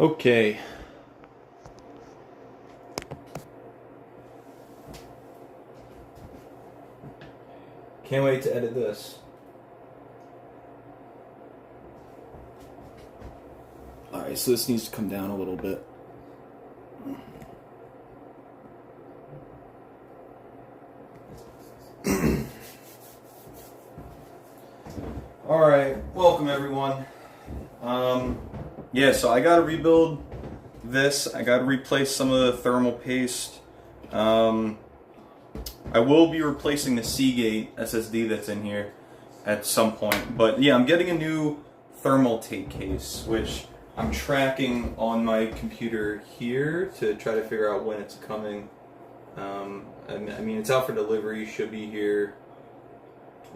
Okay. Can't wait to edit this. Alright, so this needs to come down a little bit. Alright, welcome everyone. Yeah, so I gotta rebuild this. I gotta replace some of the thermal paste. I will be replacing the Seagate SSD that's in here at some point. But yeah, I'm getting a new thermal tape case, which I'm tracking on my computer here to try to figure out when it's coming. I mean, it's out for delivery, should be here.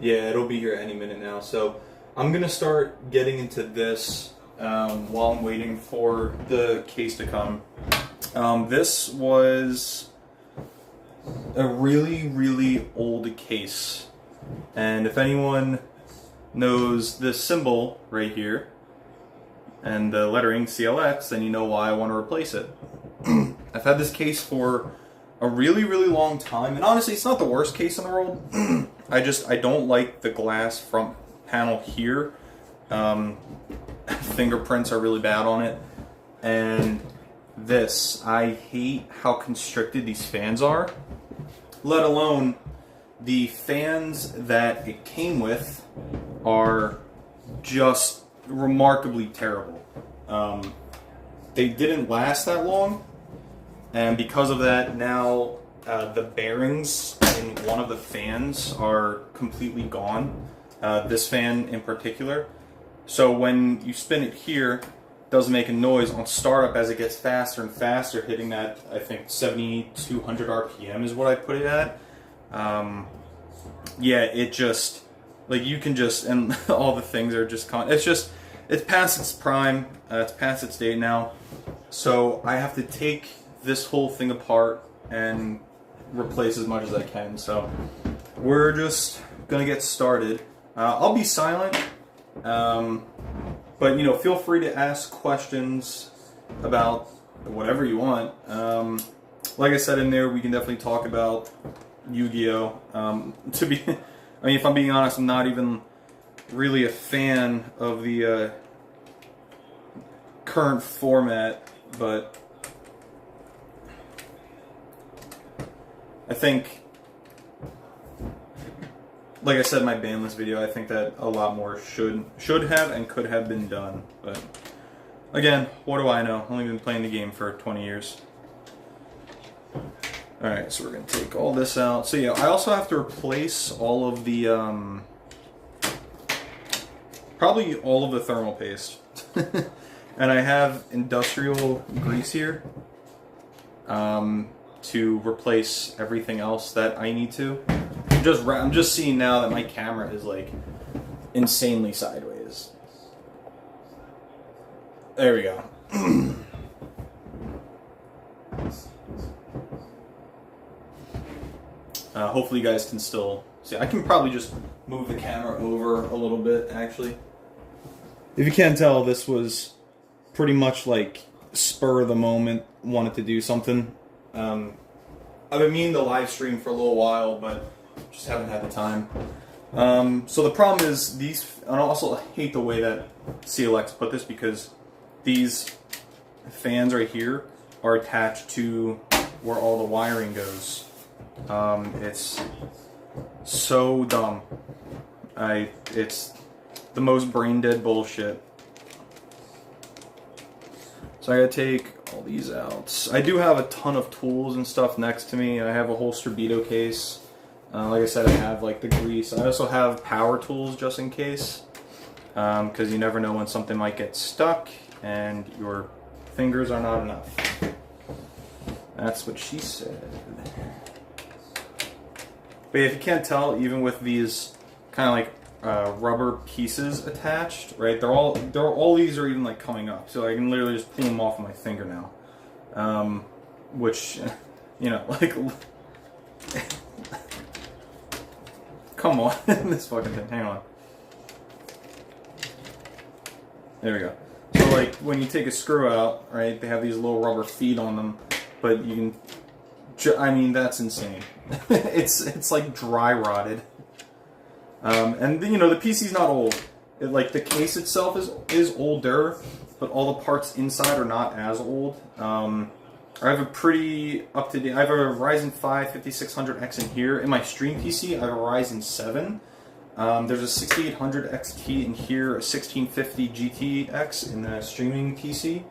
Yeah, it'll be here any minute now. So I'm gonna start getting into this while I'm waiting for the case to come. This was a really old case, and if anyone knows this symbol right here and the lettering CLX, then you know why I want to replace it. I've had this case for a really long time, and honestly it's not the worst case in the world. I don't like the glass front panel here. Fingerprints are really bad on it, and this, I hate how constricted these fans are, let alone the fans that it came with are just remarkably terrible. They didn't last that long, and because of that, now the bearings in one of the fans are completely gone. This fan in particular. So when you spin it here, it doesn't make a noise. On startup, as it gets faster and faster, hitting that, I think 7,200 RPM is what I put it at. Yeah, it just, like, you can just, and all the things are just, it's past its prime, it's past its date now. So I have to take this whole thing apart and replace as much as I can. So we're just gonna get started. I'll be silent, but you know, feel free to ask questions about whatever you want. Like I said in there, we can definitely talk about Yu-Gi-Oh. I mean, if I'm being honest, I'm not even really a fan of the current format, but I think, like I said in my ban list video, I think that a lot more should have and could have been done. But again, what do I know? I've only been playing the game for 20 years. Alright, so we're going to take all this out. So yeah, I also have to replace all of the, probably all of the thermal paste. And I have industrial grease here to replace everything else that I need to. I'm just seeing now that my camera is like insanely sideways. There we go. Hopefully you guys can still see. I can probably just move the camera over a little bit, actually. If you can't tell, this was pretty much like spur of the moment, wanted to do something. I've been meaning to live stream for a little while, but just haven't had the time. So the problem is these, and I also hate the way that CLX put this, because these fans right here are attached to where all the wiring goes. It's so dumb. It's the most brain dead bullshit. So I gotta take all these out. I do have a ton of tools and stuff next to me. I have a whole Strabito case. Like I said, I have like the grease. I also have power tools just in case, because you never know when something might get stuck and your fingers are not enough. That's what she said. But if you can't tell, even with these kind of like rubber pieces attached, right? All these are even like coming up, so I can literally just pull them off with my finger now. Which, you know, like, come on, this fucking thing. Hang on. There we go. So like when you take a screw out, right? They have these little rubber feet on them, but you can. I mean, that's insane. it's like dry rotted. And you know the PC's not old. Like the case itself is older, but all the parts inside are not as old. I have a pretty up to date. I have a Ryzen 5 5600X in here. In my stream PC, I have a Ryzen 7. There's a 6800 XT in here, a 1650 GTX in the streaming PC.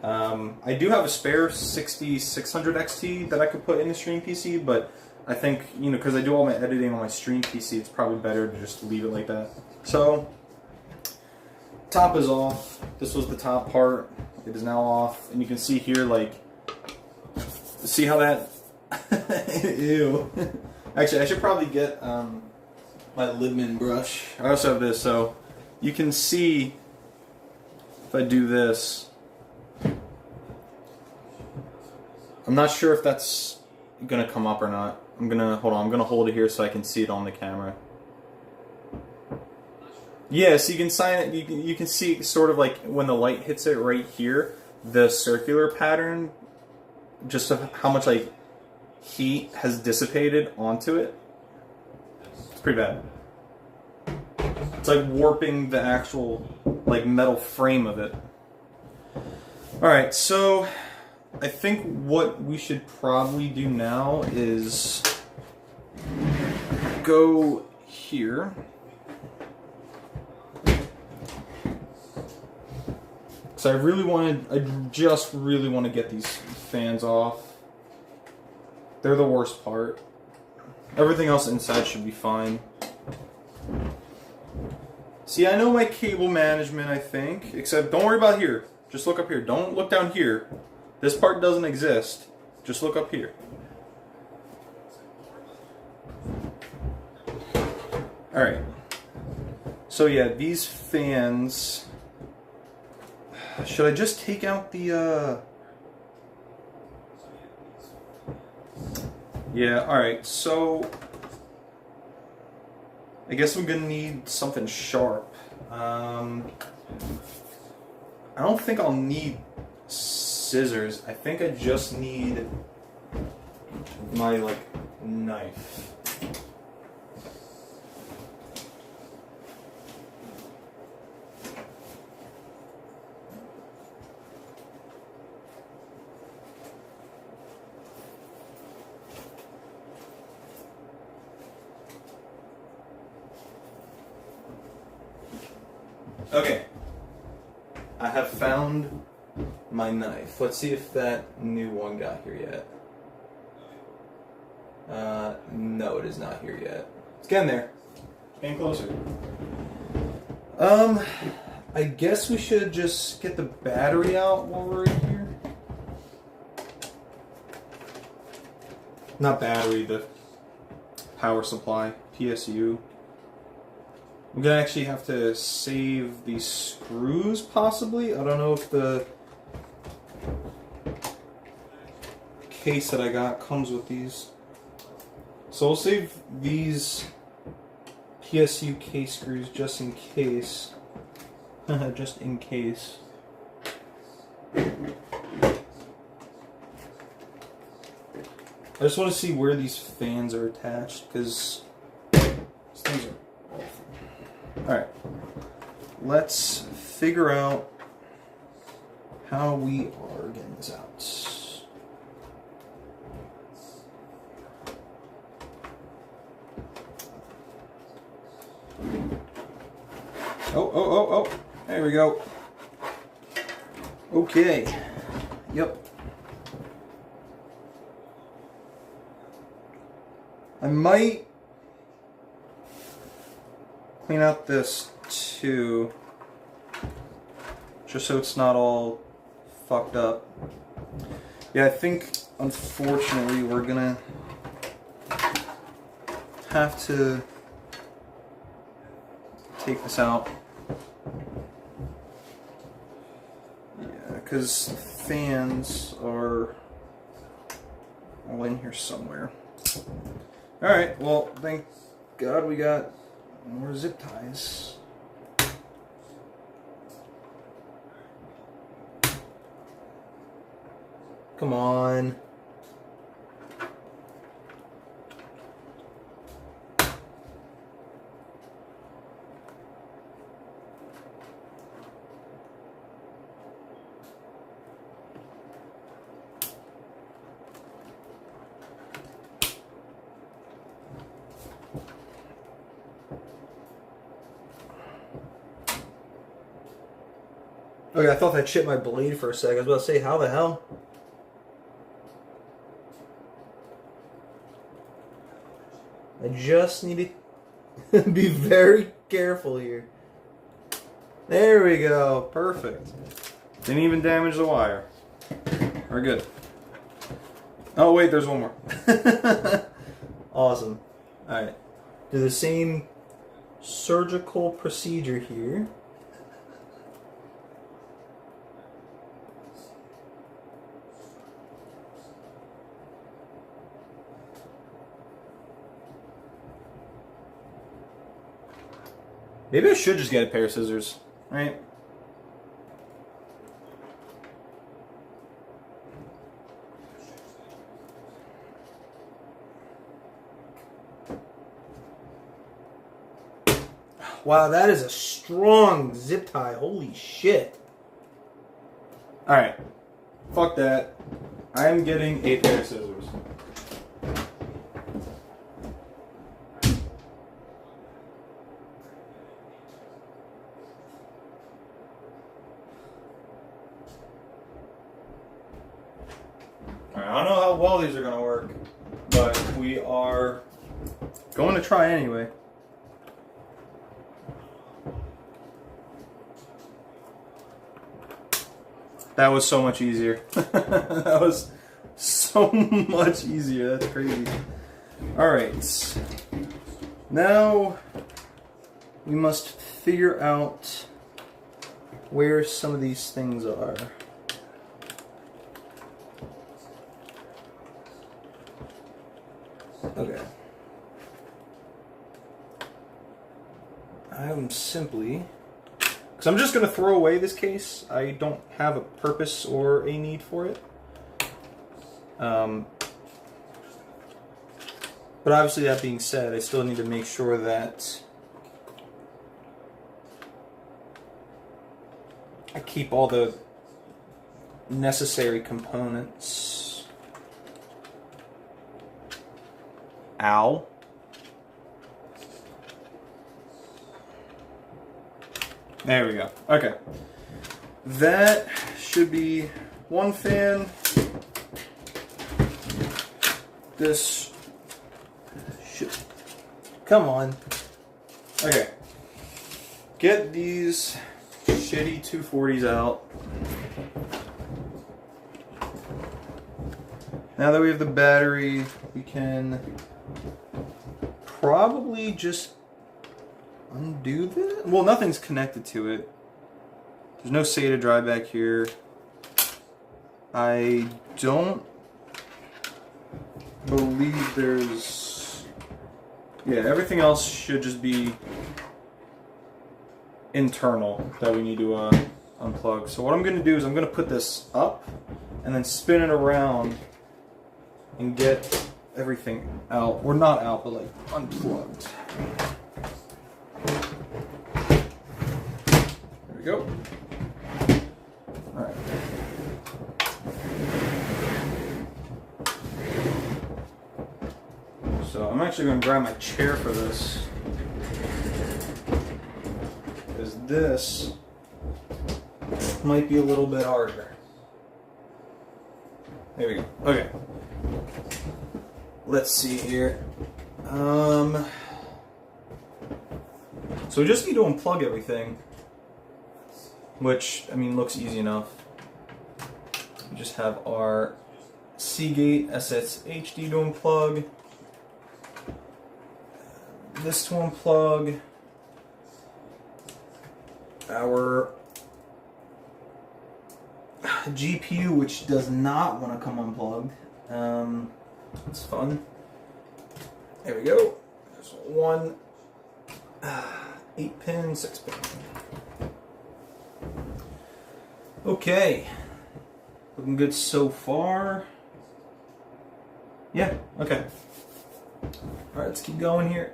I do have a spare 6600 XT that I could put in the stream PC, but I think, you know, because I do all my editing on my stream PC, it's probably better to just leave it like that. So, top is off. This was the top part. It is now off, and you can see here, like, see how that, ew. Actually, I should probably get, my Libman brush. I also have this, so you can see if I do this. I'm not sure if that's gonna come up or not. I'm gonna hold it here so I can see it on the camera. Yeah, so you can sign it. You can see sort of like when the light hits it right here, the circular pattern, just of how much like heat has dissipated onto it. It's pretty bad. It's like warping the actual like metal frame of it. Alright, so I think what we should probably do now is go here. So I just really want to get these fans off. They're the worst part. Everything else inside should be fine. See, I know my cable management, I think, except don't worry about here. Just look up here. Don't look down here. This part doesn't exist. Just look up here. Alright. So yeah, these fans... Should I just take out the, Yeah, alright, so... I guess I'm gonna need something sharp. I don't think I'll need scissors. I think I just need my, like, knife. Okay, I have found my knife. Let's see if that new one got here yet. No, it is not here yet. It's getting there. Getting closer. I guess we should just get the battery out while we're in here. Not battery, the power supply, PSU. I'm gonna actually have to save these screws, possibly. I don't know if the case that I got comes with these. So we'll save these PSU case screws just in case. Just in case. I just want to see where these fans are attached, because these things are awful. Alright, let's figure out how we are getting this out. Oh, there we go. Okay, yep. I might clean out this too, just so it's not all fucked up. Yeah, I think unfortunately we're gonna have to take this out. Yeah, because fans are all in here somewhere. Alright, well, thank God we got more zip ties. Come on. Okay, I thought that chipped my blade for a second. I was about to say, how the hell? I just need to be very careful here. There we go. Perfect. Didn't even damage the wire. We're good. Oh wait, there's one more. Awesome. Alright. Do the same surgical procedure here. Maybe I should just get a pair of scissors, right? Wow, that is a strong zip tie. Holy shit. Alright. Fuck that. I am getting a pair of scissors. I don't know how well these are going to work, but we are going to try anyway. That was so much easier. That was so much easier. That's crazy. Alright. Now we must figure out where some of these things are. Okay. I'm simply... Because I'm just going to throw away this case. I don't have a purpose or a need for it. But obviously, that being said, I still need to make sure that I keep all the necessary components. Ow. There we go. Okay. That should be one fan. This should... Come on. Okay. Get these shitty 240s out. Now that we have the battery, we can probably just undo this. Well, nothing's connected to it. There's no SATA drive back here. I don't believe there's... Yeah, everything else should just be internal that we need to unplug. So what I'm going to do is I'm going to put this up and then spin it around and get everything out. Or not out, but like unplugged. There we go. Alright. So I'm actually going to grab my chair for this. Because this might be a little bit harder. There we go. Okay. Let's see here. So we just need to unplug everything. Which, I mean, looks easy enough. We just have our Seagate SSHD to unplug. This to unplug. Our GPU, which does not want to come unplugged. It's fun. There we go. There's one 8-pin, 6-pin. Okay. Looking good so far. Yeah, okay. Alright, let's keep going here.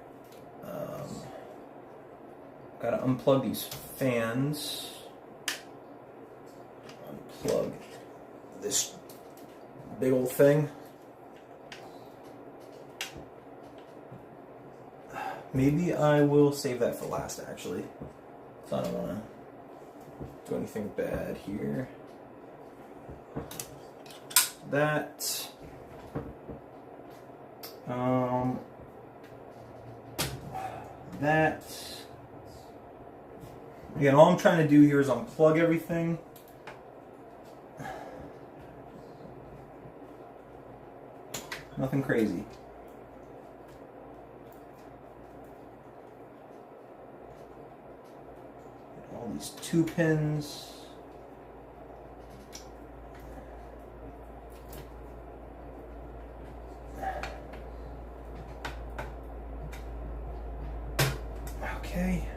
Gotta unplug these fans. Unplug this big old thing. Maybe I will save that for last, actually. So I don't want to do anything bad here. That. That. Again, all I'm trying to do here is unplug everything. Nothing crazy. All these 2 pins. Okay.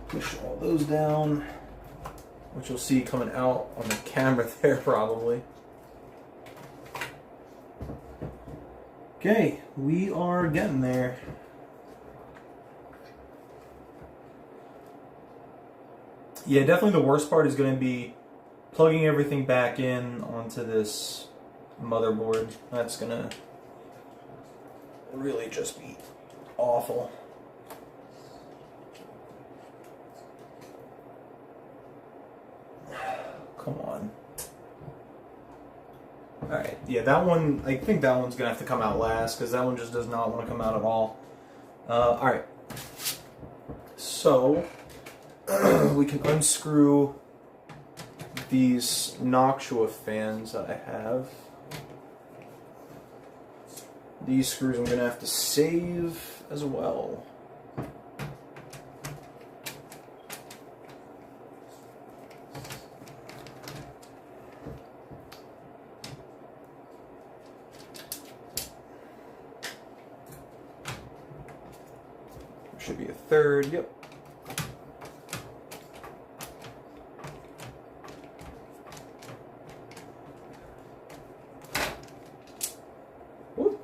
Push all those down, which you'll see coming out on the camera there probably. Okay, we are getting there. Yeah, definitely the worst part is going to be plugging everything back in onto this motherboard. That's going to really just be awful. Come on. Alright, yeah, that one, I think that one's going to have to come out last, because that one just does not want to come out at all. Alright. So, we can unscrew these yugioh fans that I have. These screws I'm going to have to save as well. Should be a third, yep. Whoop.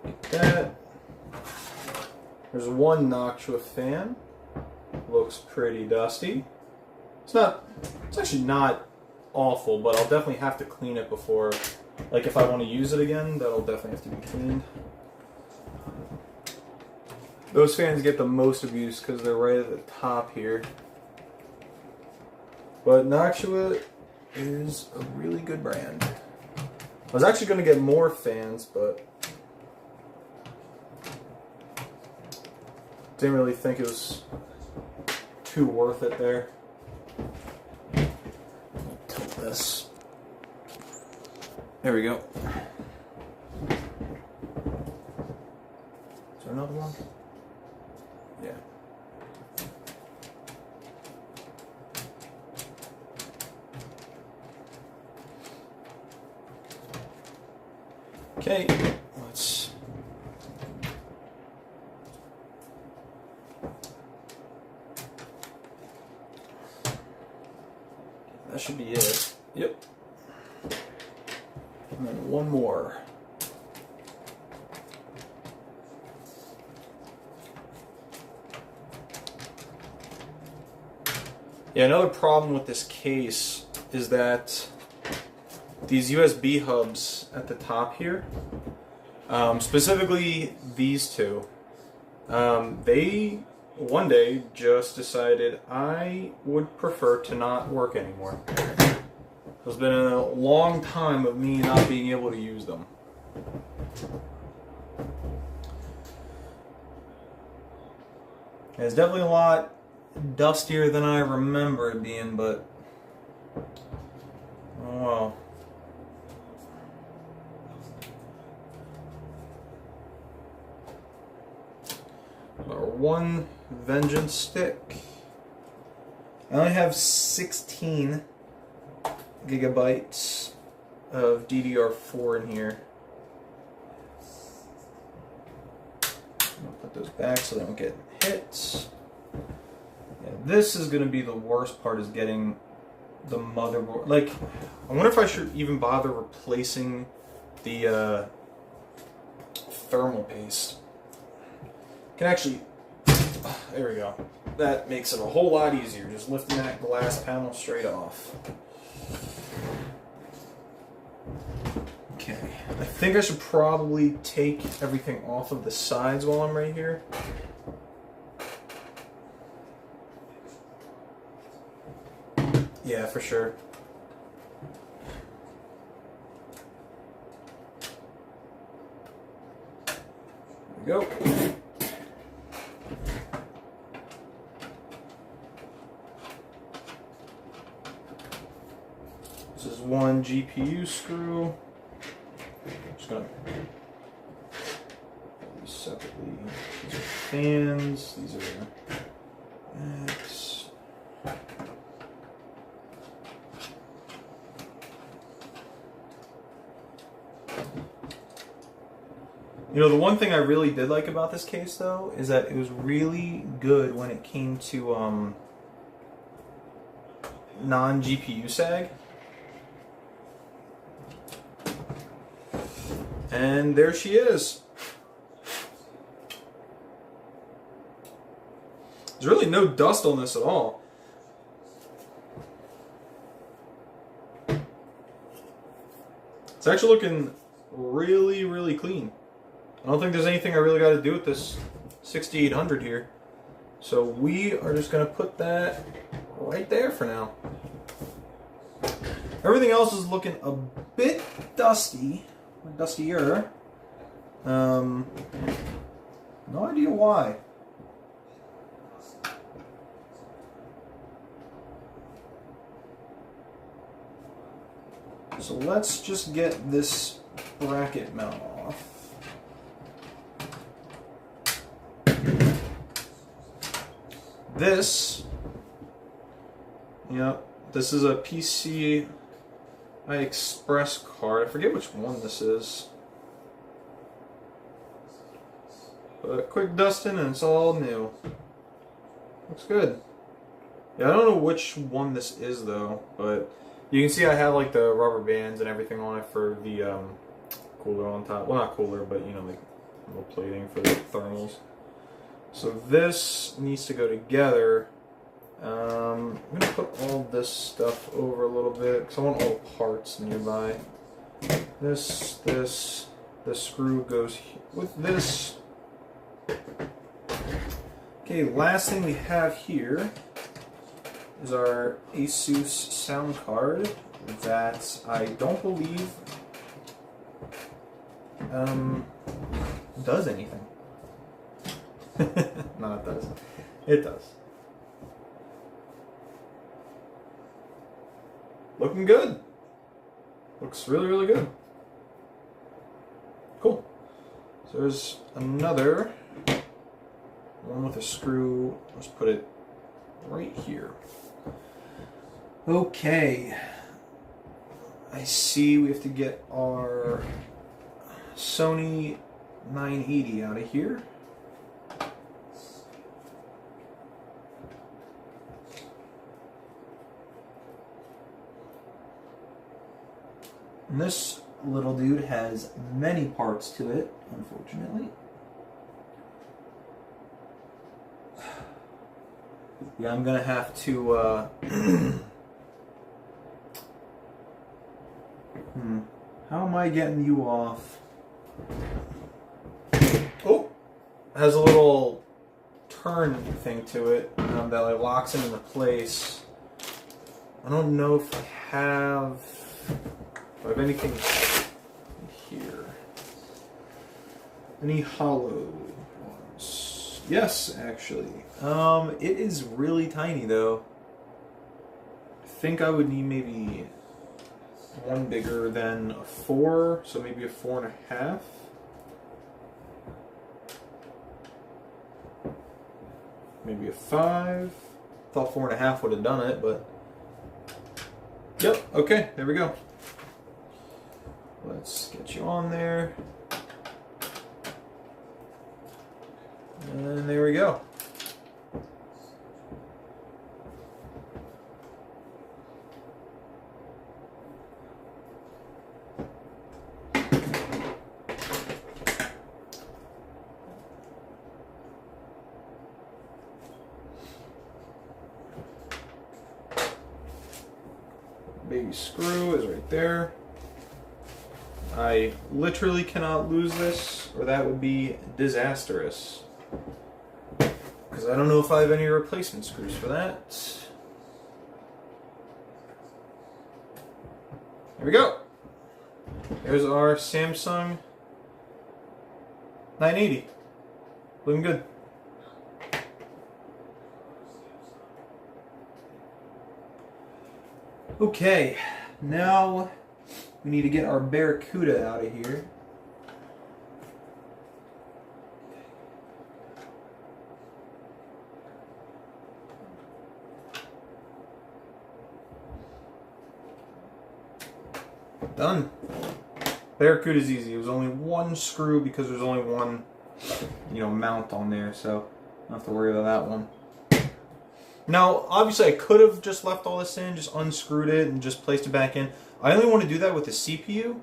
Get that. There's one yugioh fan. Looks pretty dusty. It's actually not awful, but I'll definitely have to clean it before, like if I want to use it again, that'll definitely have to be cleaned. Those fans get the most abuse because they're right at the top here. But yugioh is a really good brand. I was actually going to get more fans, but didn't really think it was too worth it there. Tilt this. There we go. Is there another one? Yeah. Okay, let's that should be it. Yep. And then one more. Yeah, another problem with this case is that these USB hubs at the top here, specifically these two, they one day just decided I would prefer to not work anymore. It's been a long time of me not being able to use them. It's definitely a lot dustier than I remember it being, but oh well. Our one vengeance stick. I only have 16 gigabytes of DDR4 in here. I'll put those back so they don't get hit. Yeah, this is going to be the worst part, is getting the motherboard. Like, I wonder if I should even bother replacing the thermal paste. Can actually, there we go. That makes it a whole lot easier, just lifting that glass panel straight off. Okay, I think I should probably take everything off of the sides while I'm right here. Yeah, for sure. There we go. This is one GPU screw. I'm just gonna put these separately. These are fans. These are X. You know, the one thing I really did like about this case, though, is that it was really good when it came to non-GPU sag. And there she is. There's really no dust on this at all. It's actually looking really, really clean. I don't think there's anything I really got to do with this 6800 here. So we are just going to put that right there for now. Everything else is looking a bit dusty, or dustier. No idea why. So let's just get this bracket mount off. This, yep, this is a PCI Express card. I forget which one this is. But quick dusting and it's all new. Looks good. Yeah, I don't know which one this is though, but you can see I have like the rubber bands and everything on it for the cooler on top. Well, not cooler, but you know, like little plating for the thermals. So this needs to go together. I'm going to put all this stuff over a little bit because I want all parts nearby. This screw goes with this. Okay, last thing we have here is our Asus sound card that I don't believe does anything. No, it does. It does. Looking good. Looks really, really good. Cool. So there's another one with a screw. Let's put it right here. Okay. I see we have to get our Sony 980 out of here. And this little dude has many parts to it, unfortunately. Yeah, I'm gonna have to how am I getting you off? Oh, it has a little turn thing to it that like locks it into place. I don't know if I have anything here. Any hollow ones? Yes, actually. It is really tiny though. I think I would need maybe one bigger than a 4, so maybe a 4.5. Maybe a 5. Thought 4.5 would have done it, but yep. Okay, there we go. Let's get you on there. And there we go. baby screw is right there. I literally cannot lose this, or that would be disastrous. Because I don't know if I have any replacement screws for that. Here we go. There's our Samsung 980. Looking good. Okay, now we need to get our Barracuda out of here. Done. Barracuda's easy. It was only one screw because there's only one, mount on there, so I don't have to worry about that one. Now, obviously, I could have just left all this in, just unscrewed it, and just placed it back in. I only want to do that with the CPU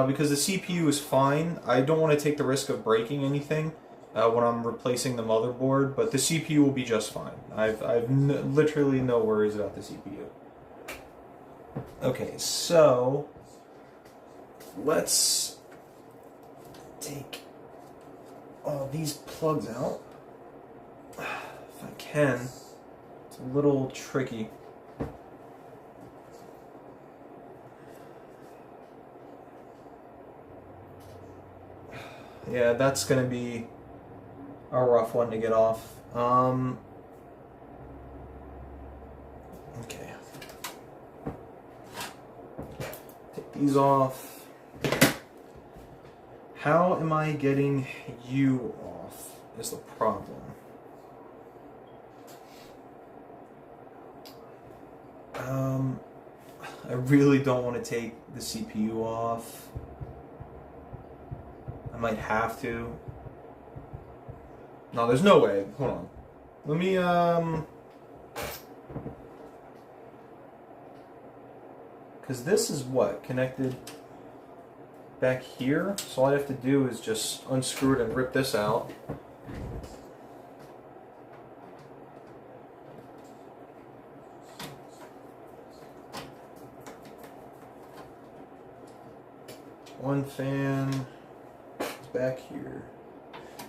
because the CPU is fine. I don't want to take the risk of breaking anything when I'm replacing the motherboard, but the CPU will be just fine. I've literally no worries about the CPU. Okay, so let's take all these plugs out if I can. It's a little tricky. Yeah, that's gonna be a rough one to get off. Okay. Take these off. How am I getting you off is the problem. I really don't want to take the CPU off. I might have to. No, there's no way. Hold on. Let me, because this is what? Connected back here? So all I have to do is just unscrew it and rip this out. One fan is back here.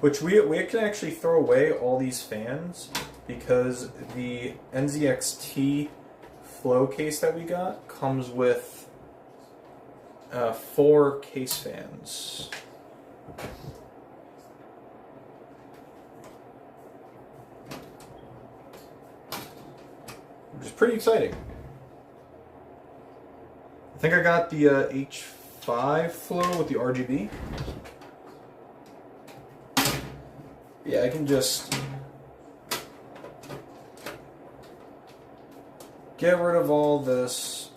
Which we can actually throw away all these fans because the NZXT flow case that we got comes with 4 case fans. Which is pretty exciting. I think I got the H5 flow with the RGB. Yeah, I can just get rid of all this.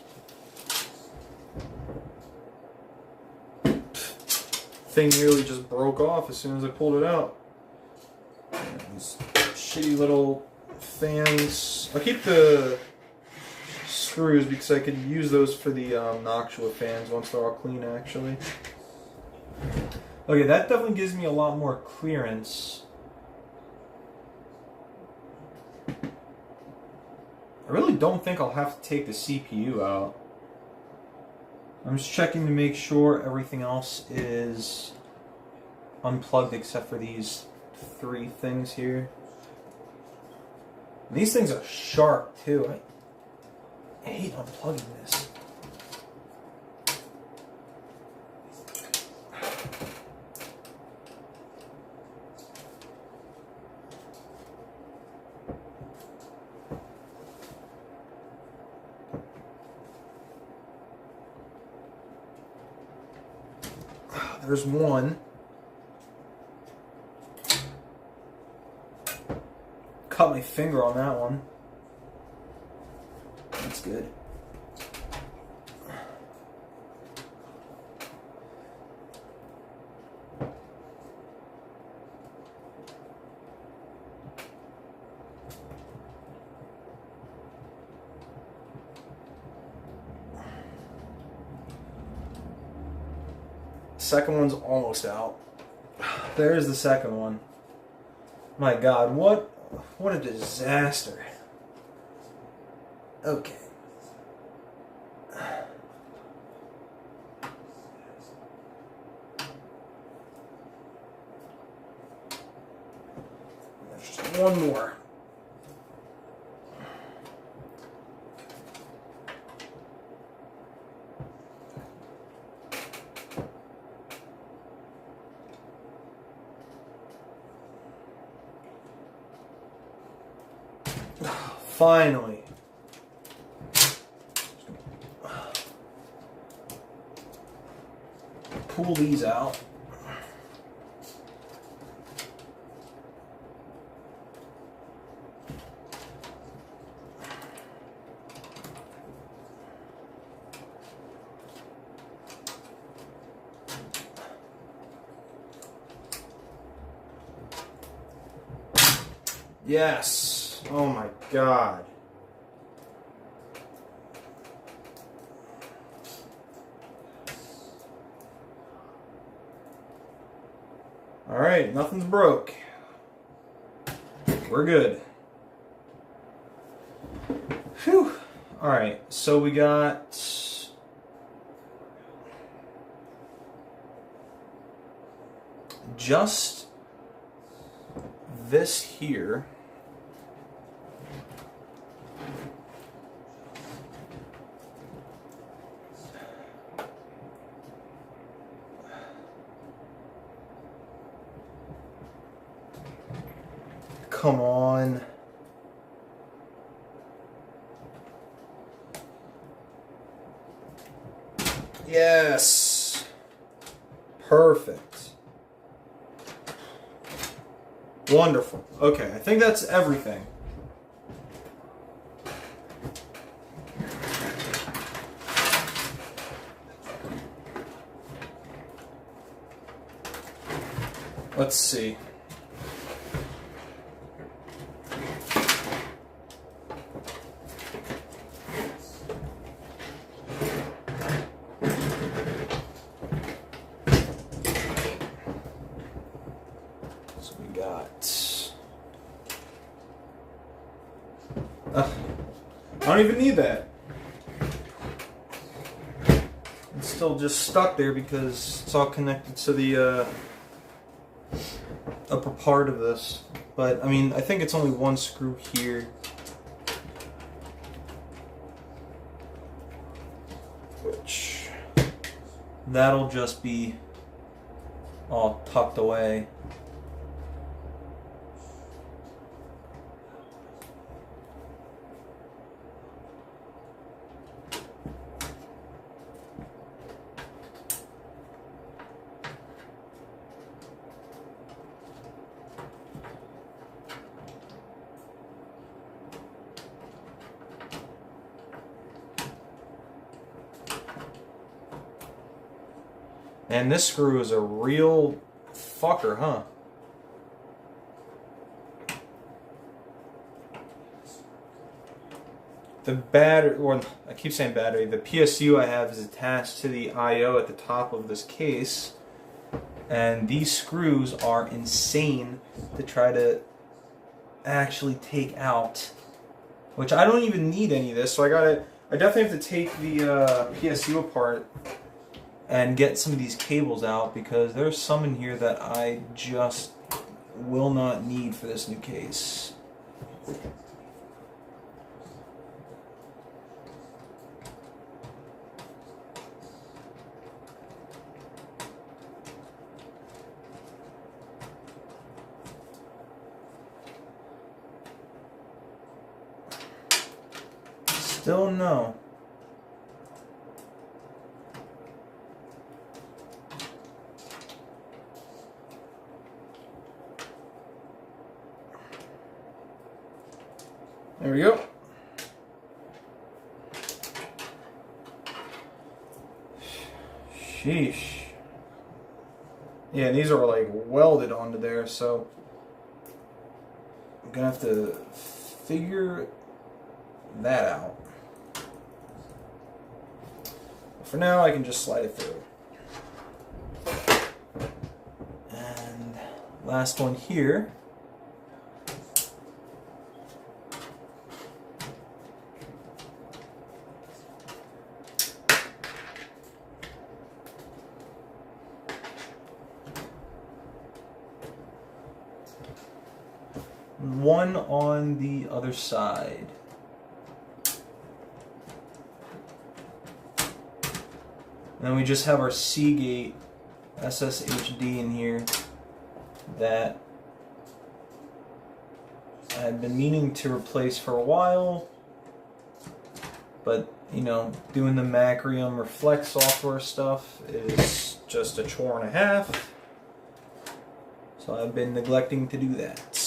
Thing nearly just broke off as soon as I pulled it out. These shitty little fans. I'll keep the screws because I could use those for the Noctua fans once they're all clean, actually. Okay, that definitely gives me a lot more clearance. I really don't think I'll have to take the CPU out. I'm just checking to make sure everything else is unplugged except for these 3 things here. And these things are sharp too. I hate unplugging this. There's one. Cut my finger on that one. That's good. Second one's almost out. There's the second one. My God, what a disaster. Okay. Just one more. Finally. Pull these out. Yes. Oh my God. All right, nothing's broke. We're good. Whew. All right, so we got just this here. Come on. Yes. Perfect. Wonderful. Okay, I think that's everything. Let's see. I don't even need that. It's still just stuck there because it's all connected to the upper part of this. But I mean, I think it's only one screw here. Which that'll just be all tucked away. And this screw is a real fucker, huh? The battery, or I keep saying battery, the PSU I have is attached to the I/O at the top of this case. And these screws are insane to try to actually take out. Which I don't even need any of this, so I definitely have to take the PSU apart and get some of these cables out because there's some in here that I just will not need for this new case. Still no. There we go. Sheesh. Yeah, these are like welded onto there, so I'm gonna have to figure that out. For now, I can just slide it through. And last one here. one on the other side. And then we just have our Seagate SSHD in here that I had been meaning to replace for a while, but you know, doing the Macrium Reflex software stuff is just a chore and a half, so I've been neglecting to do that.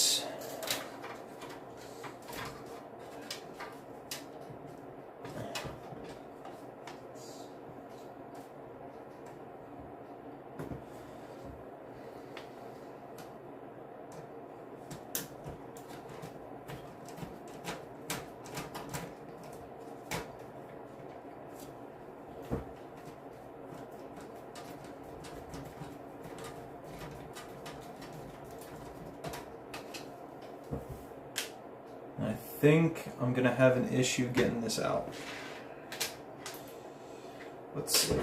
I think I'm gonna have an issue getting this out. Let's see.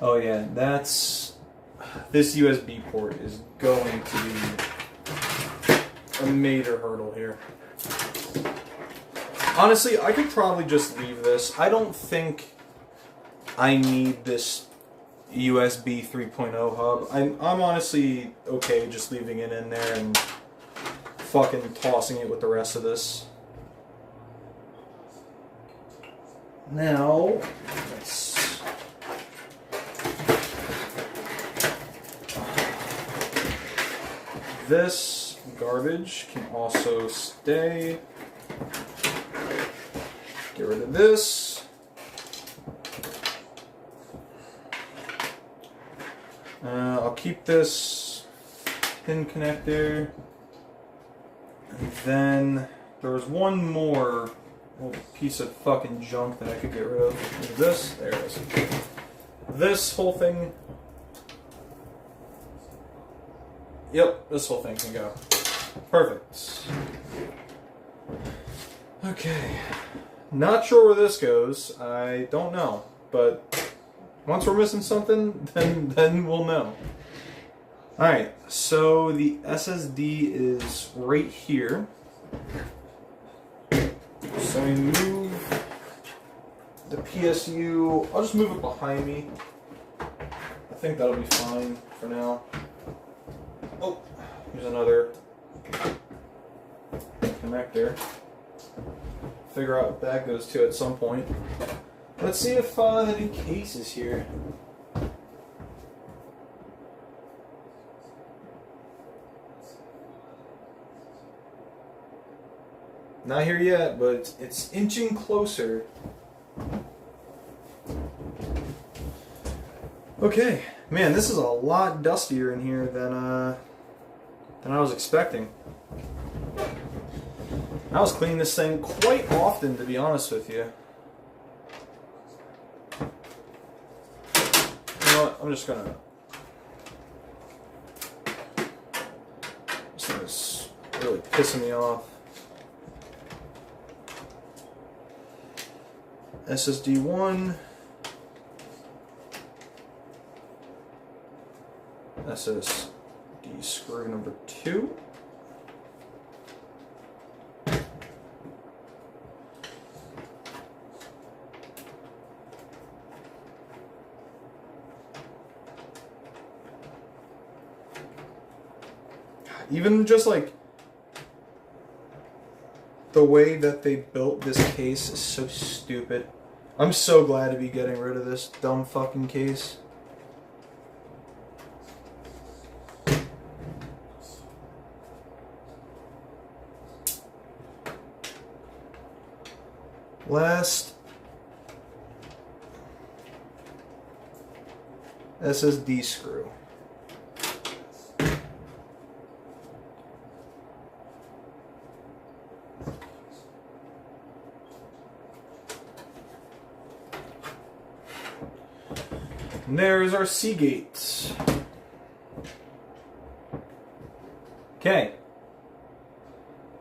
Oh yeah, this USB port is going to be a major hurdle here. Honestly, I could probably just leave this. I don't think I need this USB 3.0 hub. I'm honestly okay just leaving it in there and fucking tossing it with the rest of this. Now, this garbage can also stay. Get rid of this. I'll keep this pin connector. And then there was one more little piece of fucking junk that I could get rid of. This, there it is. This whole thing. Yep, this whole thing can go. Perfect. Okay. Not sure where this goes. I don't know. But once we're missing something, then we'll know. Alright, so the SSD is right here. So we move the PSU. I'll just move it behind me. I think that'll be fine for now. Oh, here's another connector. Figure out what that goes to at some point. Let's see if the new case is here. Not here yet, but it's inching closer. Okay, man, this is a lot dustier in here than I was expecting. I was cleaning this thing quite often, to be honest with you. You know what? I'm just gonna. This thing is really pissing me off. SSD 1. SSD screw number 2. Even just like the way that they built this case is so stupid. I'm so glad to be getting rid of this dumb fucking case. Last SSD screw. And there's our Seagate. Okay.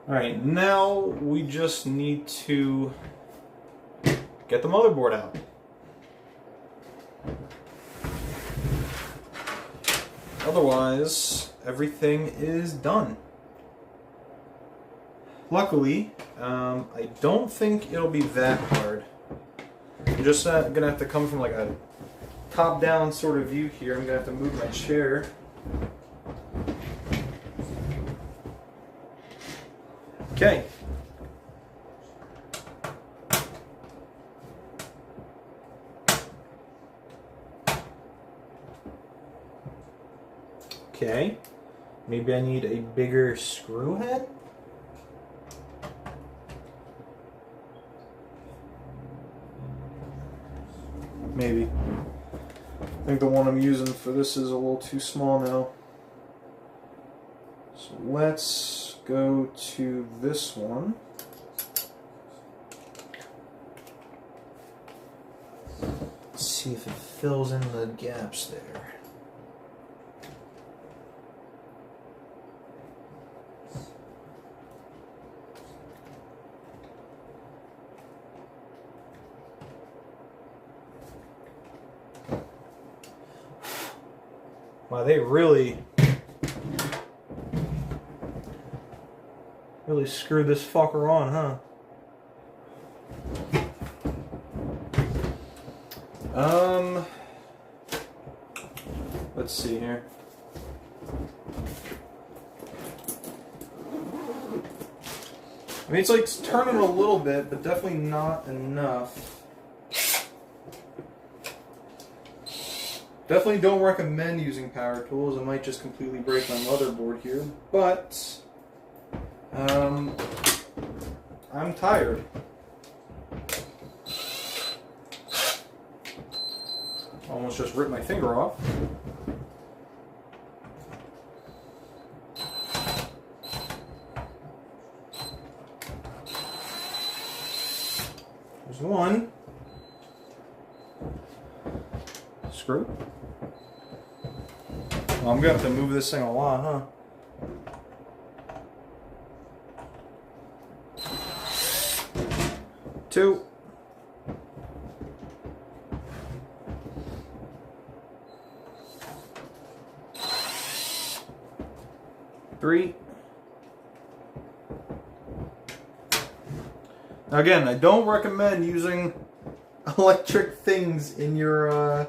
Alright, now we just need to get the motherboard out. Otherwise, everything is done. Luckily, I don't think it'll be that hard. I'm just gonna have to come from like a top-down sort of view here. I'm gonna have to move my chair. Okay. Okay. Maybe I need a bigger screw head? Maybe. I think the one I'm using for this is a little too small now. So let's go to this one. Let's see if it fills in the gaps there. Wow, they really screwed this fucker on, huh? Let's see here. I mean, it's like turning a little bit, but definitely not enough. Definitely don't recommend using power tools. It might just completely break my motherboard here, but I'm tired. Almost just ripped my finger off. There's one screw. Well, I'm gonna have to move this thing a lot, huh? Two. Three. Now again, I don't recommend using electric things in your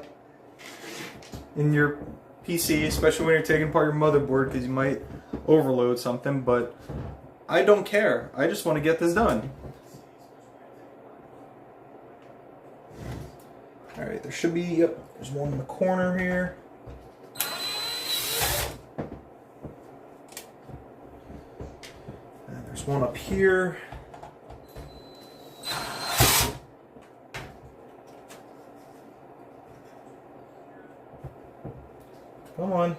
PC, especially when you're taking apart your motherboard, because you might overload something, but I don't care. I just want to get this done. Alright, there should be, yep, there's one in the corner here. And there's one up here. Come on.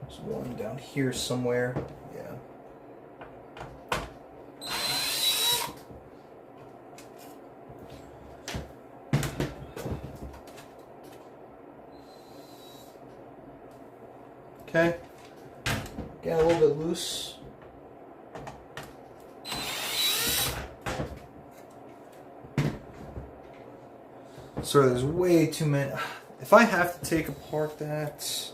There's one down here somewhere. Yeah. Okay. Get a little bit loose. So there's way too many. If I have to take apart that,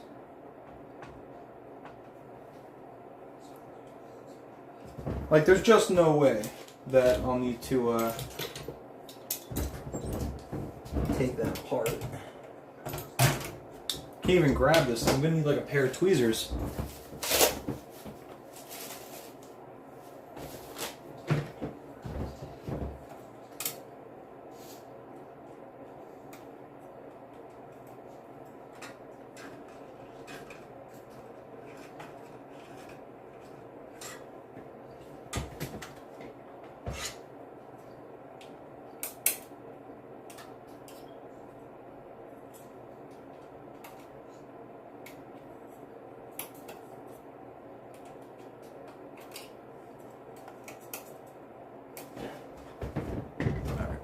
like, there's just no way that I'll need to take that apart. Can't even grab this. I'm gonna need like a pair of tweezers.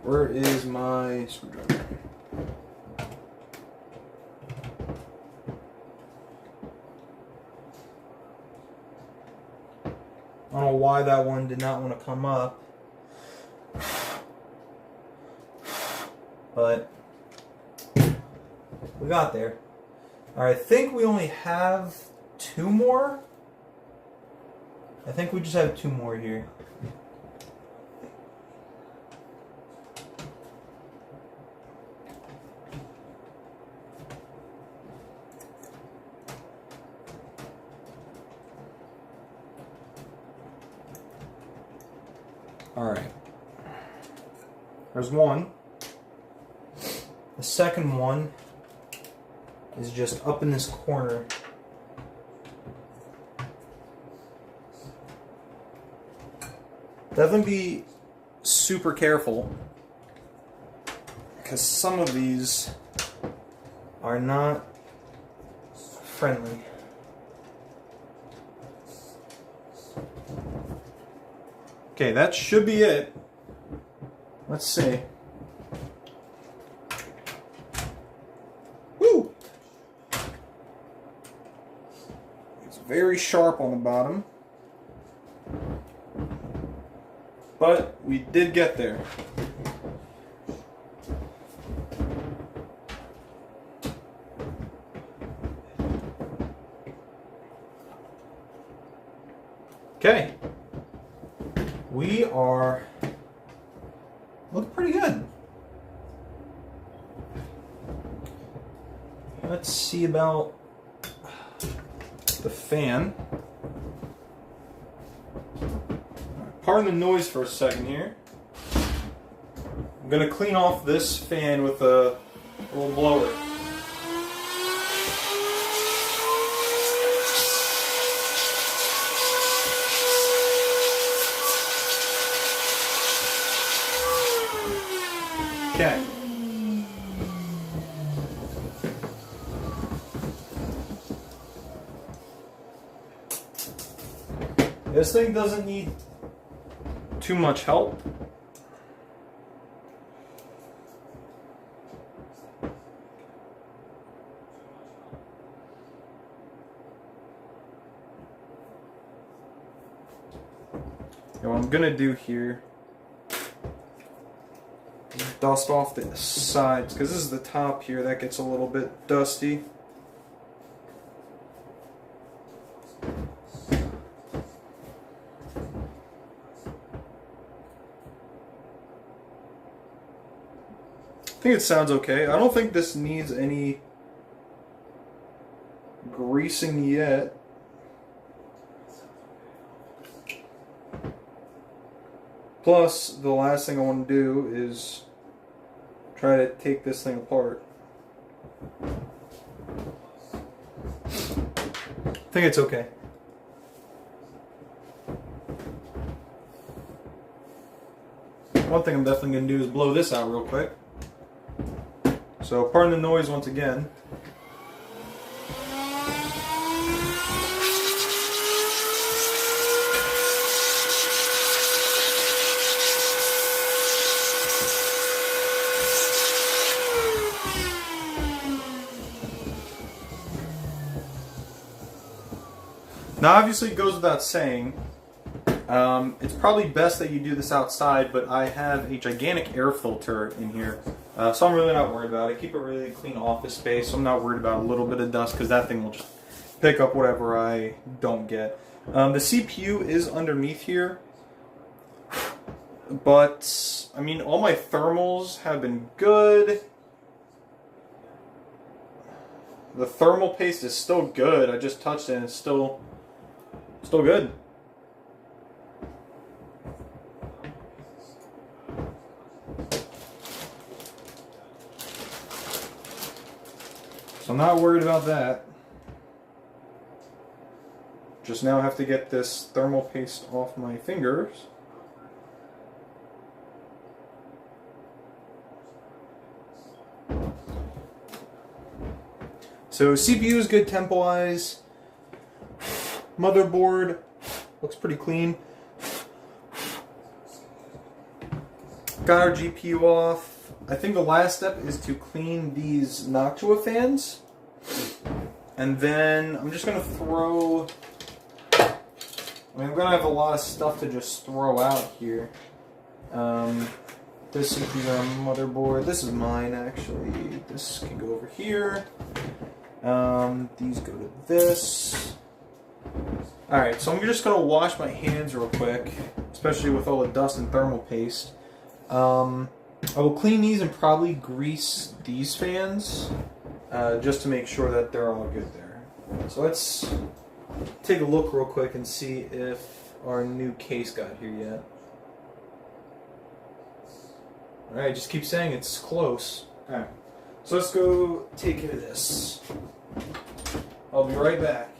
Where is my screwdriver? I don't know why that one did not want to come up. But we got there. Alright, I think we only have 2 more. I think we just have 2 more here. Alright. There's one. The second one is just up in this corner. Definitely be super careful, because some of these are not friendly. Okay, that should be it. Let's see. Woo! It's very sharp on the bottom. But we did get there. Okay. We are looking pretty good. Let's see about the fan. Pardon the noise for a second here. I'm going to clean off this fan with a little blower. Okay. This thing doesn't need too much help. And what I'm gonna do here is dust off the sides, because this is the top here that gets a little bit dusty. I think it sounds okay. I don't think this needs any greasing yet. Plus, the last thing I want to do is try to take this thing apart. I think it's okay. One thing I'm definitely going to do is blow this out real quick. So, pardon the noise once again. Now, obviously, it goes without saying, it's probably best that you do this outside, but I have a gigantic air filter in here, so I'm really not worried about it. I keep a really clean office space, so I'm not worried about a little bit of dust, because that thing will just pick up whatever I don't get. The CPU is underneath here, but, I mean, all my thermals have been good. The thermal paste is still good. I just touched it and it's still good. So I'm not worried about that. Just now have to get this thermal paste off my fingers. So CPU is good tempo-wise. Motherboard looks pretty clean. Got our GPU off. I think the last step is to clean these yugioh fans. And then I'm just going to throw... I mean, I'm going to have a lot of stuff to just throw out here. This is our motherboard. This is mine, actually. This can go over here. These go to this. Alright, so I'm just going to wash my hands real quick, especially with all the dust and thermal paste. I will clean these and probably grease these fans, just to make sure that they're all good there. So let's take a look real quick and see if our new case got here yet. Alright, just keep saying it's close. Alright, so let's go take care of this. I'll be right back.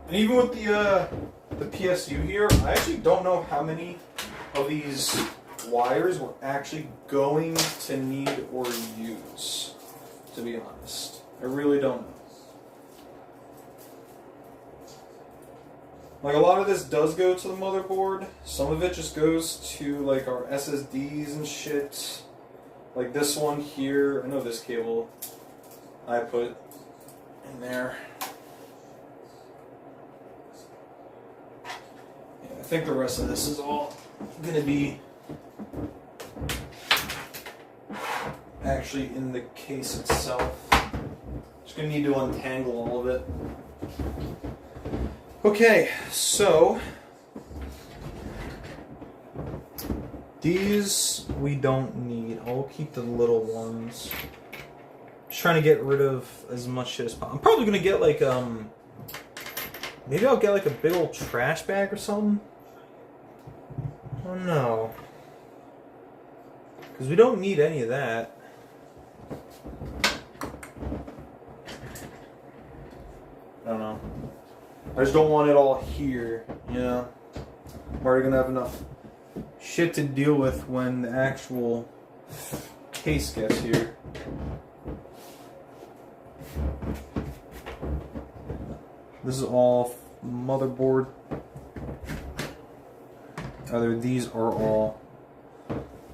And even with the PSU here, I actually don't know how many of these wires we're actually going to need or use, to be honest. I really don't know. Like, a lot of this does go to the motherboard. Some of it just goes to, like, our SSDs and shit. Like this one here, I know this cable I put in there. I think the rest of this is all going to be actually in the case itself. Just going to need to untangle all of it. Okay, so these we don't need. I'll keep the little ones. Just trying to get rid of as much shit as possible. I'm probably going to get like maybe I'll get like a big old trash bag or something. Oh no. Because we don't need any of that. I don't know. I just don't want it all here, you know? I'm already going to have enough shit to deal with when the actual case gets here. This is all motherboard. Either these are all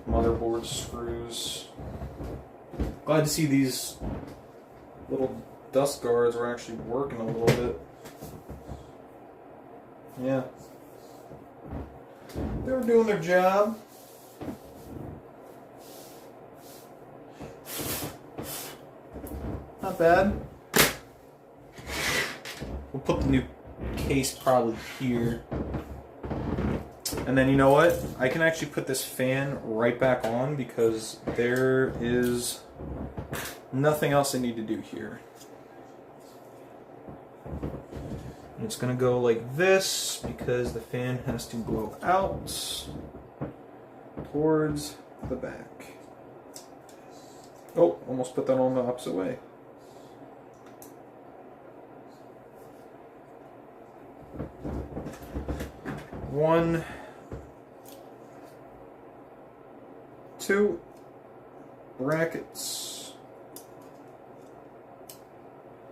motherboard screws. Glad to see these little dust guards are actually working a little bit. Yeah. They were doing their job. Not bad. We'll put the new case probably here. And then you know what? I can actually put this fan right back on because there is nothing else I need to do here. And it's going to go like this because the fan has to blow out towards the back. Oh, almost put that on the opposite way. One, two brackets,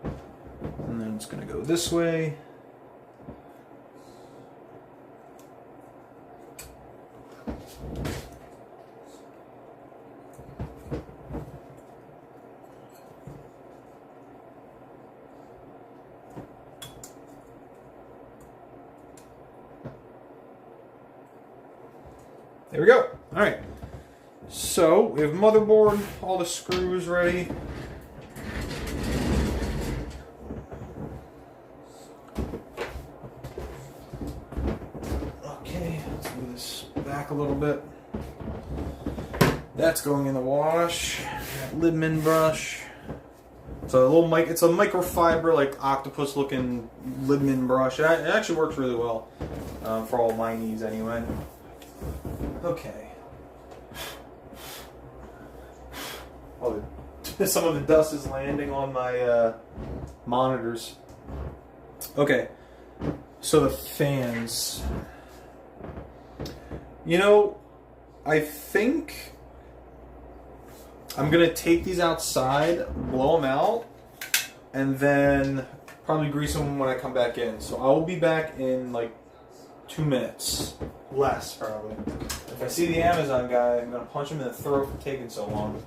and then it's going to go this way. There we go. All right. So we have motherboard, all the screws ready. Okay, let's move this back a little bit. That's going in the wash. Lidman brush. It's a little it's a microfiber, like octopus looking Lidman brush. It actually works really well for all my needs anyway. Okay. Oh, some of the dust is landing on my monitors. Okay, so the fans. You know, I think I'm going to take these outside, blow them out, and then probably grease them when I come back in. So I will be back in like 2 minutes. Less, probably. If I see the Amazon guy, I'm going to punch him in the throat for taking so long.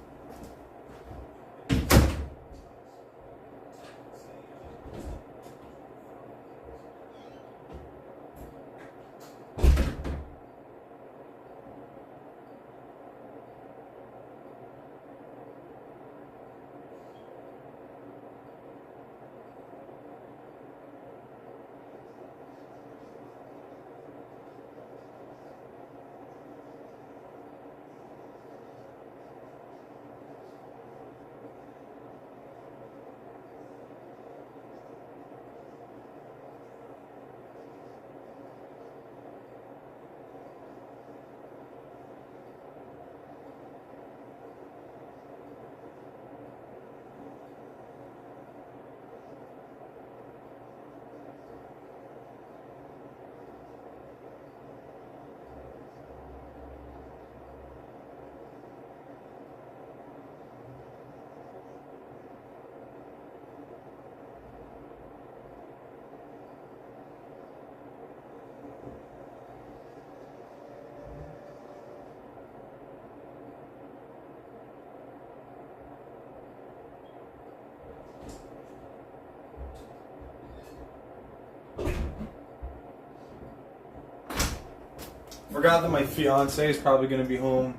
Forgot that my fiance is probably going to be home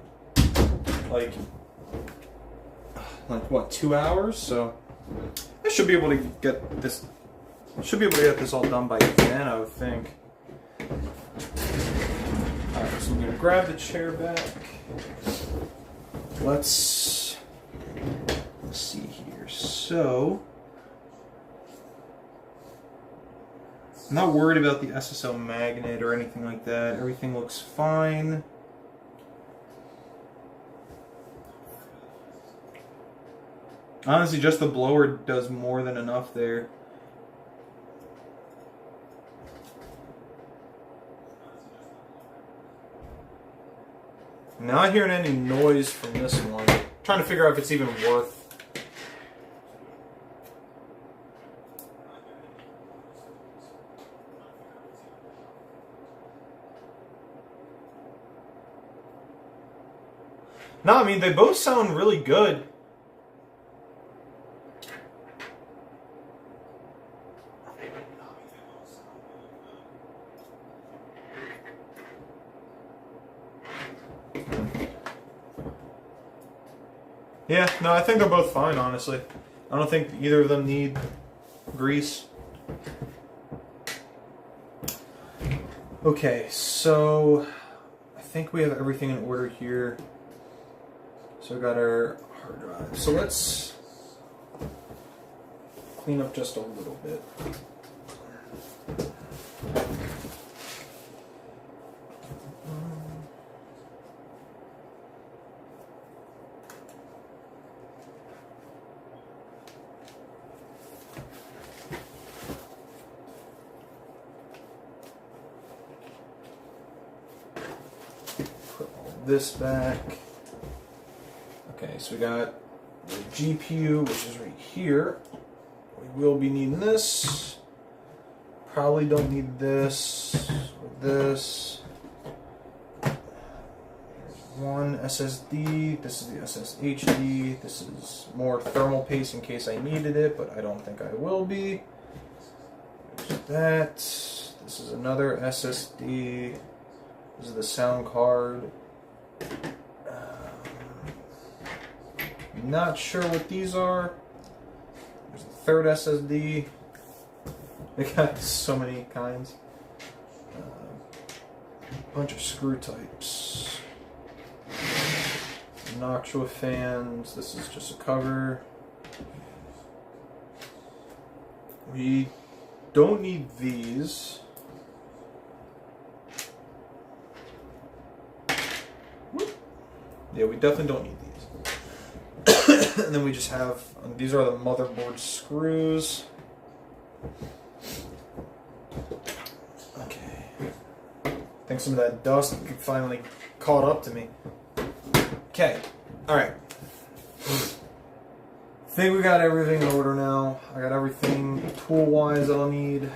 like what, 2 hours? So I should be able to get this. Should be able to get this all done by then, I would think. Alright, so I'm going to grab the chair back. Let's see here. So I'm not worried about the SSL magnet or anything like that. Everything looks fine. Honestly, just the blower does more than enough there. I'm not hearing any noise from this one. I'm trying to figure out if it's even worth. No, I mean, they both sound really good. Yeah, no, I think they're both fine, honestly. I don't think either of them need grease. Okay, so I think we have everything in order here. So we got our hard drive. So let's clean up just a little bit. Put all this back. Okay, so we got the GPU, which is right here. We will be needing this. Probably don't need this or this. Here's one SSD. This is the SSHD. This is more thermal paste in case I needed it, but I don't think I will be. There's that. This is another SSD. This is the sound card. Not sure what these are. There's a third SSD. They got so many kinds. A bunch of screw types. Noctua fans. This is just a cover. We don't need these. Yeah, we definitely don't need these. And then we just have, these are the motherboard screws. Okay. I think some of that dust finally caught up to me. Okay. Alright. I think we got everything in order now. I got everything tool-wise that I'll need.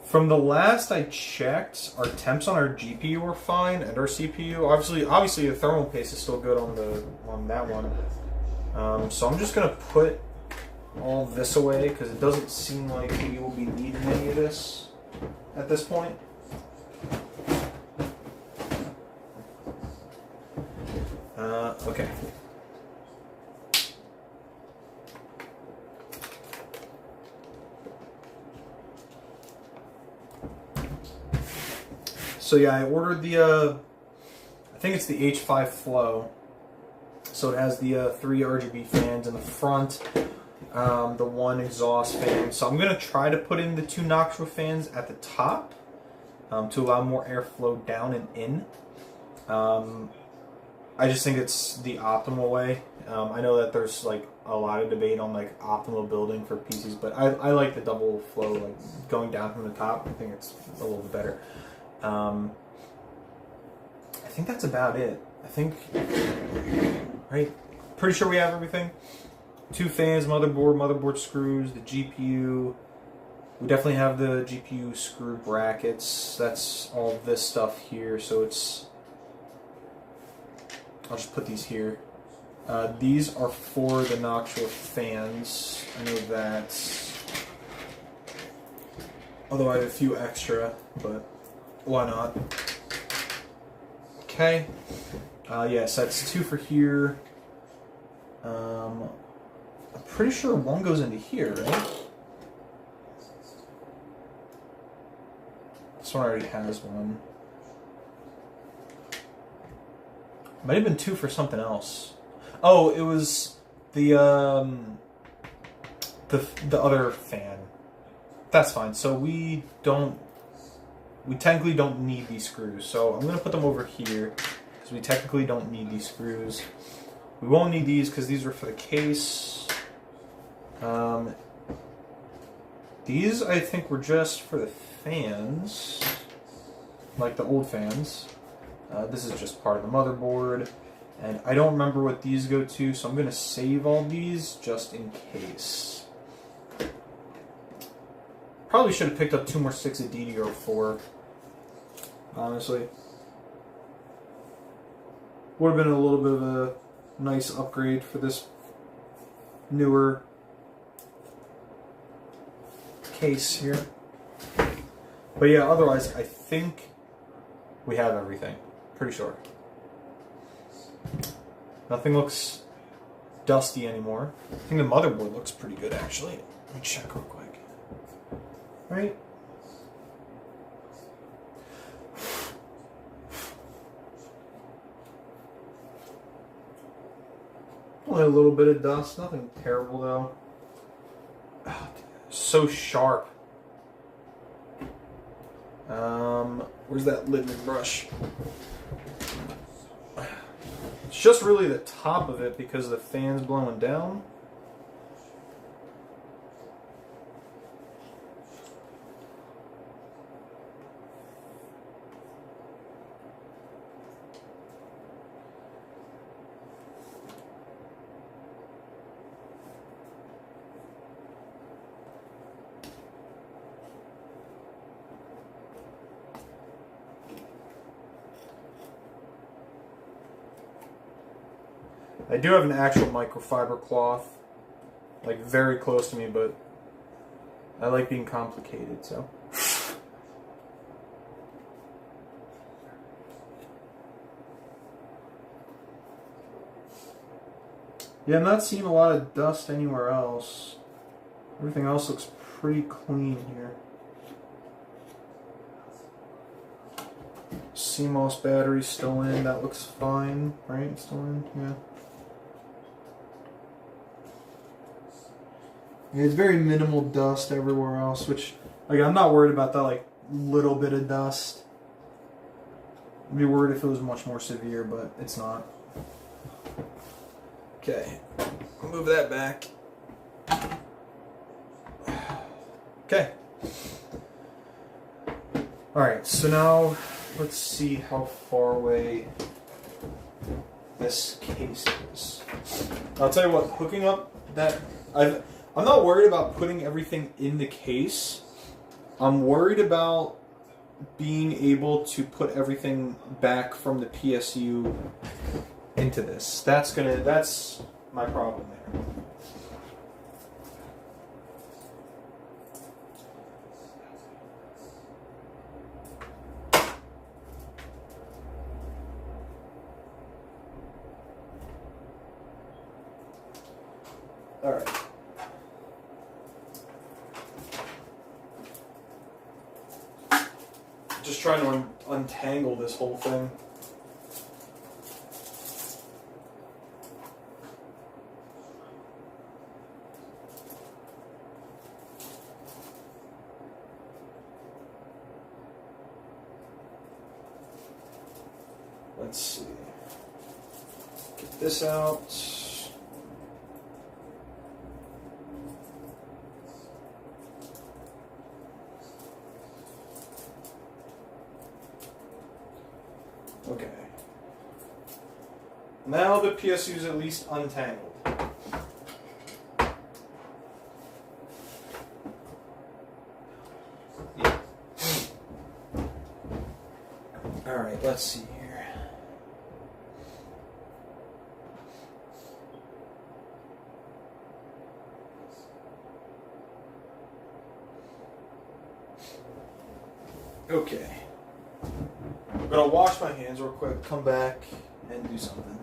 From the last I checked, our temps on our GPU were fine, and our CPU. Obviously, the thermal paste is still good on that one. So I'm just gonna put all this away because it doesn't seem like we will be needing any of this at this point. Okay. So yeah, I ordered the, I think it's the H5 Flow. So it has the 3 RGB fans in the front, the 1 exhaust fan. So I'm going to try to put in the 2 Yugioh fans at the top to allow more airflow down and in. I just think it's the optimal way. I know that there's like a lot of debate on like optimal building for PCs, but I like the double flow, like going down from the top. I think it's a little bit better. I think that's about it. I think, right? Pretty sure we have everything. 2 fans, motherboard screws, the GPU. We definitely have the GPU screw brackets. That's all this stuff here. So it's, I'll just put these here. These are for the Yugioh fans. I know that. Although I have a few extra, but why not? Okay. Yes, that's 2 for here. I'm pretty sure 1 goes into here, right? This one already has 1. Might have been 2 for something else. Oh, it was the other fan. That's fine. So we technically don't need these screws. So I'm gonna put them over here because we technically don't need these screws. We won't need these because these are for the case. These I think were just for the fans, like the old fans. This is just part of the motherboard. And I don't remember what these go to, so I'm going to save all these just in case. Probably should have picked up 2 more sticks of DDR4, honestly. Would have been a little bit of a nice upgrade for this newer case here. But yeah, otherwise I think we have everything. Pretty sure. Nothing looks dusty anymore. I think the motherboard looks pretty good, actually. Let me check real quick. Right? Only a little bit of dust. Nothing terrible, though. Oh, so sharp. Where's that linen brush? It's just really the top of it because the fan's blowing down. I do have an actual microfiber cloth, like very close to me, but I like being complicated, so. Yeah, I'm not seeing a lot of dust anywhere else. Everything else looks pretty clean here. CMOS battery still in, that looks fine, right? Still in, yeah. It's very minimal dust everywhere else, which, like, I'm not worried about that, like, little bit of dust. I'd be worried if it was much more severe, but it's not. Okay, I'll move that back. Okay. Alright, so now let's see how far away this case is. I'll tell you what, hooking up that... I'm not worried about putting everything in the case. I'm worried about being able to put everything back from the PSU into this. That's my problem there. All right. Just trying to untangle this whole thing. Let's see. Get this out. Okay. Now the PSU is at least untangled. Yeah. Alright, let's see here. Okay. I'm gonna wash my hands real quick, come back, and do something.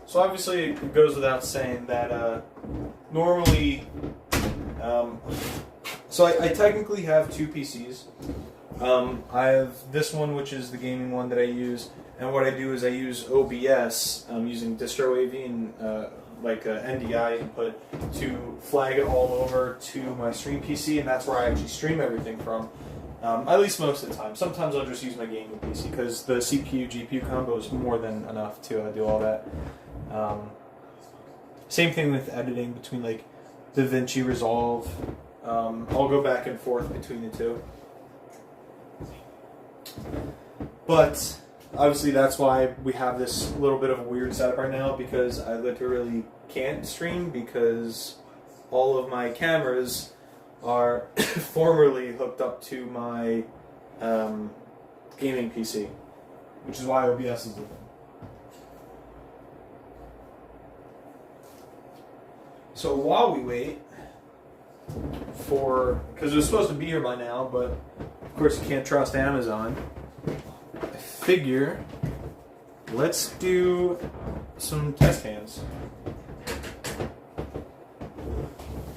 So obviously it goes without saying that normally, so I technically have two PCs. I have this one, which is the gaming one that I use, and what I do is I use OBS, using DistroAV and like NDI input to flag it all over to my stream PC, and that's where I actually stream everything from. At least most of the time. Sometimes I'll just use my gaming PC because the CPU-GPU combo is more than enough to do all that. Same thing with editing between like DaVinci Resolve. I'll go back and forth between the two. But obviously that's why we have this little bit of a weird setup right now, because I literally can't stream because all of my cameras are formerly hooked up to my gaming PC, which is why OBS is the thing. So while we wait for, because it was supposed to be here by now, but of course you can't trust Amazon, I figure let's do some test hands.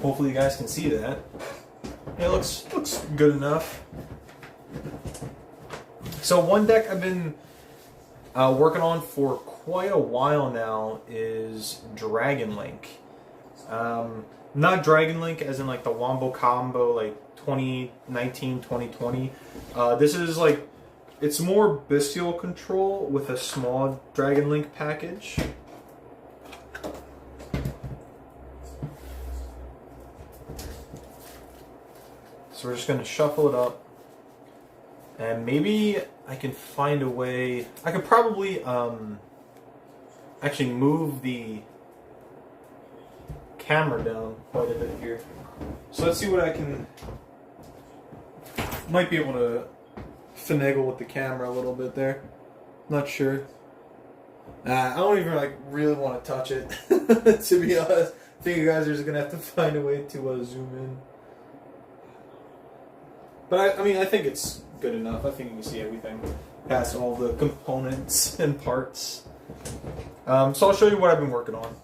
Hopefully you guys can see that. Yeah, it looks good enough. So one deck I've been working on for quite a while now is Dragon Link. Not Dragon Link as in like the Wombo Combo like 2019, 2020. This is like, it's more bestial control with a small Dragon Link package. So we're just going to shuffle it up. And maybe I can find a way, I could probably actually move the camera down quite a bit here. So let's see what I can, might be able to finagle with the camera a little bit there. Not sure. I don't even like really want to touch it, to be honest. I think you guys are just going to have to find a way to zoom in. But I mean, I think it's good enough. I think you can see everything past all the components and parts. So I'll show you what I've been working on.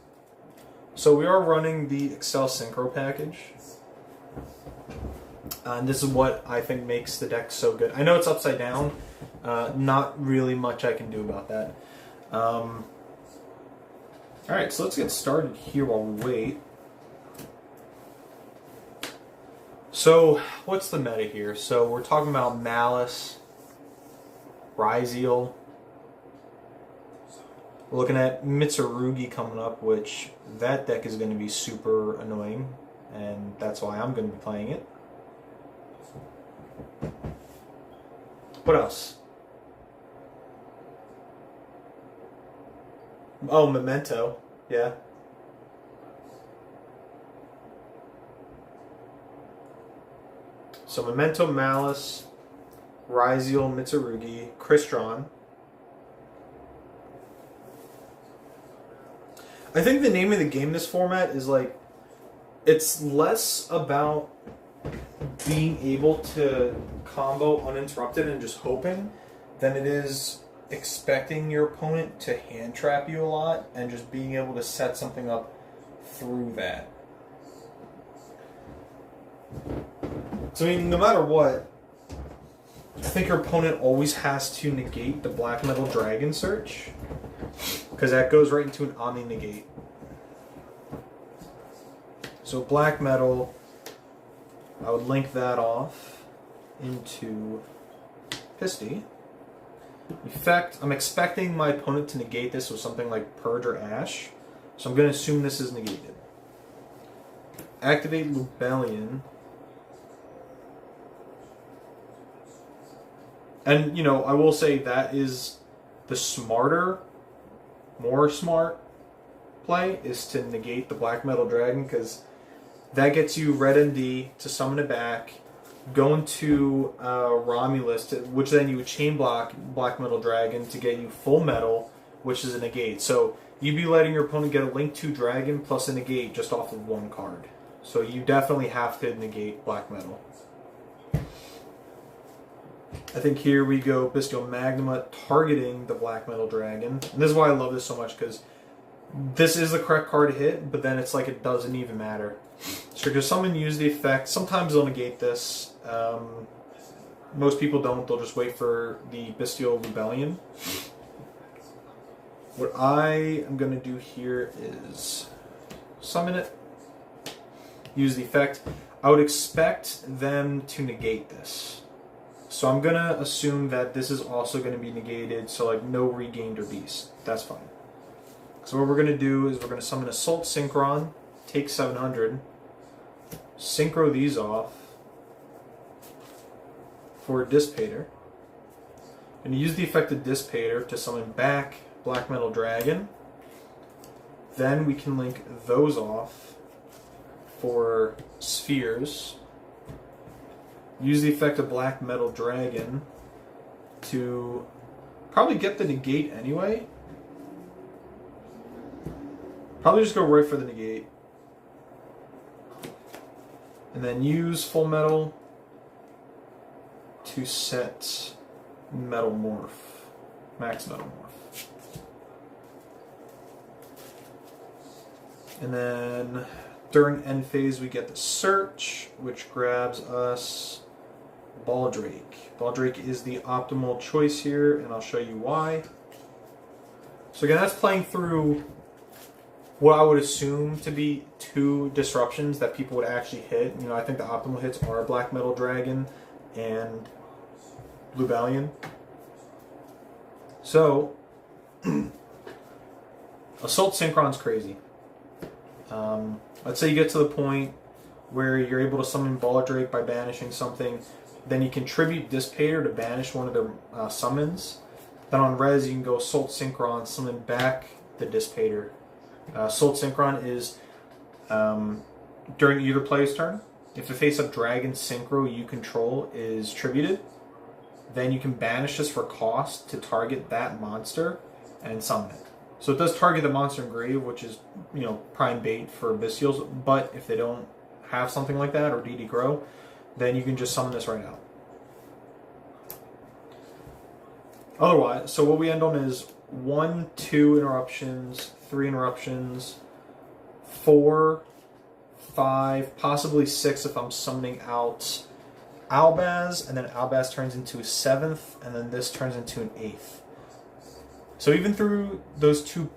So we are running the Excel Synchro package. And this is what I think makes the deck so good. I know it's upside down. Not really much I can do about that. Alright, so let's get started here while we wait. So, what's the meta here? So, we're talking about Malice, yugioh. We're looking at Mitsurugi coming up, which that deck is going to be super annoying, and that's why I'm going to be playing it. What else? Oh, Memento. Yeah. So Memento, Malice, yugioh, Mitsurugi, Crystron. I think the name of the game in this format is like, it's less about being able to combo uninterrupted and just hoping than it is expecting your opponent to hand trap you a lot and just being able to set something up through that. So I mean, no matter what, I think your opponent always has to negate the Black Metal Dragon search, because that goes right into an Omni negate. So Black Metal, I would link that off into Pisty. Effect, I'm expecting my opponent to negate this with something like Purge or Ash, so I'm going to assume this is negated. Activate Lubellion. And, you know, I will say that is the smarter, more smart play, is to negate the Black Metal Dragon, because that gets you red MD to summon it back, go into Romulus, which then you would chain block Black Metal Dragon to get you full metal, which is a negate. So you'd be letting your opponent get a Link 2 Dragon plus a negate just off of one card. So you definitely have to negate Black Metal. I think here we go Bestial Magnuma targeting the Black Metal Dragon. And this is why I love this so much, because this is the correct card to hit, but then it's like it doesn't even matter. So just summon, use the effect. Sometimes they'll negate this. Most people don't. They'll just wait for the Bestial Rebellion. What I am going to do here is summon it, use the effect. I would expect them to negate this. So I'm going to assume that this is also going to be negated, so like no Regained or Beast. That's fine. So what we're going to do is we're going to summon Assault Synchron, take 700, synchro these off for Dissipator. I'm going to use the effect of Dissipator to summon back Black Metal Dragon. Then we can link those off for Spheres. Use the effect of Black Metal Dragon to probably get the negate anyway. Probably just go right for the negate. And then use Full Metal to set Metal Morph. Max Metal Morph. And then during end phase we get the Search, which grabs us Baldrake. Baldrake is the optimal choice here, and I'll show you why. So again, that's playing through what I would assume to be 2 disruptions that people would actually hit. You know, I think the optimal hits are Black Metal Dragon and Lubellion. So, Assault Synchron's crazy. Let's say you get to the point where you're able to summon Baldrake by banishing something, then you contribute Dissipator to banish one of their summons. Then on res, you can go Assault Synchron, summon back the Dissipator. Assault Synchron is during either player's turn. If the face-up Dragon Synchro you control is tributed, then you can banish this for cost to target that monster and summon it. So it does target the monster in grave, which is, you know, prime bait for Bestials, but if they don't have something like that or DD Grow, then you can just summon this right out. Otherwise, so what we end on is 1, 2 interruptions, 3 interruptions, 4, 5, possibly 6 if I'm summoning out Albaz, and then Albaz turns into a 7th, and then this turns into an 8th. So even through those two,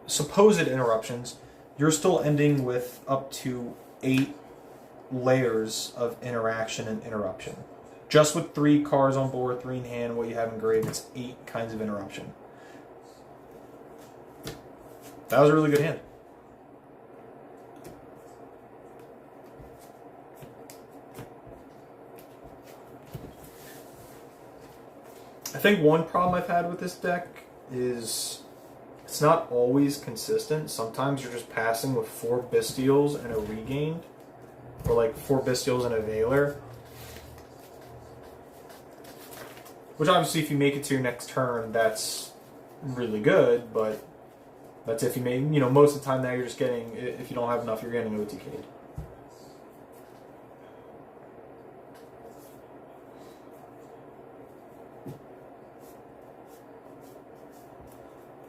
supposed interruptions, you're still ending with up to 8 layers of interaction and interruption. Just with 3 cards on board, 3 in hand, what you have engraved, it's 8 kinds of interruption. That was a really good hand. I think one problem I've had with this deck is it's not always consistent. Sometimes you're just passing with 4 Bestials and a Regained, or like 4 Bestials and a Veiler. Which obviously if you make it to your next turn, that's really good, but that's if you make, most of the time now you're just getting, if you don't have enough, you're getting OTK'd.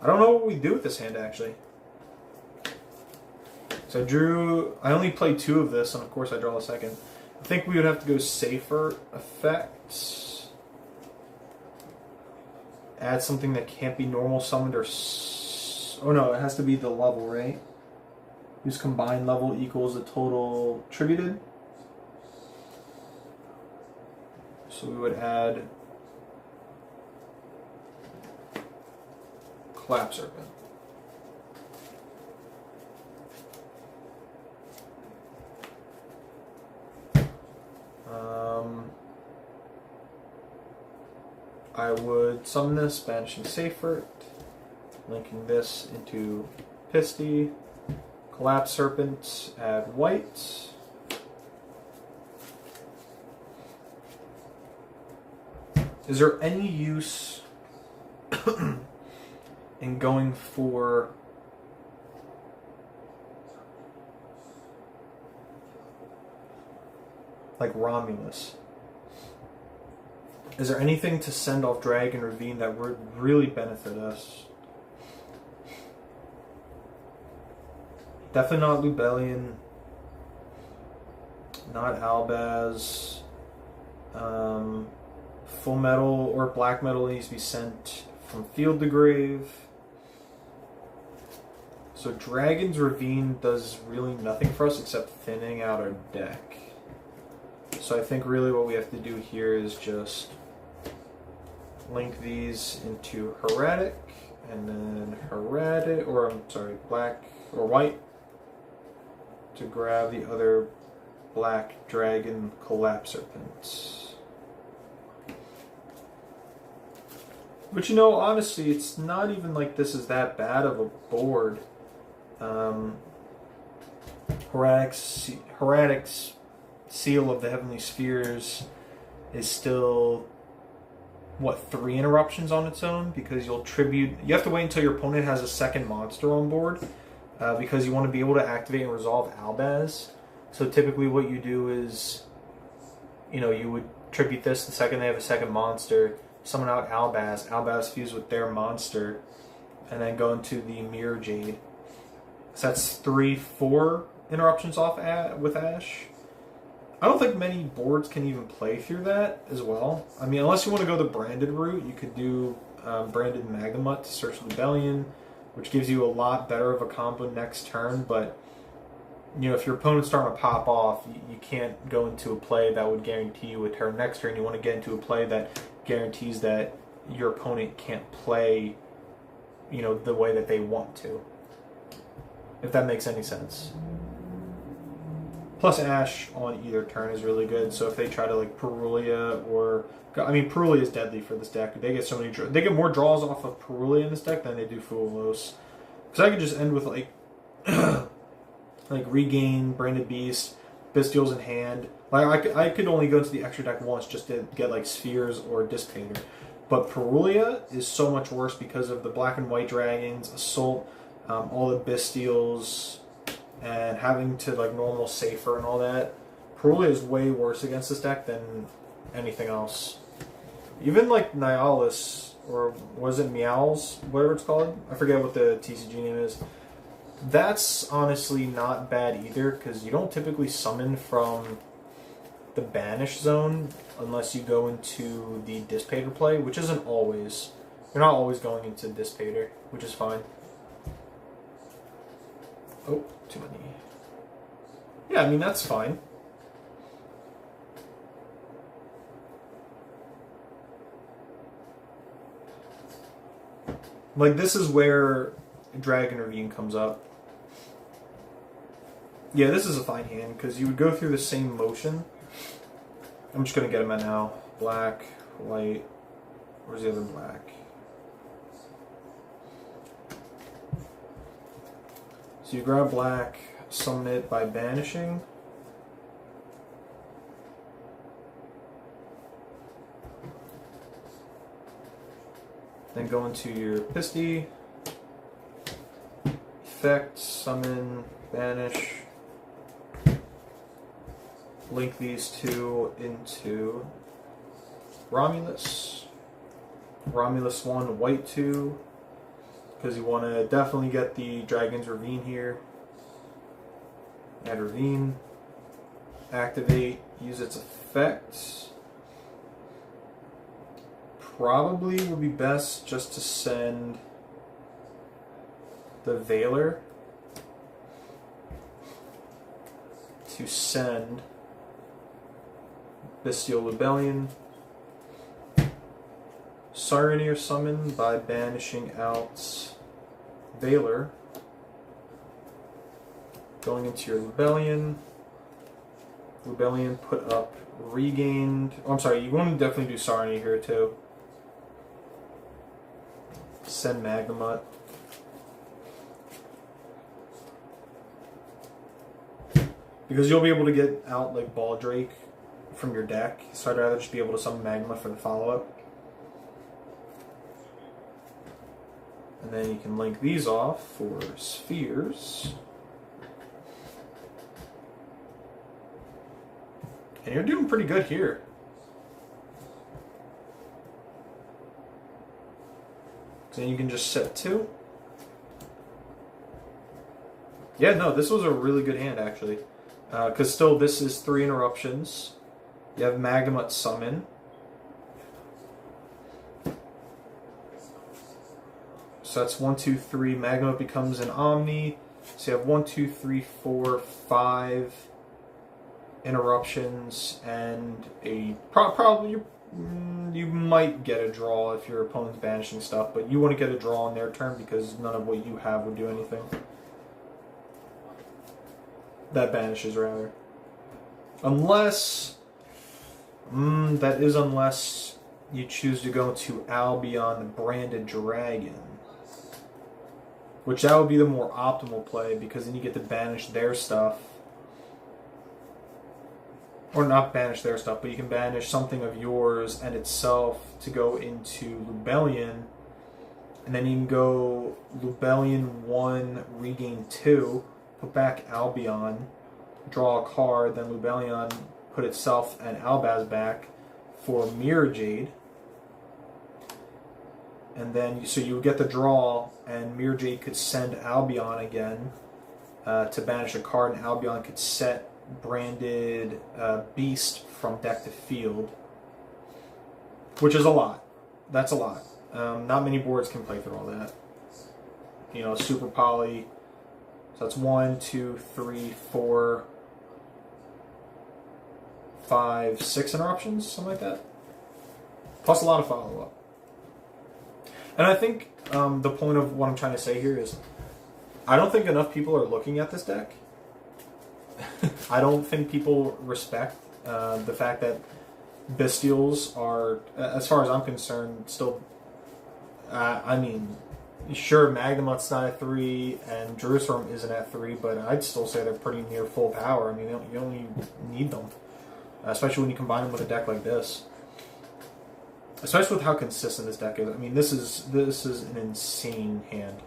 I don't know what we do with this hand, actually. So I only played 2 of this, and of course I draw a second. I think we would have to go safer effects. Add something that can't be normal summoned or... oh no, it has to be the level, right? Whose combined level equals the total tributed. So we would add... Clap Serpent. I would summon this, banishing Seifert, linking this into Pisty, Collapse Serpent, add white. Is there any use in going for like Romulus? Is there anything to send off Dragon Ravine that would really benefit us? Definitely not Lubellion. Not Albaz. Full Metal or Black Metal needs to be sent from Field to Grave. So Dragon's Ravine does really nothing for us except thinning out our deck. So I think really what we have to do here is just link these into Heretic, and then Heretic, or I'm sorry, black or white, to grab the other black dragon Collapse Serpents. But honestly, it's not even like this is that bad of a board. Heretic's Seal of the Heavenly Spheres is still, 3 interruptions on its own, because you have to wait until your opponent has a second monster on board, because you want to be able to activate and resolve Albaz. So typically what you do is, you would tribute this the second they have a second monster, summon out Albaz fuse with their monster, and then go into the Mirror Jade. So that's 3-4 interruptions off with Ash. I don't think many boards can even play through that as well. I mean, unless you want to go the branded route, you could do branded Magamut to search Rebellion, which gives you a lot better of a combo next turn. But if your opponent's starting to pop off, you can't go into a play that would guarantee you a turn next turn. You want to get into a play that guarantees that your opponent can't play, the way that they want to. If that makes any sense. Plus Ash on either turn is really good. So if they try to Perulia Perulia is deadly for this deck. They get they get more draws off of Perulia in this deck than they do Fulos. Because I could just end with Regain, Branded Beast, Bestials in hand. I could only go into the extra deck once just to get Spheres or Dissipator. But Perulia is so much worse because of the black and white dragons, Assault, all the Bestials, and having to normal safer and all that. Perulia is way worse against this deck than anything else. Even like Nihilus, or was it Meows, whatever it's called? I forget what the TCG name is. That's honestly not bad either, because you don't typically summon from the banish zone unless you go into the Dissipator play, which isn't always. You're not always going into Dissipator, which is fine. Oh, too many. Yeah, I mean, that's fine. Like, this is where Dragon Ravine comes up. Yeah, this is a fine hand, because you would go through the same motion. I'm just going to get them at now. Black, white. Where's the other black? So you grab black, summon it by banishing. Then go into your Pisty. Effect, summon, banish. Link these two into Romulus. Romulus 1, white 2. Because you want to definitely get the Dragon's Ravine here. Add Ravine. Activate. Use its effects. Probably would be best just to send the Veiler to send Bestial Rebellion. Saronir summon by banishing out Veiler. Going into your Rebellion. Rebellion put up regained. Oh, I'm sorry, you want to definitely do Saronir here too. Send Magnemut. Because you'll be able to get out like Baldrake from your deck, so I'd rather just be able to summon Magma for the follow-up. And then you can link these off for spheres. And you're doing pretty good here. So then you can just set 2. Yeah, no, this was a really good hand actually. Because still this is 3 interruptions. You have Magnemut summon. So that's 1, 2, 3. Magnemut becomes an Omni. So you have 1, 2, 3, 4, 5 interruptions, and a probably you might get a draw if your opponent's banishing stuff, but you want to get a draw on their turn because none of what you have would do anything. That banishes rather, unless that is unless you choose to go to Albion the Branded Dragon. Which that would be the more optimal play, because then you get to banish their stuff. Or not banish their stuff, but you can banish something of yours and itself to go into Lubellion. And then you can go Lubellion 1, regain 2, put back Albion, draw a card, then Lubellion put itself and Albaz back for Mirror Jade. And then, so you would get the draw, and Mirror Jade could send Albion again to banish a card, and Albion could set Branded Beast from deck to field. Which is a lot. That's a lot. Not many boards can play through all that. You know, Super Poly. So that's 1, 2, 3, 4, 5, 6 interruptions, something like that. Plus a lot of follow-up. And I think the point of what I'm trying to say here is, I don't think enough people are looking at this deck. I don't think people respect the fact that Bestials are, as far as I'm concerned, still... I mean, sure, Magnemut's not at 3, and Jerusalem isn't at 3, but I'd still say they're pretty near full power. I mean, you only need them. Especially when you combine them with a deck like this. Especially with how consistent this deck is. I mean, this is an insane hand.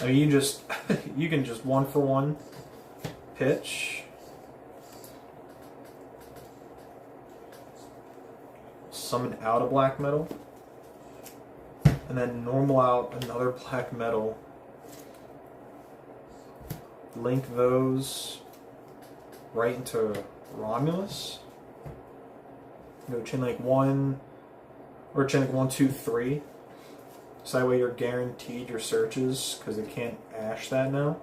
I mean, you can just 1-for-1 pitch, summon out a black metal, and then normal out another black metal. Link those right into Romulus. Go chain link 1, or chain link 1, 2, 3. So that way you're guaranteed your searches, because they can't ash that now.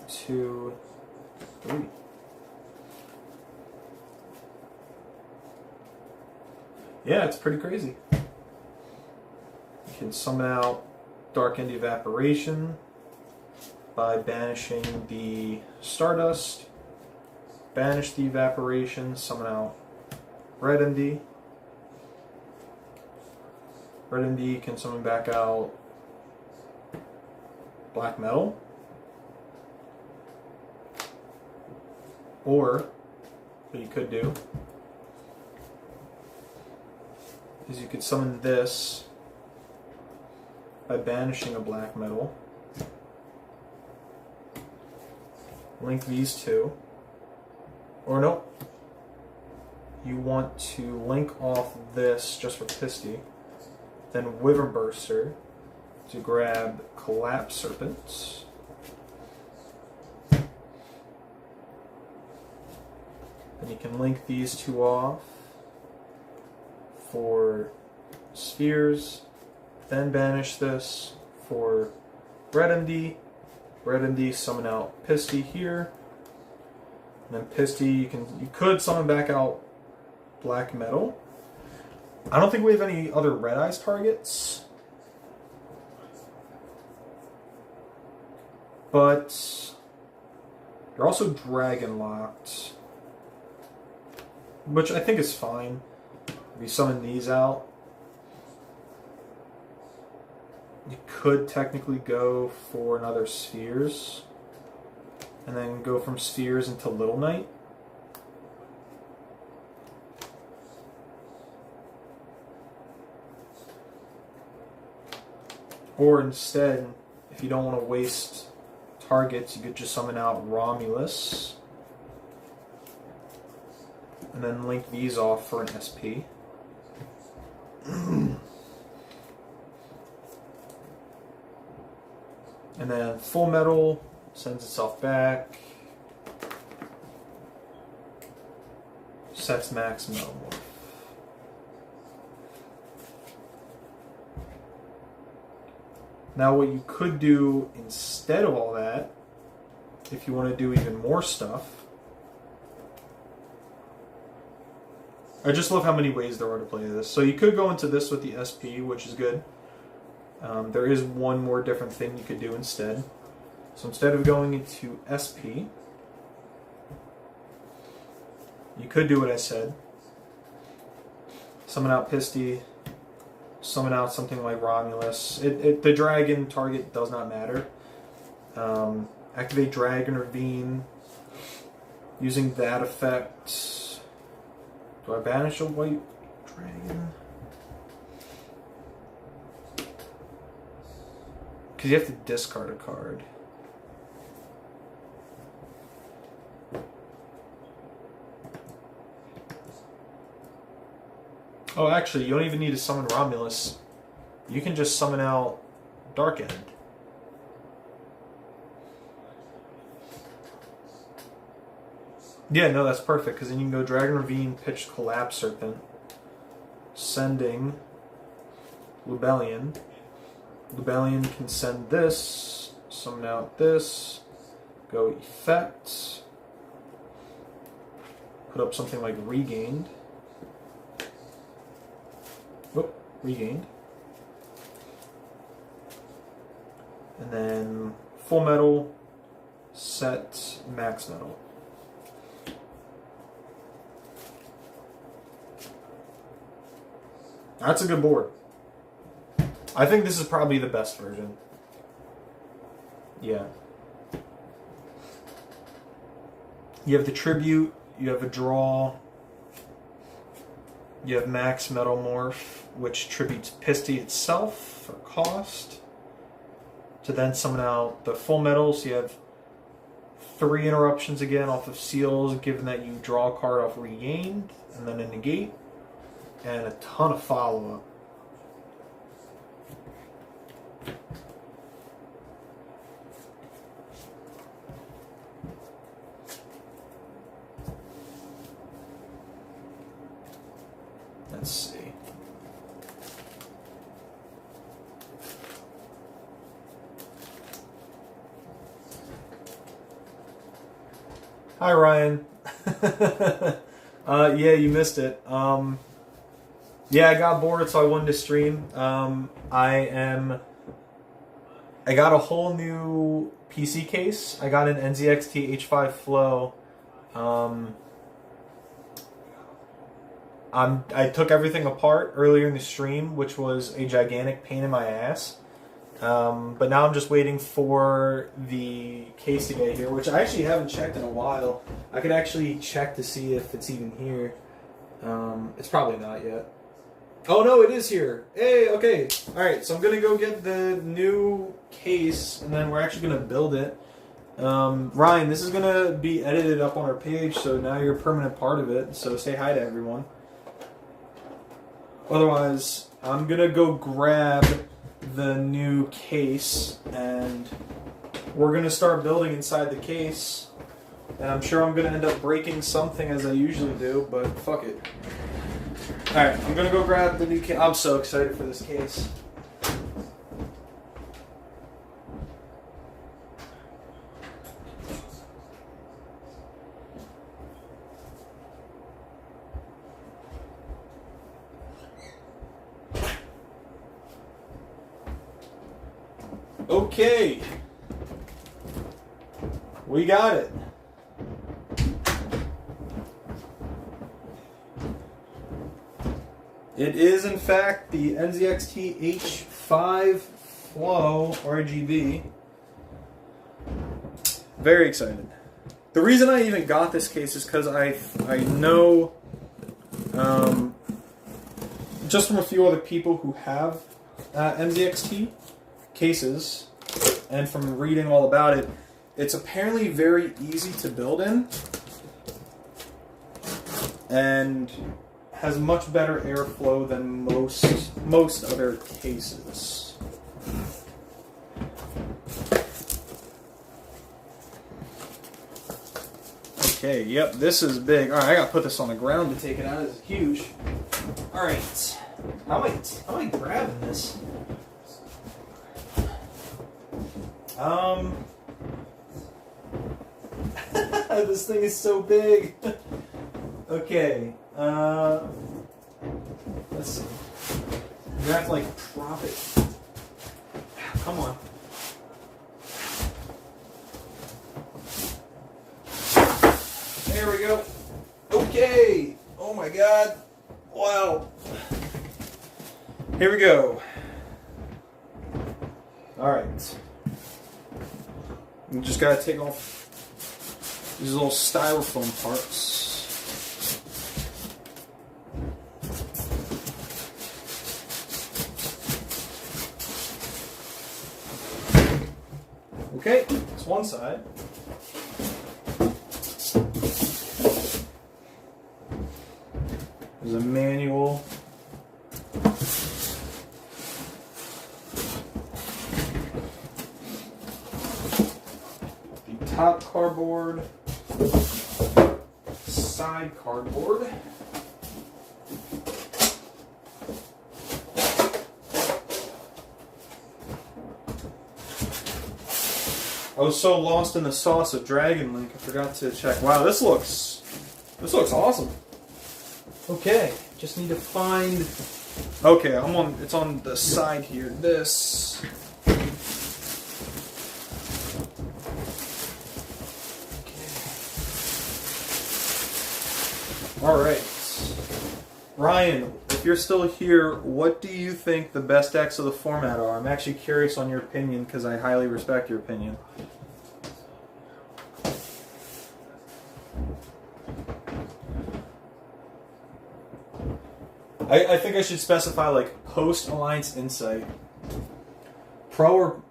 2, 3. Yeah, it's pretty crazy. You can summon out Dark End Evaporation by banishing the Stardust, banish the Evaporation, summon out Red MD. Red MD can summon back out Black Metal. Or, what you could do is you could summon this by banishing a black metal. Link these two. Or no. You want to link off this just for Pisty. Then Wyvern Burster to grab Collapse Serpents. Then you can link these two off for Spheres. Then banish this for Red MD. Red MD summon out Pisty here. And then Pisty, you could summon back out Black Metal. I don't think we have any other Red Eyes targets. But you're also Dragon Locked, which I think is fine. If you summon these out, you could technically go for another Spheres, and then go from Spheres into Little Knight. Or instead, if you don't want to waste targets, you could just summon out Romulus, and then link these off for an SP. And then Full Metal sends itself back, sets max Metamorph. Now what you could do instead of all that, if you want to do even more stuff, I just love how many ways there are to play this. So you could go into this with the SP, which is good. There is one more different thing you could do instead. So instead of going into SP, you could do what I said. Summon out Pisty, summon out something like Romulus. The dragon target does not matter. Activate Dragon Ravine. Using that effect, do I banish a white dragon? Because you have to discard a card. Oh, actually, you don't even need to summon Romulus. You can just summon out Dark End. Yeah, no, that's perfect, because then you can go Dragon Ravine, pitch Collapse Serpent, sending Lubellion. Lubellion can send this, summon out this, go Effect, put up something like Regained. Whoop, Regained. And then Full Metal, set Max Metal. That's a good board. I think this is probably the best version. Yeah. You have the Tribute, you have a draw, you have Max Metamorph, which tributes Pisty itself for cost, to then summon out the Full Metal, so you have 3 interruptions again off of seals, given that you draw a card off regained, and then a negate, and a ton of follow-up. Let's see. Hi, Ryan. Yeah, you missed it. Yeah, I got bored, so I wanted to stream. I got a whole new PC case. I got an NZXT H5 Flow. I took everything apart earlier in the stream, which was a gigantic pain in my ass. But now I'm just waiting for the case to get here, which I actually haven't checked in a while. I could actually check to see if it's even here. It's probably not yet. Oh no, it is here. Hey, okay. Alright, so I'm going to go get the new case, and then we're actually going to build it. Ryan, this is going to be edited up on our page, so now you're a permanent part of it, so say hi to everyone. Otherwise, I'm going to go grab the new case, and we're going to start building inside the case. And I'm sure I'm going to end up breaking something as I usually do, but fuck it. Alright, I'm going to go grab the new case. I'm so excited for this case. Okay, we got it. It is, in fact, the NZXT H5 Flow RGB. Very excited. The reason I even got this case is because I know, just from a few other people who have NZXT cases, and from reading all about it, it's apparently very easy to build in, and has much better airflow than most other cases. Okay, yep, this is big. Alright, I gotta put this on the ground to take it out. It's huge. Alright. How am I grabbing this? This thing is so big. Okay, let's see. You have to like prop it. Come on. There we go. Okay. Oh my god. Wow. Here we go. Alright. You just gotta take off these little styrofoam parts. Okay, that's one side. There's a manual. The top cardboard. Side cardboard. I was so lost in the sauce of Dragon Link, I forgot to check. Wow, this looks awesome. Okay, just need to find. Okay, it's on the side here. This. Okay. All right, Ryan, if you're still here, what do you think the best decks of the format are? I'm actually curious on your opinion because I highly respect your opinion. I think I should specify like post Alliance Insight. Pro or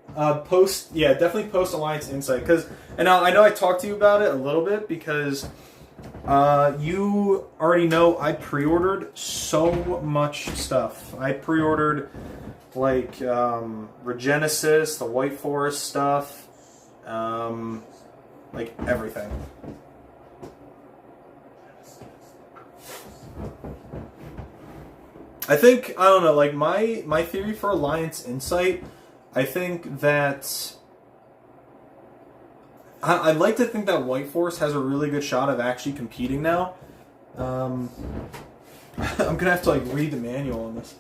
post, yeah, definitely post Alliance Insight, because And I know I talked to you about it a little bit because you already know I pre-ordered so much stuff. I pre-ordered like Regenesis, the White Forest stuff, like everything. I think, I don't know, like my theory for Alliance Insight, I think that I'd like to think that White Force has a really good shot of actually competing now. I'm gonna have to like read the manual on this.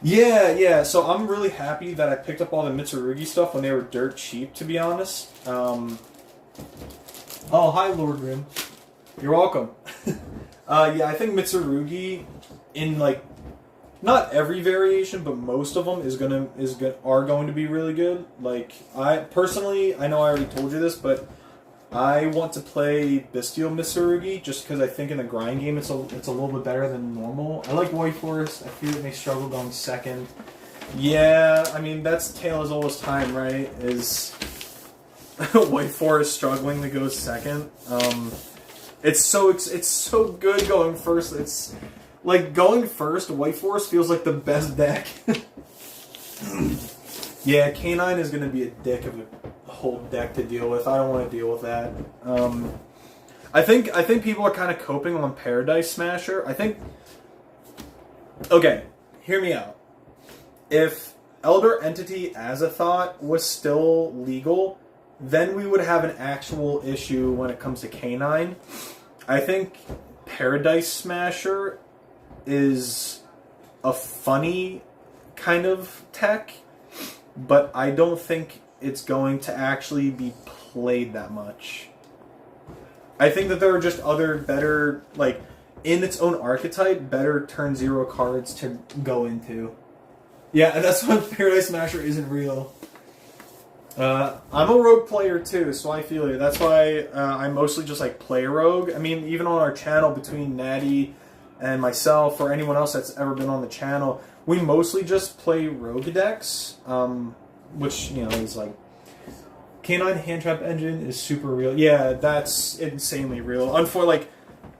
Yeah. So I'm really happy that I picked up all the Mitsurugi stuff when they were dirt cheap, to be honest. Oh, hi, Lord Grim. You're welcome. Yeah, I think Mitsurugi in like not every variation, but most of them are going to be really good. Like I personally, I know I already told you this, but I want to play Bestial Mitsurugi just because I think in the grind game it's a little bit better than normal. I like White Forest. I feel it may struggle going second. Yeah, I mean that's tale as old as time, right? Is White Forest struggling to go second? It's so good going first. It's like going first. White Forest feels like the best deck. Yeah, K9 is going to be a dick of a whole deck to deal with. I don't want to deal with that. I think people are kind of coping on Paradise Smasher. I think. Okay, hear me out. If Elder Entity Azathoth was still legal, then we would have an actual issue when it comes to K9. I think Paradise Smasher is a funny kind of tech, but I don't think it's going to actually be played that much. I think that there are just other better, like, in its own archetype, better turn 0 cards to go into. Yeah, and that's why Paradise Smasher isn't real. I'm a rogue player too, so I feel you. That's why I mostly just like play rogue. I mean, even on our channel between Natty and myself, or anyone else that's ever been on the channel, we mostly just play rogue decks, which, you know, is like K9 Hand Trap Engine is super real. Yeah, that's insanely real. Unfortunately,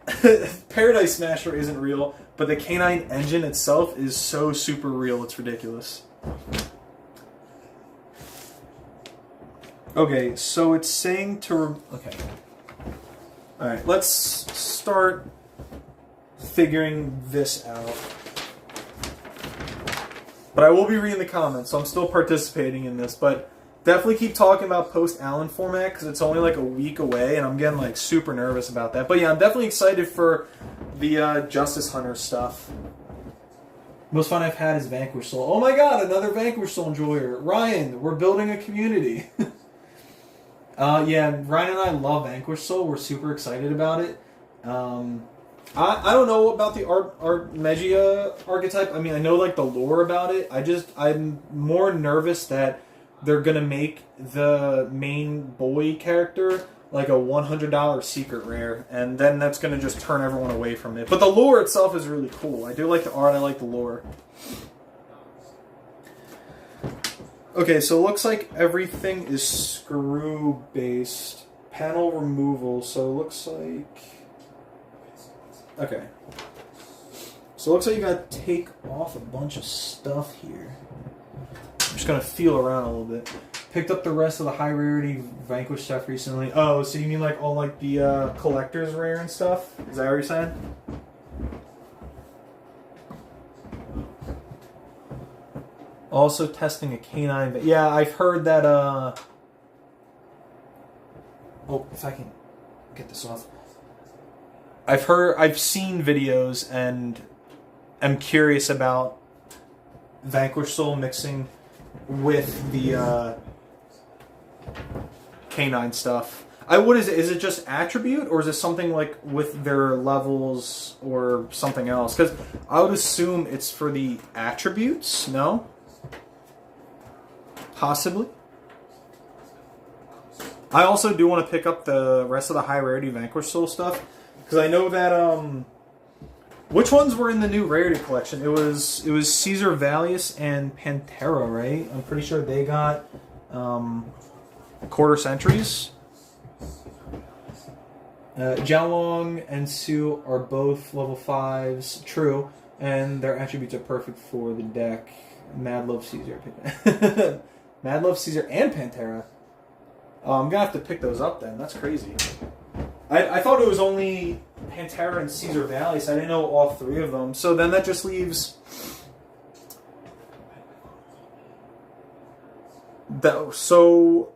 like Paradise Smasher isn't real, but the K9 engine itself is so super real. It's ridiculous. Okay, so it's saying to... Okay. Alright, let's start figuring this out. But I will be reading the comments, so I'm still participating in this. But definitely keep talking about post-Allen format, because it's only like a week away, and I'm getting like super nervous about that. But yeah, I'm definitely excited for the Justice Hunter stuff. Most fun I've had is Vanquish Soul. Oh my god, another Vanquish Soul enjoyer. Ryan, we're building a community. Yeah, Ryan and I love Vanquish Soul. We're super excited about it. I don't know about the Armegia archetype. I mean, I know like the lore about it. I'm more nervous that they're gonna make the main boy character like a $100 secret rare, and then that's gonna just turn everyone away from it. But the lore itself is really cool. I do like the art. I like the lore. Okay, so it looks like everything is screw-based. Panel removal, so it looks like... Okay. So it looks like you gotta take off a bunch of stuff here. I'm just gonna feel around a little bit. Picked up the rest of the high-rarity Vanquish stuff recently. Oh, so you mean like all like the collector's rare and stuff? Is that what you're saying? Also testing a K9, but yeah, I've heard that, oh, if I can get this off. I've seen videos and am curious about Vanquish Soul mixing with the, K9 stuff. What is it? Is it just attribute, or is it something like with their levels or something else? Because I would assume it's for the attributes, no? Possibly. I also do want to pick up the rest of the high rarity Vanquish Soul stuff, because I know that which ones were in the new rarity collection? It was Caesar Valius and Pantera, right? I'm pretty sure they got quarter centuries. Jialong and Su are both level 5s, true, and their attributes are perfect for the deck. Mad Love Caesar. Mad Love Caesar and Pantera. I'm gonna have to pick those up then. That's crazy. I thought it was only Pantera and Caesar Valley, so I didn't know all 3 of them. So then that just leaves... So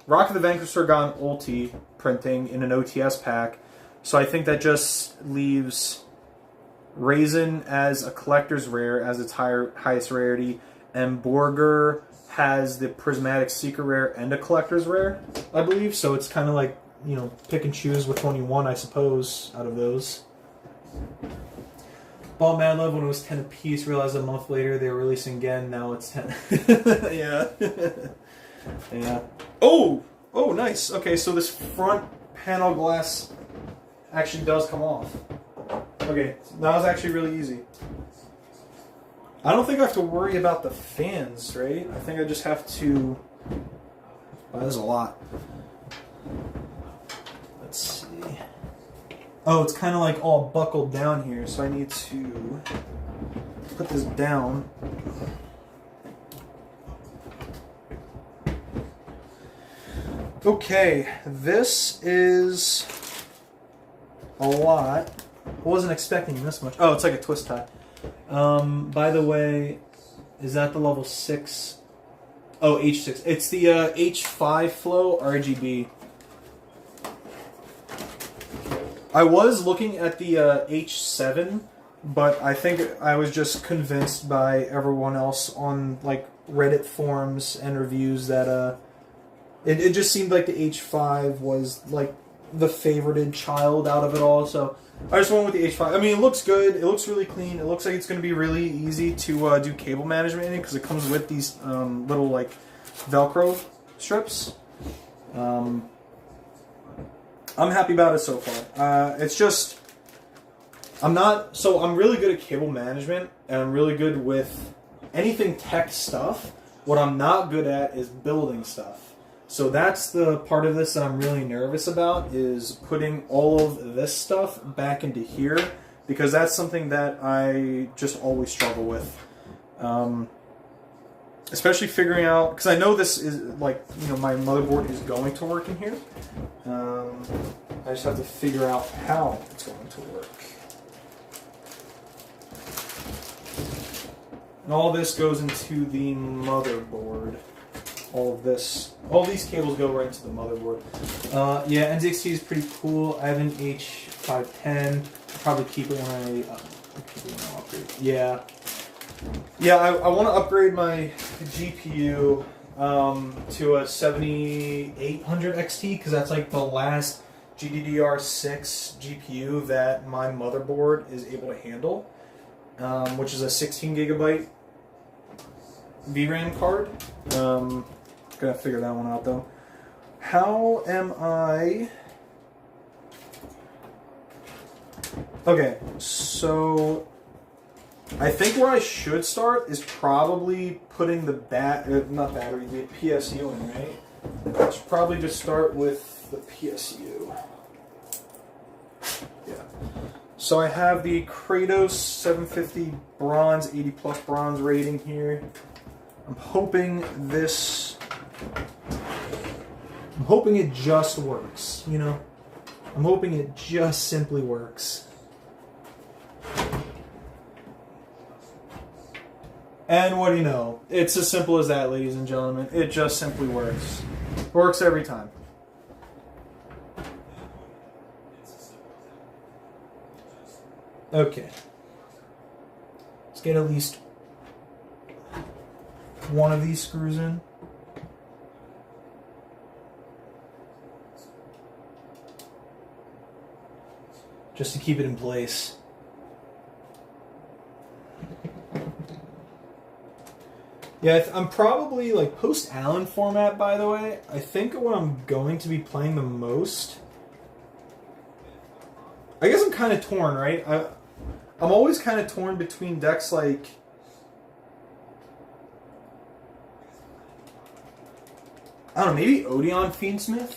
Rock of the Vanquisher got an ulti printing in an OTS pack, so I think that just leaves Raisin as a collector's rare as its highest rarity, and Borger has the Prismatic Secret Rare and a collector's rare, I believe. So it's kind of like, you know, pick and choose which one you want, I suppose, out of those. Ball Mad Love, when it was 10 apiece, realized a month later they were releasing again. Now it's 10. Yeah. Yeah. Oh, nice. Okay, so this front panel glass actually does come off. Okay, that was actually really easy. I don't think I have to worry about the fans, right? I think I just have to... Wow, there's a lot. Let's see. Oh, it's kind of like all buckled down here, so I need to put this down. Okay, this is a lot. I wasn't expecting this much. Oh, it's like a twist tie. By the way, is that the level 6? Oh, H6. It's the H5 flow RGB. I was looking at the H7, but I think I was just convinced by everyone else on like Reddit forums and reviews that it just seemed like the H5 was like the favorited child out of it all. So I just went with the H5. I mean, it looks good. It looks really clean. It looks like it's going to be really easy to do cable management in it because it comes with these little like Velcro strips. I'm happy about it so far. It's just I'm really good at cable management and I'm really good with anything tech stuff. What I'm not good at is building stuff. So that's the part of this that I'm really nervous about, is putting all of this stuff back into here, because that's something that I just always struggle with. Especially figuring out, because I know this is like, you know, my motherboard is going to work in here. I just have to figure out how it's going to work. And all this goes into the motherboard. All these cables go right into the motherboard. Yeah, NZXT is pretty cool. I have an H510. Probably keep it when I upgrade. Yeah. Yeah, I want to upgrade my GPU to a 7800 XT because that's like the last GDDR6 GPU that my motherboard is able to handle, which is a 16 gigabyte VRAM card. Gotta figure that one out though. How am I? Okay, so I think where I should start is probably putting the the PSU in, right? I should probably just start with the PSU. Yeah. So I have the Kratos 750 bronze, 80 plus bronze rating here. I'm hoping it just works, you know? I'm hoping it just simply works. And what do you know? It's as simple as that, ladies and gentlemen. It just simply works. Works every time. Okay. Let's get at least one of these screws in. Just to keep it in place. Yeah, I'm probably like post-Allen format, by the way. I think what I'm going to be playing the most... I guess I'm kind of torn, right? I'm always kind of torn between decks like... I don't know, maybe Odeon Fiendsmith?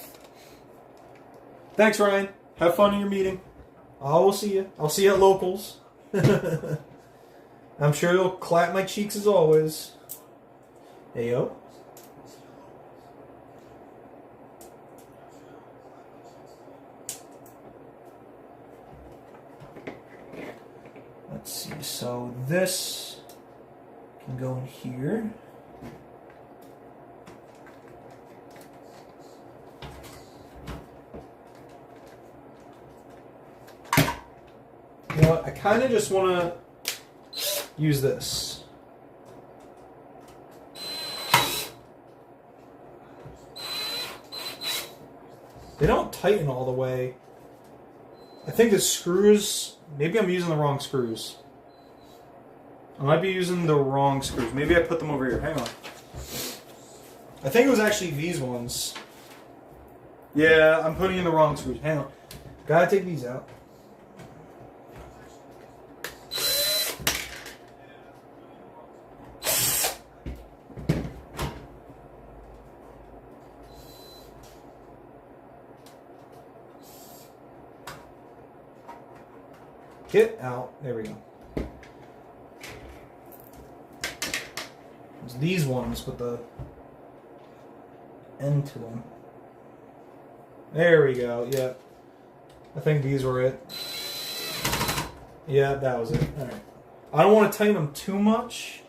Thanks, Ryan. Have fun in your meeting. I will see you. I'll see you at locals. I'm sure you'll clap my cheeks as always. Hey, yo. Let's see. So this can go in here. You know what? I kind of just want to use this. They don't tighten all the way. I think the screws... Maybe I'm using the wrong screws. I might be using the wrong screws. Maybe I put them over here. Hang on. I think it was actually these ones. Yeah, I'm putting in the wrong screws. Hang on. Gotta take these out. Get out. There we go. It's these ones with the end to them. There we go. Yeah. I think these were it. Yeah, that was it. Alright. I don't want to tighten them too much.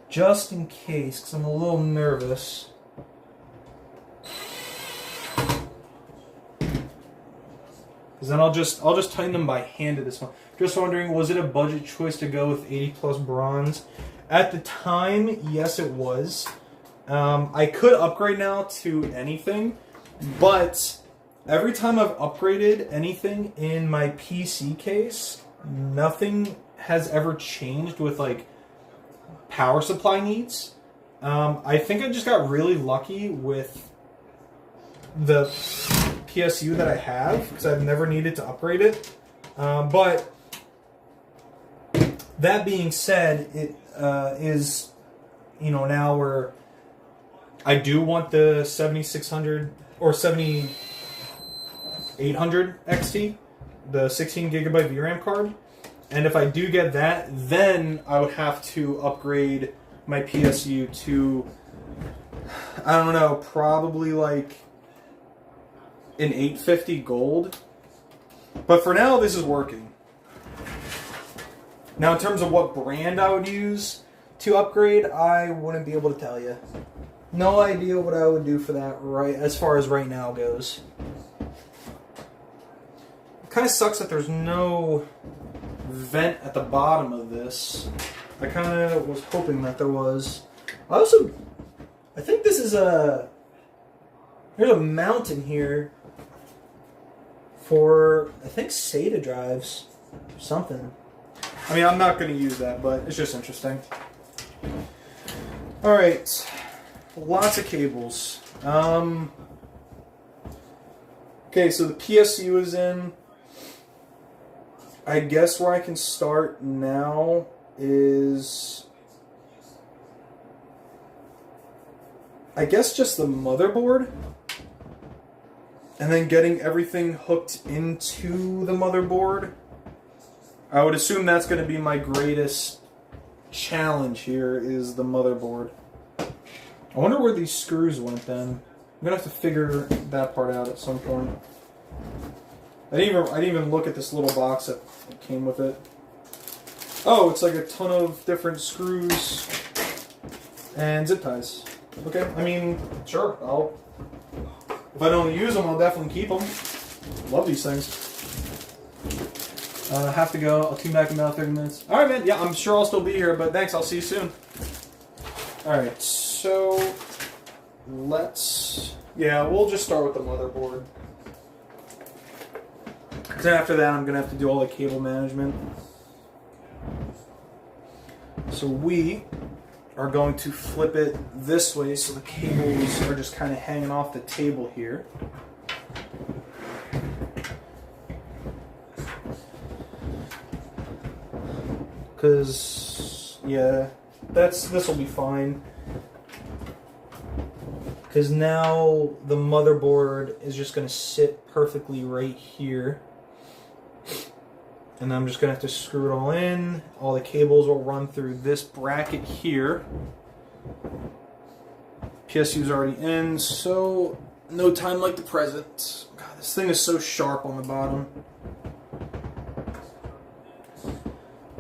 Just in case, because I'm a little nervous. Because then I'll just tighten them by hand at this one. Just wondering, was it a budget choice to go with 80 plus bronze? At the time, yes, it was. I could upgrade now to anything, but every time I've upgraded anything in my PC case, nothing has ever changed with like power supply needs. I think I just got really lucky with the PSU that I have because I've never needed to upgrade it. But that being said, it is, you know, now where I do want the 7600 or 7800 XT, the 16 gigabyte VRAM card. And if I do get that, then I would have to upgrade my PSU to, I don't know, probably like an 850 gold. But for now, this is working. Now, in terms of what brand I would use to upgrade, I wouldn't be able to tell you. No idea what I would do for that right as far as right now goes. It kind of sucks that there's no vent at the bottom of this. I kind of was hoping that there was. I think this is there's a mount in here for, I think, SATA drives or something. I mean, I'm not going to use that, but it's just interesting. Alright. Lots of cables. Okay, so the PSU is in. I guess where I can start now is, I guess, just the motherboard. And then getting everything hooked into the motherboard. I would assume that's going to be my greatest challenge here, is the motherboard. I wonder where these screws went then. I'm going to have to figure that part out at some point. I didn't even look at this little box that came with it. Oh, it's like a ton of different screws and zip ties. Okay, I mean, sure, if I don't use them, I'll definitely keep them. Love these things. Have to go. I'll tune back in about 30 minutes. Alright, man. Yeah, I'm sure I'll still be here, but thanks. I'll see you soon. Alright, so yeah, we'll just start with the motherboard. Then after that, I'm going to have to do all the cable management. So we are going to flip it this way so the cables are just kind of hanging off the table here. Because, yeah, this will be fine. because now the motherboard is just going to sit perfectly right here. And I'm just going to have to screw it all in. All the cables will run through this bracket here. PSU's already in, so no time like the present. God, this thing is so sharp on the bottom.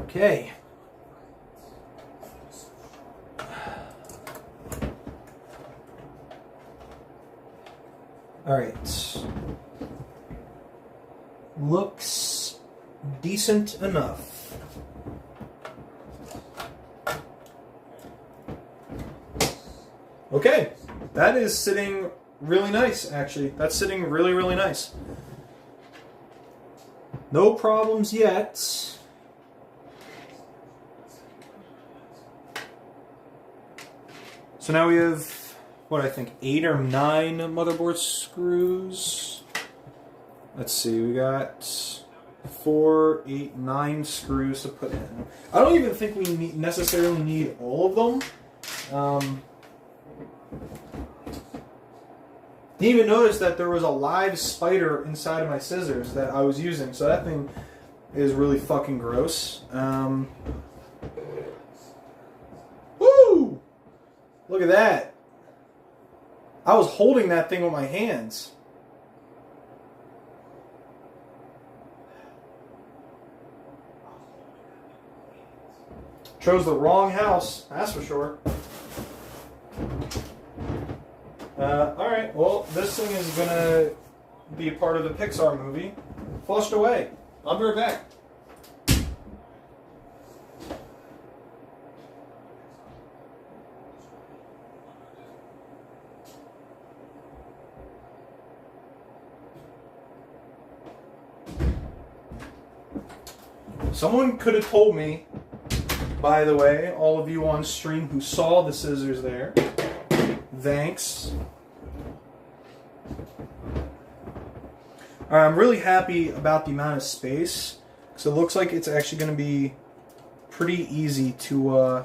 Okay. Alright. Looks decent enough. Okay. That is sitting really nice, actually. That's sitting really, really nice. No problems yet. So now we have, what I think, 8 or 9 motherboard screws. Let's see, we got 4, 8, 9 screws to put in. I don't even think we necessarily need all of them. Didn't even notice that there was a live spider inside of my scissors that I was using, so that thing is really fucking gross. Woo! Look at that. I was holding that thing with my hands. Chose the wrong house, that's for sure. Alright, well, this thing is gonna be a part of the Pixar movie. Flushed away. I'll be right back. Someone could have told me, by the way, all of you on stream who saw the scissors there, thanks. I'm really happy about the amount of space, because it looks like it's actually going to be pretty easy to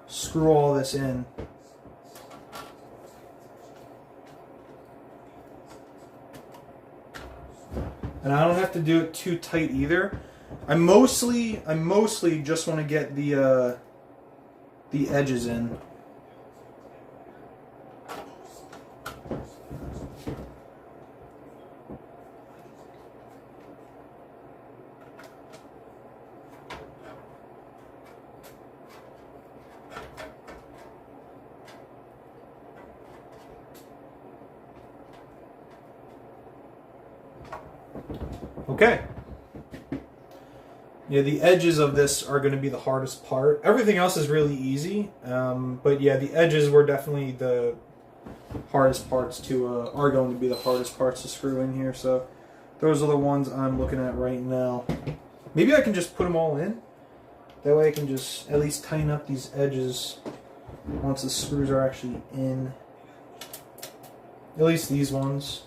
screw all this in. And I don't have to do it too tight either. I mostly just want to get the edges in. Okay. Yeah, the edges of this are going to be the hardest part. Everything else is really easy, but yeah, the edges were definitely the hardest parts are going to be the hardest parts to screw in here. So those are the ones I'm looking at right now. Maybe I can just put them all in. That way I can just at least tighten up these edges once the screws are actually in. At least these ones.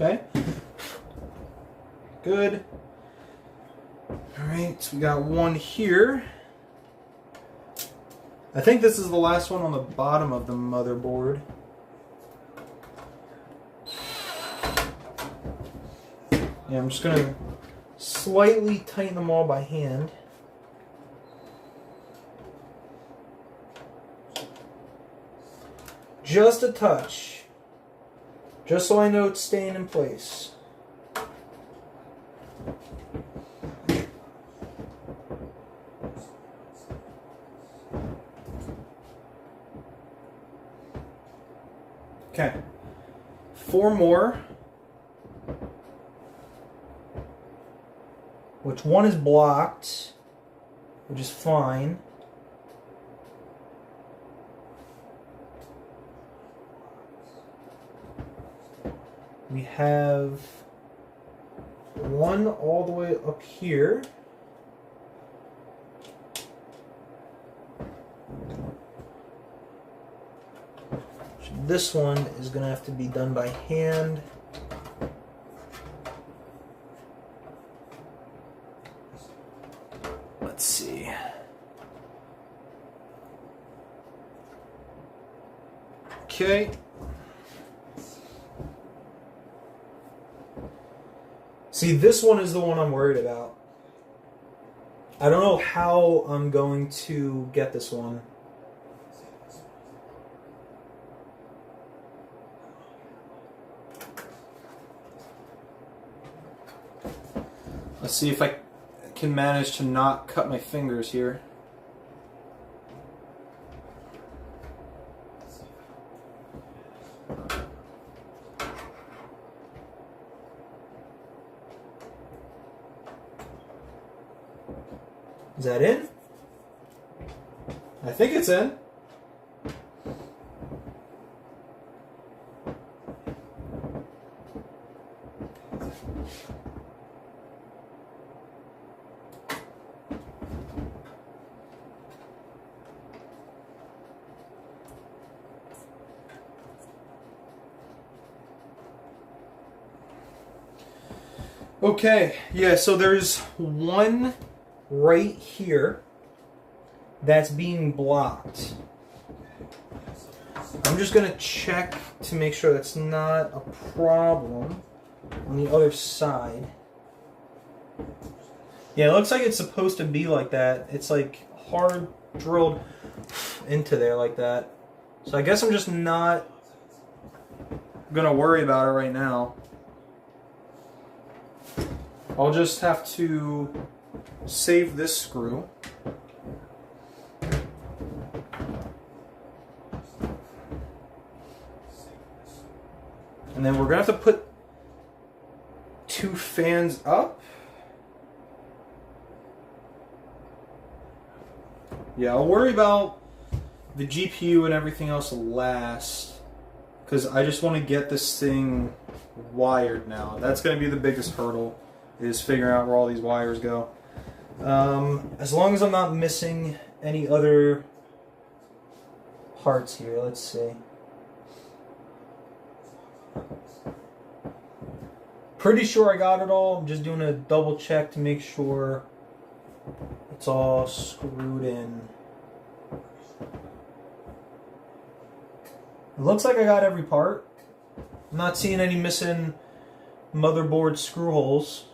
Okay. Good. Alright, so we got one here. I think this is the last one on the bottom of the motherboard. Yeah, I'm just going to slightly tighten them all by hand. Just a touch. Just so I know it's staying in place. Okay. 4 more. Which one is blocked, which is fine. We have one all the way up here. This one is going to have to be done by hand. Let's see. Okay. See, this one is the one I'm worried about. I don't know how I'm going to get this one. Let's see if I can manage to not cut my fingers here. Is that in? I think it's in. Okay, yeah, so there's one right here that's being blocked. I'm just going to check to make sure that's not a problem on the other side. Yeah, it looks like it's supposed to be like that. It's like hard drilled into there like that. So I guess I'm just not going to worry about it right now. I'll just have to save this screw. And then we're going to have to put 2 fans up. Yeah, I'll worry about the GPU and everything else last, because I just want to get this thing wired now. That's going to be the biggest hurdle, is figuring out where all these wires go. As long as I'm not missing any other parts here, let's see. Pretty sure I got it all. I'm just doing a double check to make sure it's all screwed in. It looks like I got every part. I'm not seeing any missing motherboard screw holes.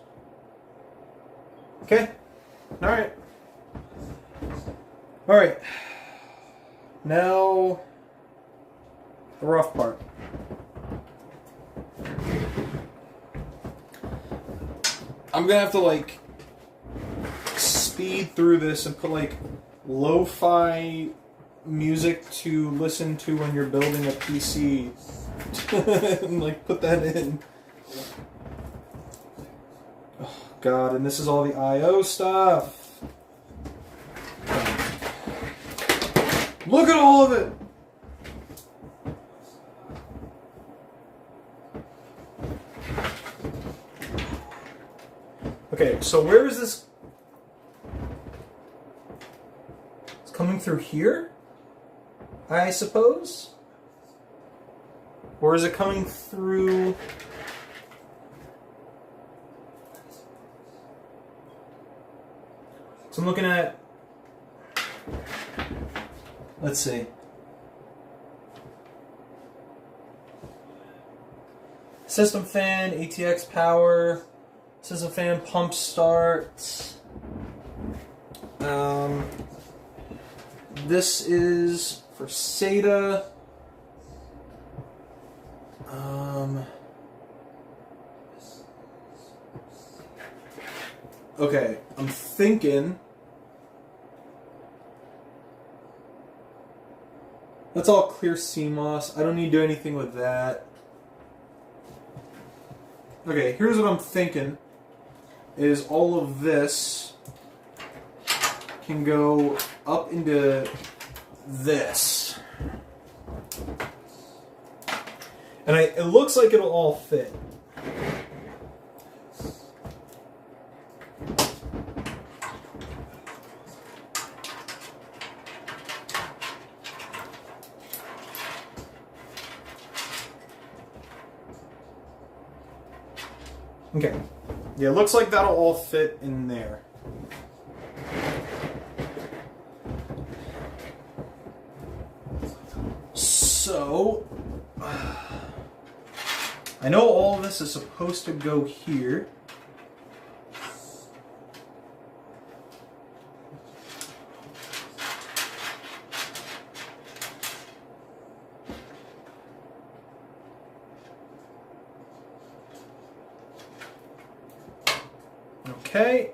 Okay. Alright. Alright. Now, the rough part. I'm gonna have to like speed through this and put like lo-fi music to listen to when you're building a PC. And like put that in. Oh god, and this is all the I/O stuff. Look at all of it! Okay, so where is this? It's coming through here, I suppose? Or is it coming through? So I'm looking at, let's see. System fan, ATX power, system fan, pump start. This is for SATA. Okay, I'm thinking that's all clear CMOS. I don't need to do anything with that. Okay, here's what I'm thinking is all of this can go up into this. And it looks like it'll all fit. Okay. Yeah, it looks like that'll all fit in there. So, I know all of this is supposed to go here. Okay.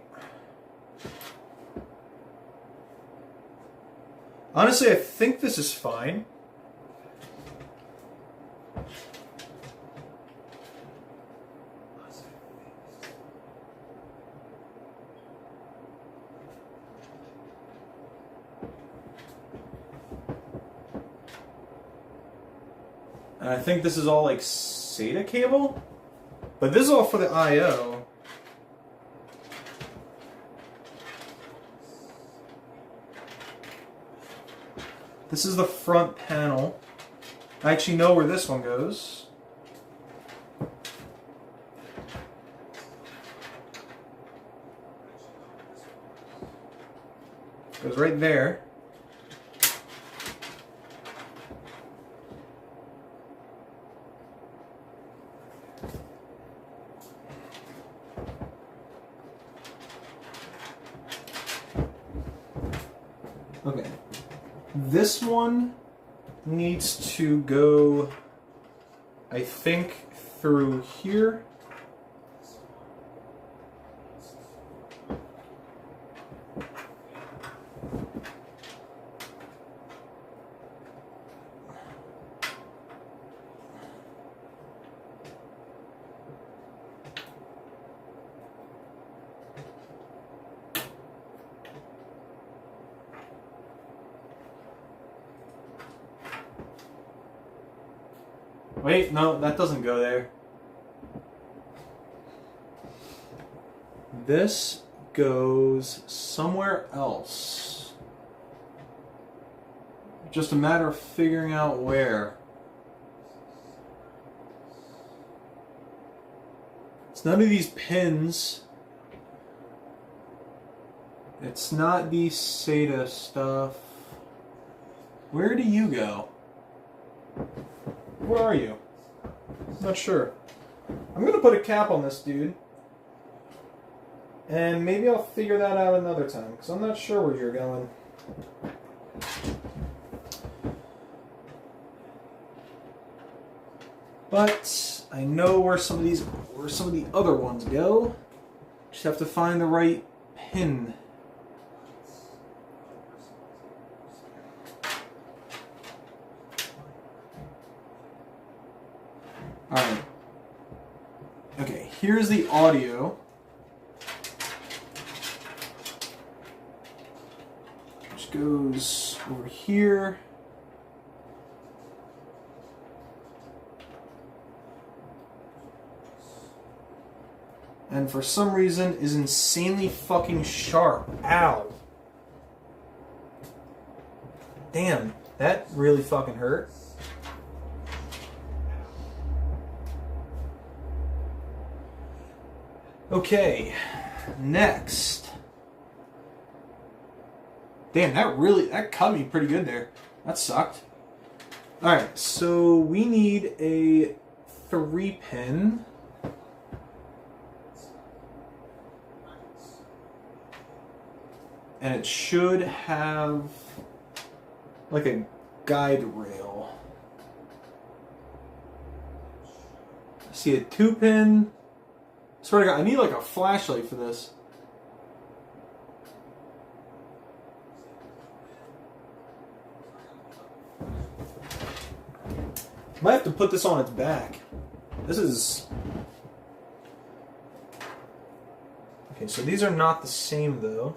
Honestly, I think this is fine. And I think this is all like SATA cable, but this is all for the I/O. This is the front panel. I actually know where this one goes. Goes right there. Okay. This one needs to go, I think, through here. Wait, no, that doesn't go there. This goes somewhere else. Just a matter of figuring out where. It's none of these pins. It's not the SATA stuff. Where do you go? Where are you? I'm not sure. I'm gonna put a cap on this dude. And maybe I'll figure that out another time, because I'm not sure where you're going. But I know where some of the other ones go. Just have to find the right pin. Alright. Okay, here's the audio. Which goes over here. And for some reason is insanely fucking sharp. Ow. Damn, that really fucking hurt. Okay, next. Damn, that cut me pretty good there. That sucked. Alright, so we need a 3-pin. And it should have like a guide rail. I see a 2-pin. Swear to God, I need like a flashlight for this. Might have to put this on its back. This is... Okay, so these are not the same though.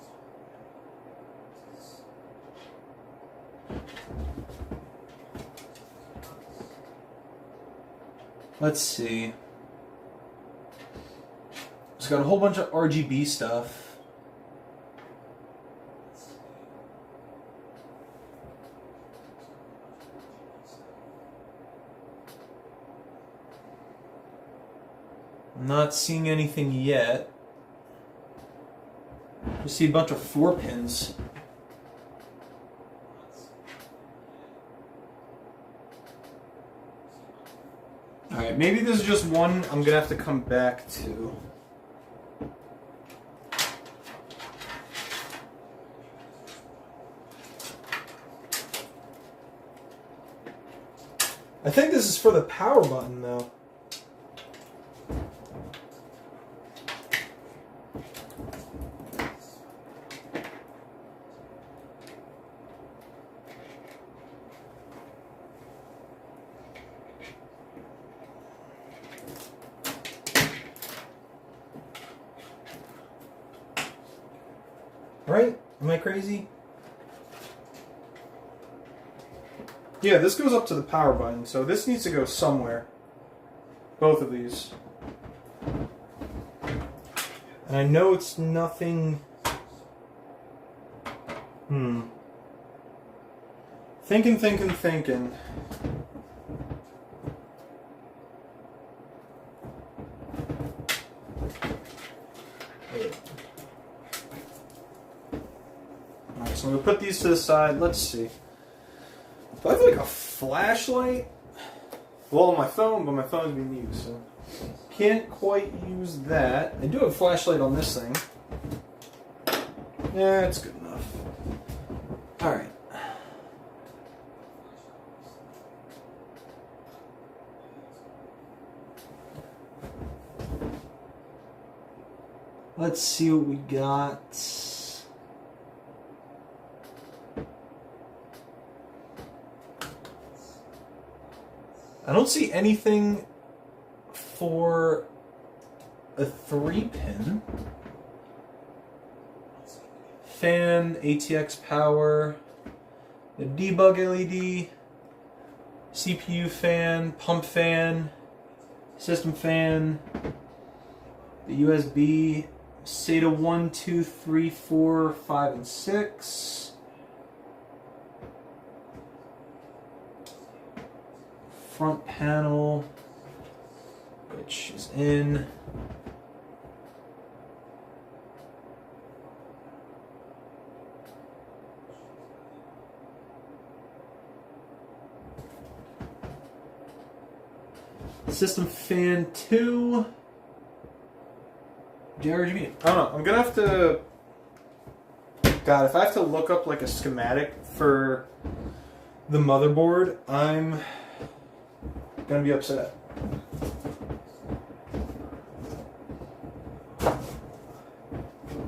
Let's see. It's got a whole bunch of RGB stuff. I'm not seeing anything yet. Just see a bunch of 4-pins. Alright, maybe this is just one I'm gonna have to come back to. I think this is for the power button though. Right? Am I crazy? Yeah, this goes up to the power button, so this needs to go somewhere. Both of these. And I know it's nothing... Thinking. Alright, so I'm going to put these to the side. Let's see. Do I have like a flashlight? Well, on my phone, but my phone's being used, so can't quite use that. I do have a flashlight on this thing. Yeah, it's good enough. Alright. Let's see what we got. I don't see anything for a 3-pin. Fan, ATX power, the debug LED, CPU fan, pump fan, system fan, the USB, SATA 1, 2, 3, 4, 5, and 6. Front panel, which is in. System fan 2. JRGB. I don't know. I'm gonna have to. God, if I have to look up like a schematic for the motherboard, I'm gonna be upset.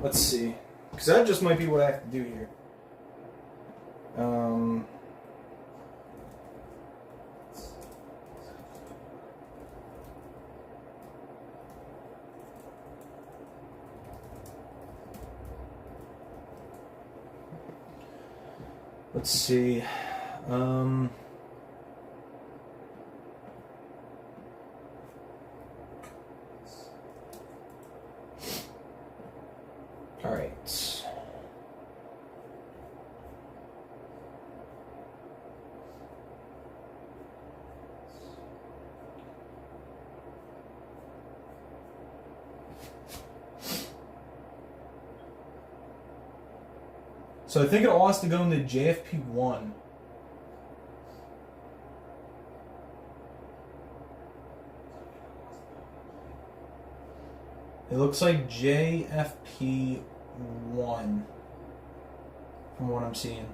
Let's see, because that just might be what I have to do here. Let's see. All right. So I think it all has to go into JFP1. It looks like JFP1 from what I'm seeing.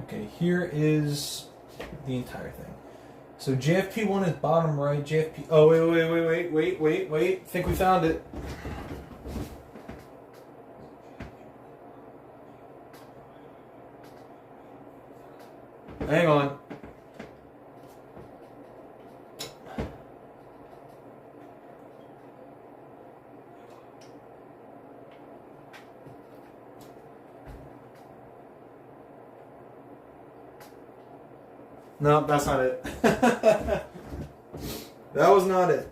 Okay, here is the entire thing. So JFP1 is bottom right, JFP... Oh, wait. I think we found it. Hang on. No, that's not it. That was not it.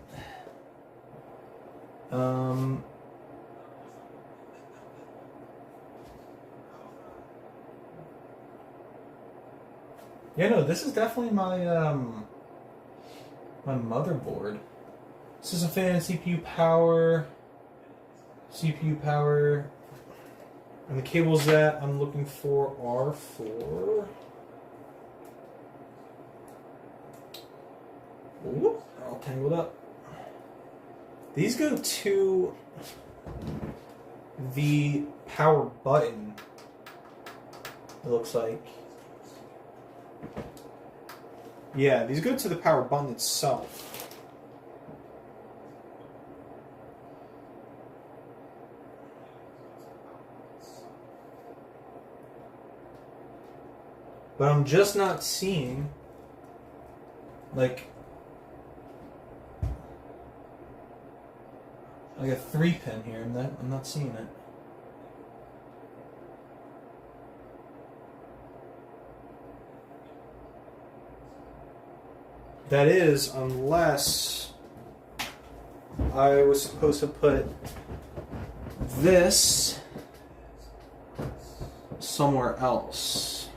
Yeah, no, this is definitely my my motherboard. System fan, CPU power, and the cables that I'm looking for are for. Whoop, all tangled up. These go to the power button. It looks like. Yeah, these go to the power button itself. But I'm just not seeing, like a 3-pin here. I'm not seeing it. That is, unless I was supposed to put this somewhere else.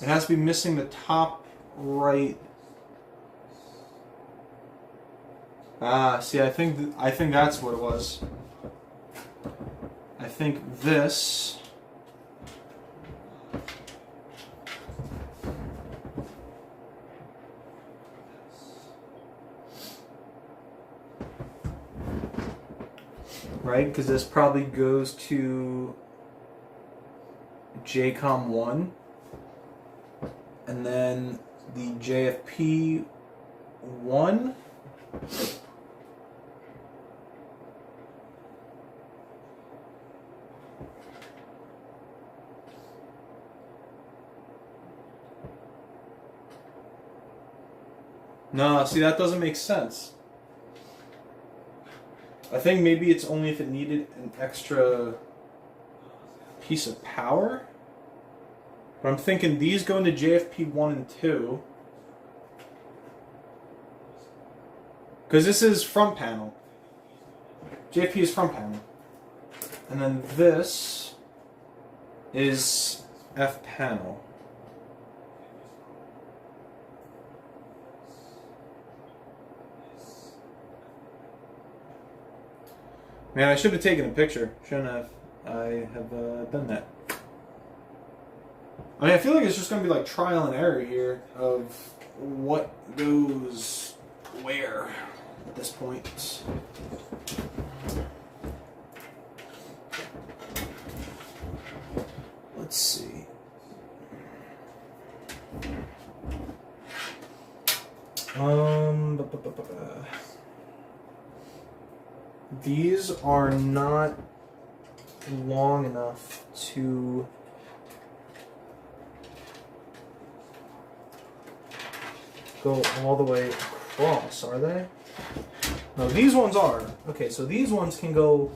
It has to be missing the top right. See, I think that's what it was. I think this. Right, because this probably goes to JCOM 1. And then the JFP 1. No, see, that doesn't make sense. I think maybe it's only if it needed an extra piece of power. But I'm thinking these go into JFP 1 and 2. Because this is front panel. JFP is front panel. And then this is F panel. Man, I should have taken a picture. Shouldn't have. I have done that. I mean, I feel like it's just going to be like trial and error here of what goes where at this point. Let's see. These are not long enough to go all the way across, are they? No, these ones are. Okay, so these ones can go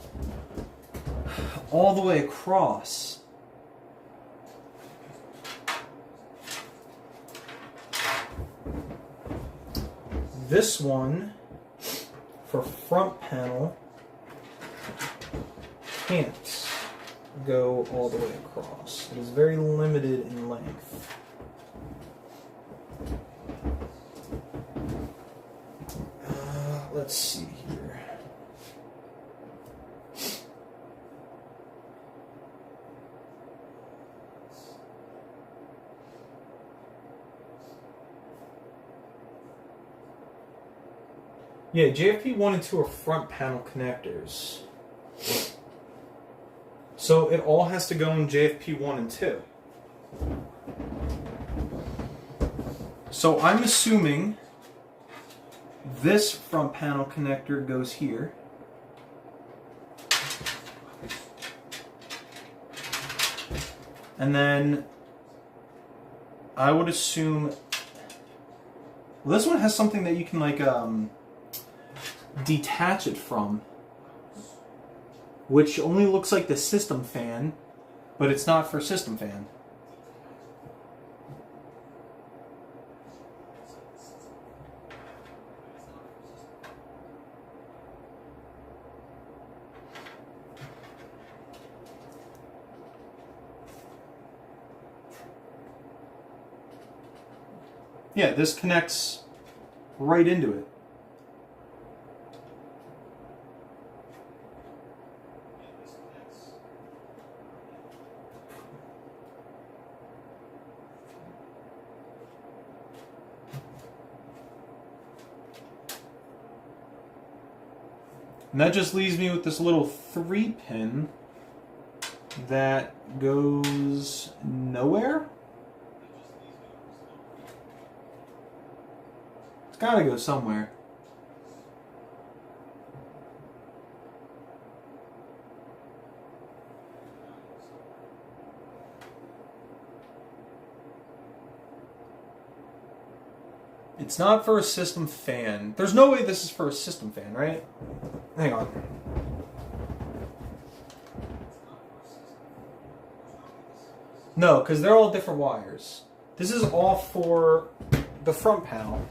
all the way across. This one, for front panel, can't go all the way across. It is very limited in length. Let's see here. Yeah, JFP 1 and 2 are front panel connectors. So it all has to go in JFP 1 and 2. So I'm assuming this front panel connector goes here. And then I would assume, well, this one has something that you can like detach it from, which only looks like the system fan, but it's not for system fan. Yeah, this connects right into it. And that just leaves me with this little 3-pin that goes nowhere. It's gotta go somewhere. It's not for a system fan. There's no way this is for a system fan, right? Hang on. No, because they're all different wires. This is all for the front panel.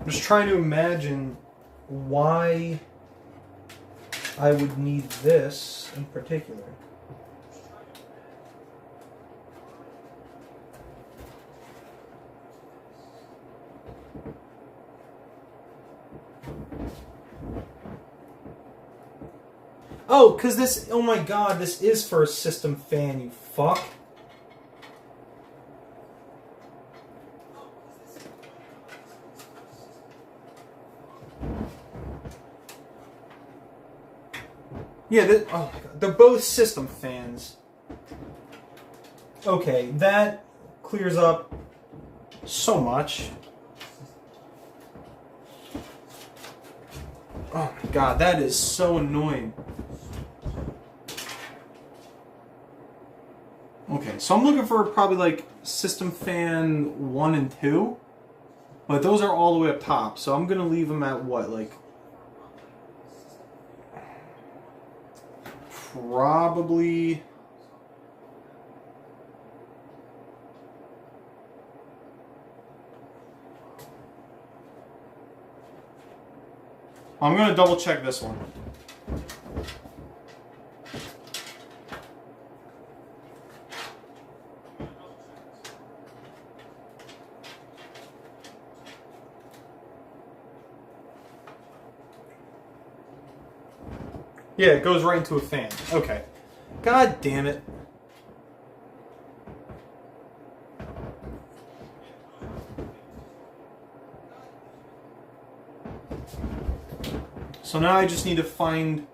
I'm just trying to imagine why I would need this in particular. Oh, because this, oh my god, this is for a system fan, you fuck. Yeah, oh my god, they're both system fans. Okay, that clears up so much. Oh my god, that is so annoying. Okay, so I'm looking for probably like system fan 1 and 2. But those are all the way up top, so I'm gonna leave them at what, like probably I'm gonna double check this one. Yeah, it goes right into a fan. Okay. God damn it. So now I just need to find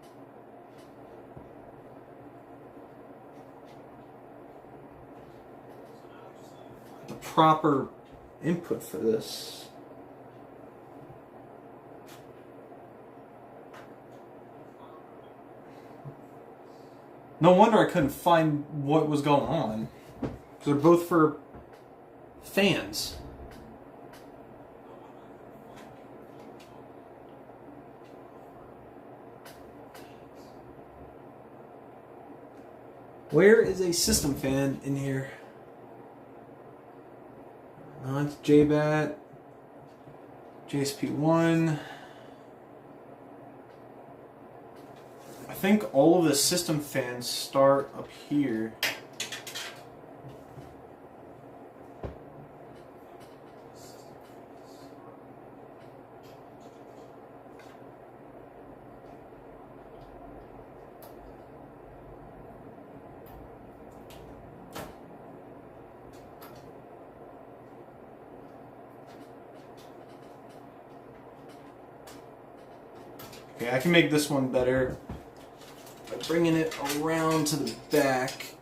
the proper input for this. No wonder I couldn't find what was going on. They're both for fans. Where is a system fan in here? No, it's JBAT, JSP1. I think all of the system fans start up here. Okay, I can make this one better by bringing it around to the back.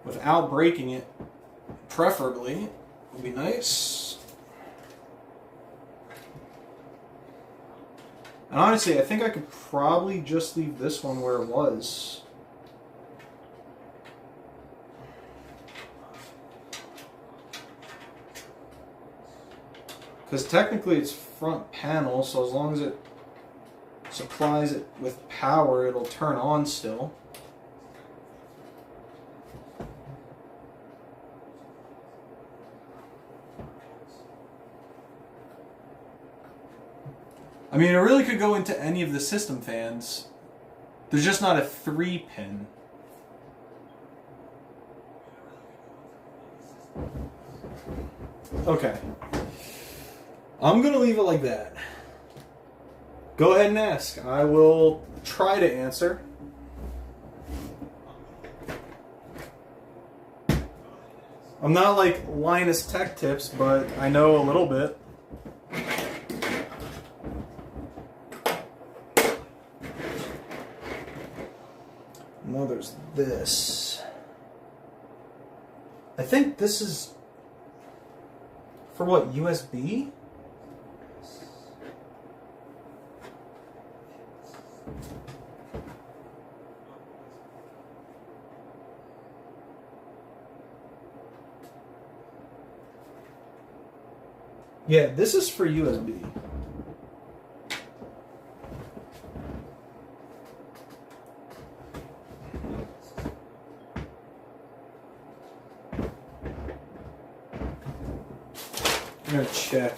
Without breaking it, preferably, would be nice. And honestly, I think I could probably just leave this one where it was. Because technically it's front panel, so as long as it supplies it with power, it'll turn on still. I mean, it really could go into any of the system fans. There's just not a 3-pin. Okay. I'm going to leave it like that. Go ahead and ask. I will try to answer. I'm not like Linus Tech Tips, but I know a little bit. No, there's this. I think this is for what, USB? Yeah, this is for USB. I'm gonna check.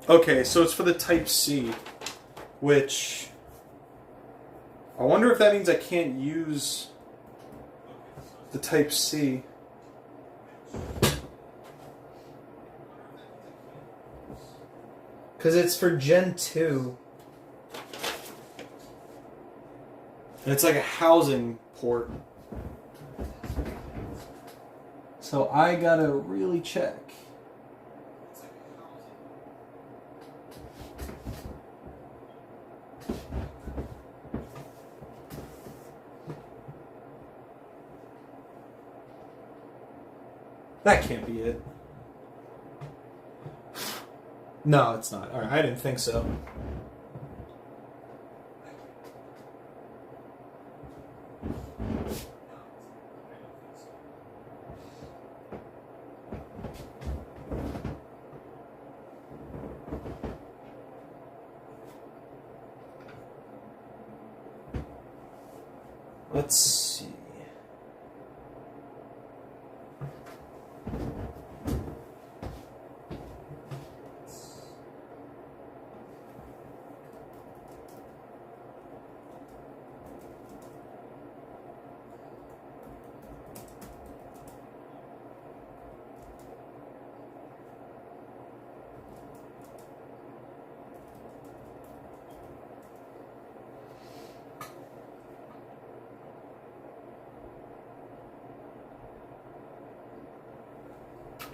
Okay, so it's for the Type C, which I wonder if that means I can't use the Type C. Because it's for Gen 2. And it's like a housing port. So I gotta really check. That can't be it. No, it's not. Alright, I didn't think so. Let's see.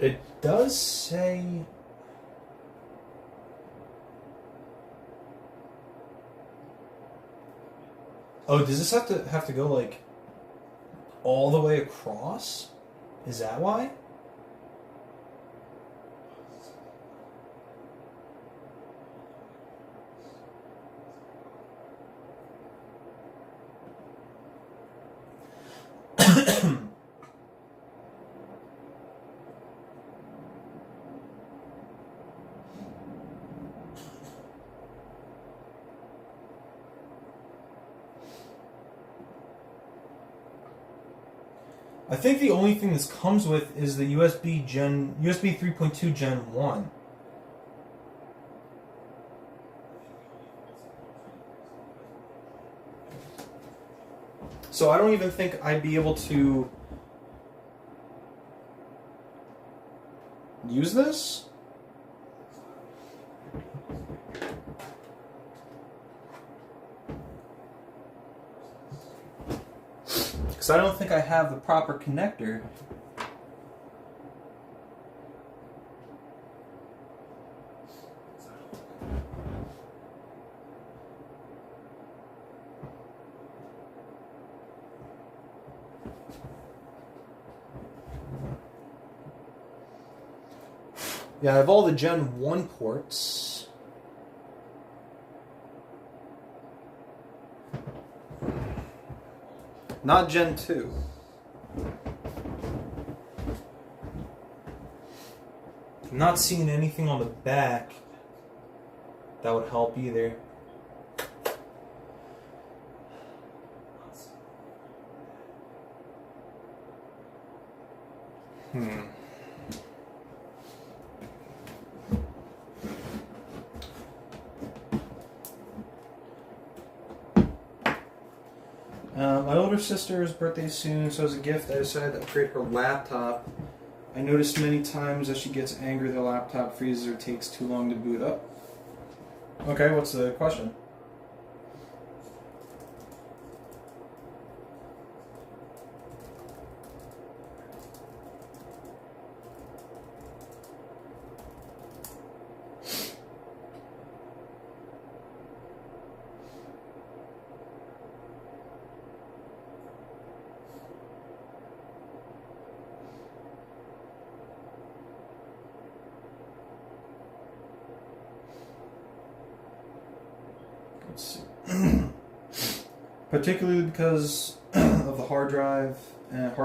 It does say... Oh, does this have to go like all the way across? Is that why? I think the only thing this comes with is the USB 3.2 Gen 1. So I don't even think I'd be able to use this. Because I don't think I have the proper connector. Yeah, I have all the Gen 1 ports. Not Gen 2. I'm not seeing anything on the back that would help either. My older sister's birthday is soon, so as a gift, I decided to upgrade her laptop. I noticed many times as she gets angry, the laptop freezes or takes too long to boot up. Okay, what's the question? Let's see. Particularly because of the hard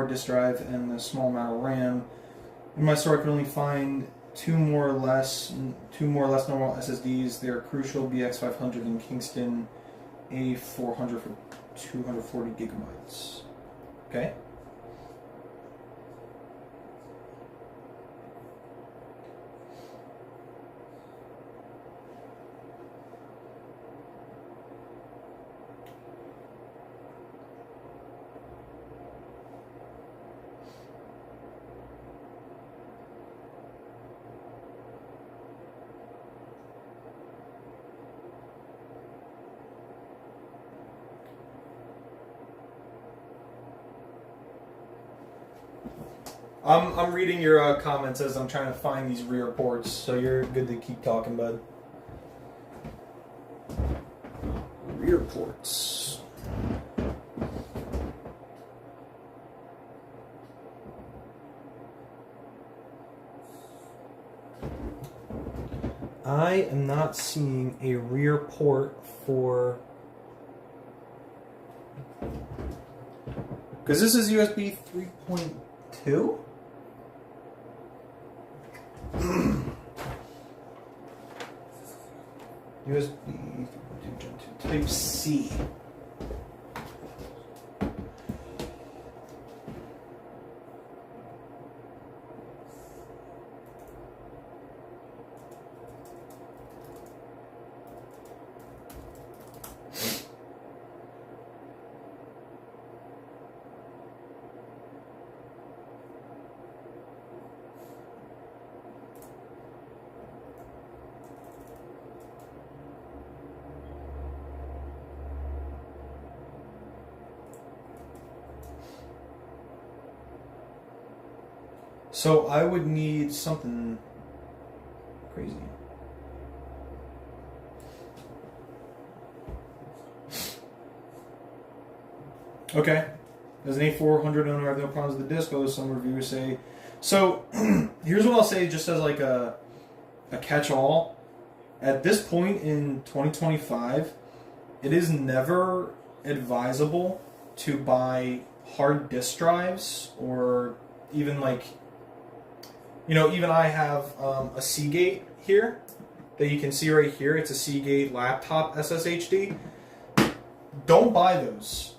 disk drive, and the small amount of RAM. In my store, I can only find two more or less normal SSDs. They are Crucial BX500 and Kingston A400 for 240 gigabytes. Okay. I'm reading your comments as I'm trying to find these rear ports, so you're good to keep talking, bud. Rear ports. I am not seeing a rear port for... Because this is USB 3.2? USB 3.2 Gen 2 Type C. So I would need something crazy. Okay. As an A400 owner, I have no problems with the disc, although some reviewers say. So here's what I'll say, just as like a catch-all. At this point in 2025, it is never advisable to buy hard disk drives, or even like, you know, even I have a Seagate here that you can see right here. It's a Seagate laptop SSHD. Don't buy those.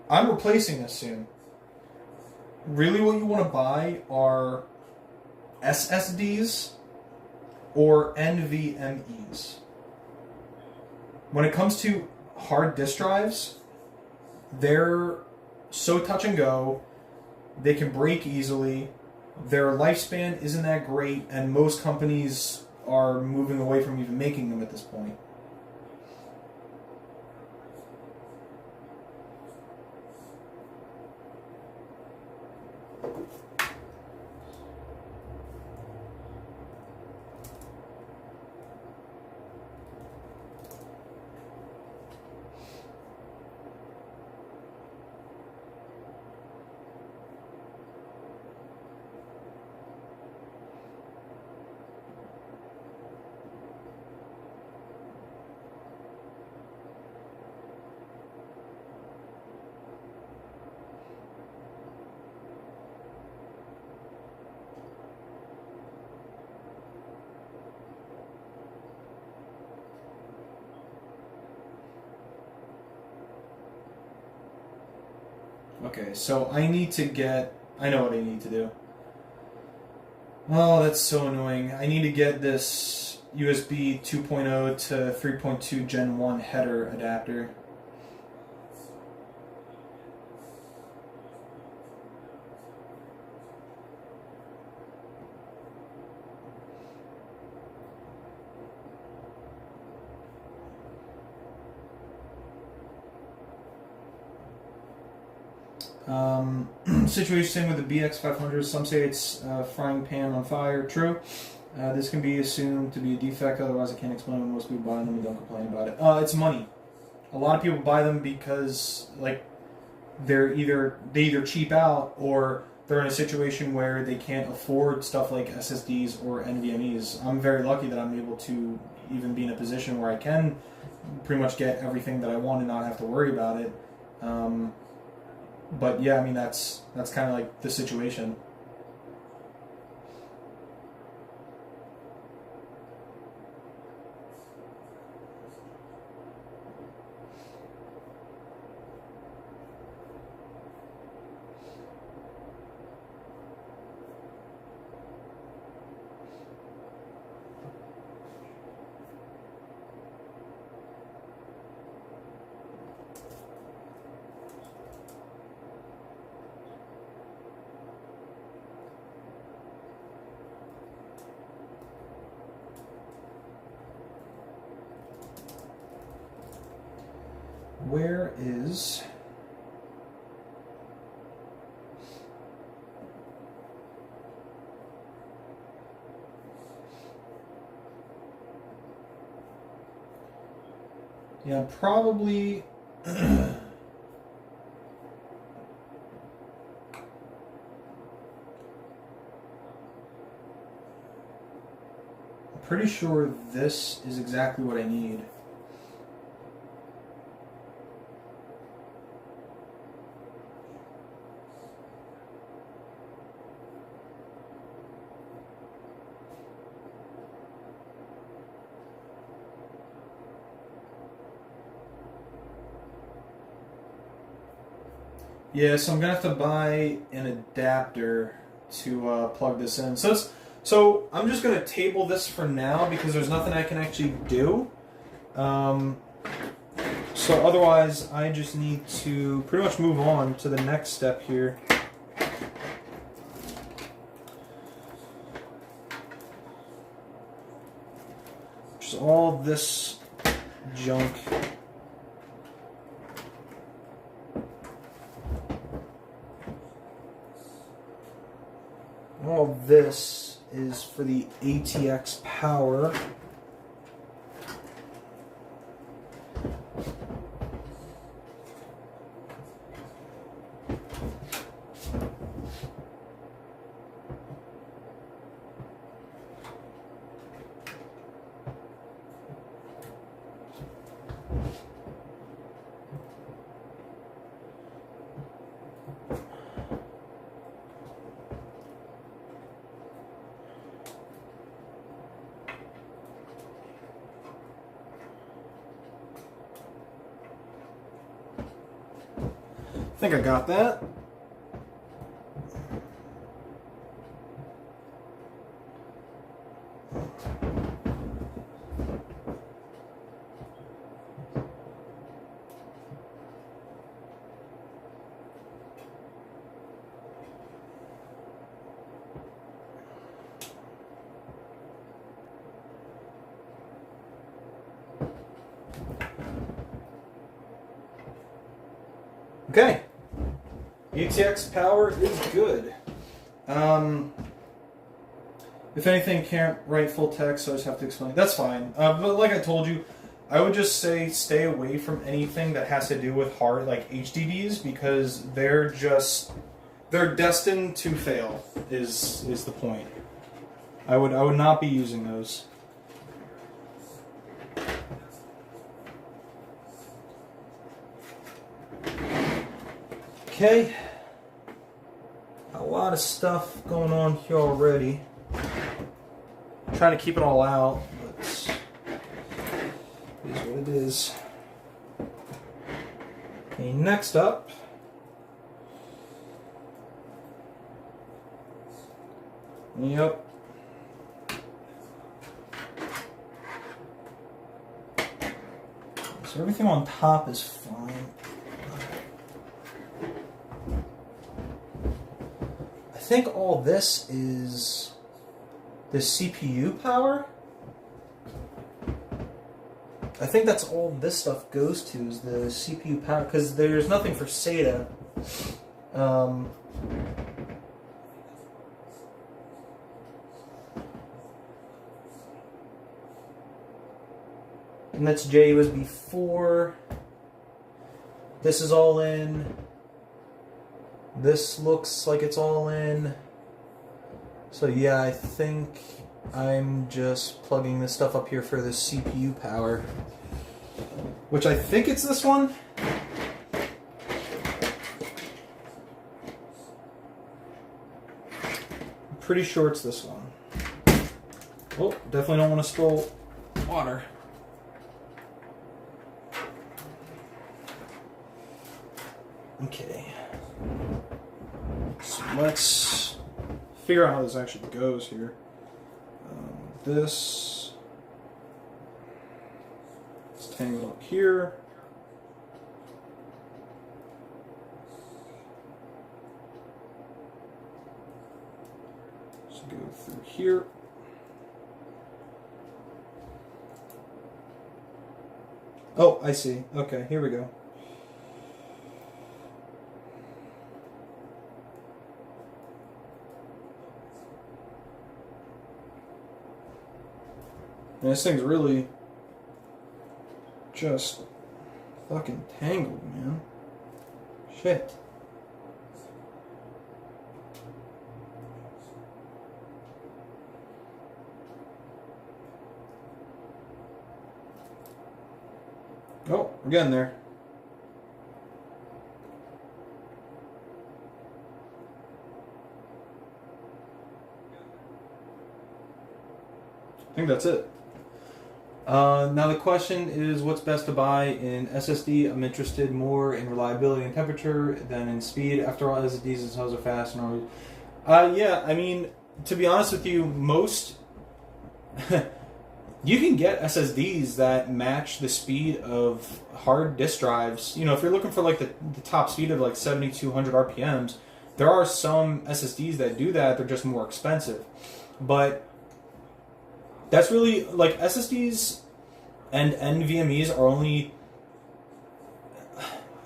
I'm replacing this soon. Really what you want to buy are SSDs or NVMEs. When it comes to hard disk drives, they're so touch and go. They can break easily. Their lifespan isn't that great, and most companies are moving away from even making them at this point. Okay, so I need to get... I know what I need to do. Oh, that's so annoying. I need to get this USB 2.0 to 3.2 Gen 1 header adapter. Situation with the BX500. Some say it's frying pan on fire. True. This can be assumed to be a defect. Otherwise, I can't explain why most people buy them and don't complain about it. It's money. A lot of people buy them because like they either cheap out or they're in a situation where they can't afford stuff like SSDs or NVMe's. I'm very lucky that I'm able to even be in a position where I can pretty much get everything that I want and not have to worry about it. But yeah, I mean that's kind of like the situation. Where is... Yeah, probably... I'm pretty sure this is exactly what I need. Yeah, so I'm gonna have to buy an adapter to plug this in. So I'm just gonna table this for now because there's nothing I can actually do. So otherwise, I just need to pretty much move on to the next step here. Just all this junk. All this is for the ATX power. I think I got that. Okay. ATX power is good. If anything, can't write full text, so I just have to explain. That's fine. But like I told you, I would just say stay away from anything that has to do with hard, like HDDs, because they're destined to fail. Is the point? I would not be using those. Okay. A lot of stuff going on here already. I'm trying to keep it all out, but it is what it is. Okay, next up, Yep. So everything on top is fine. I think all this is the CPU power. I think that's all this stuff goes to, is the CPU power, because there's nothing for SATA. And that's JUSB 4. This is all in. This looks like it's all in. So yeah, I think I'm just plugging this stuff up here for the CPU power. Which I think it's this one. I'm pretty sure it's this one. Oh, definitely don't want to spill water. Okay. So let's figure out how this actually goes here. This is tangled up here. So go through here. Oh, I see. Okay, here we go. And this thing's really just fucking tangled, man. Shit. Oh, we're getting there. I think that's it. Now the question is, what's best to buy in SSD? I'm interested more in reliability and temperature than in speed. After all, SSDs and cells are fast and always. Yeah, I mean, to be honest with you, most you can get SSDs that match the speed of hard disk drives. You know, if you're looking for like the top speed of like 7,200 RPMs, there are some SSDs that do that. They're just more expensive, but that's really, like, SSDs and NVMEs are only,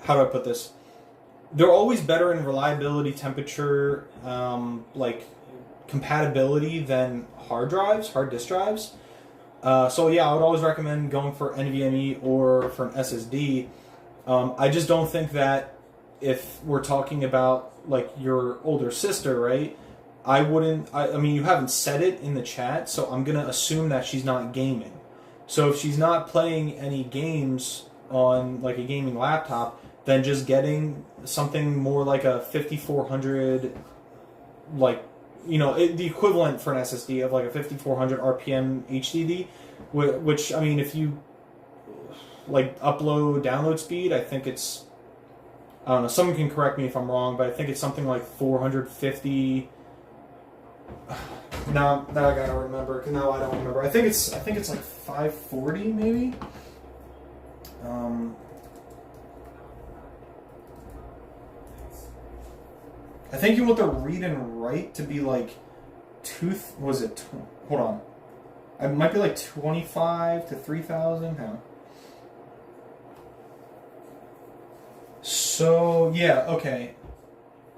how do I put this? They're always better in reliability, temperature, like compatibility than hard disk drives. So yeah, I would always recommend going for NVMe or for an SSD. I just don't think that if we're talking about like your older sister, right? I mean, you haven't said it in the chat, so I'm going to assume that she's not gaming. So if she's not playing any games on like a gaming laptop, then just getting something more like a 5400, like, you know, the equivalent for an SSD of like a 5400 RPM HDD, which, I mean, if you like download speed, I think it's, I don't know, someone can correct me if I'm wrong, but I think it's something like 450. Now I gotta remember, because now I don't remember. I think it's like 540 maybe. I think you want the read and write to be like hold on. It might be like 25 to 3,000. How? So yeah, okay.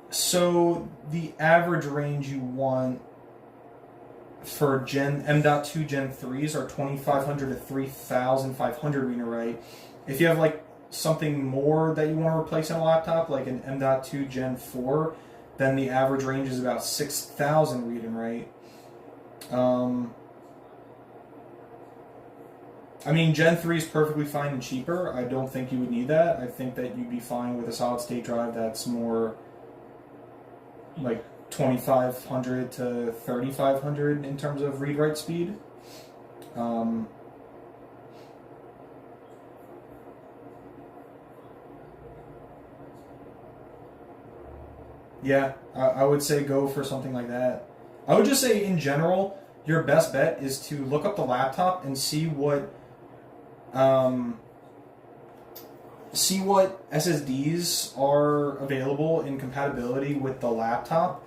So the average range you want for M.2 Gen 3s are 2,500 to 3,500 read and write. If you have like something more that you want to replace in a laptop, like an M.2 Gen 4, then the average range is about 6,000 read and write. I mean, Gen 3 is perfectly fine and cheaper. I don't think you would need that. I think that you'd be fine with a solid state drive that's more like 2,500 to 3,500 in terms of read-write speed. Yeah, I would say go for something like that. I would just say in general, your best bet is to look up the laptop and see what SSDs are available in compatibility with the laptop.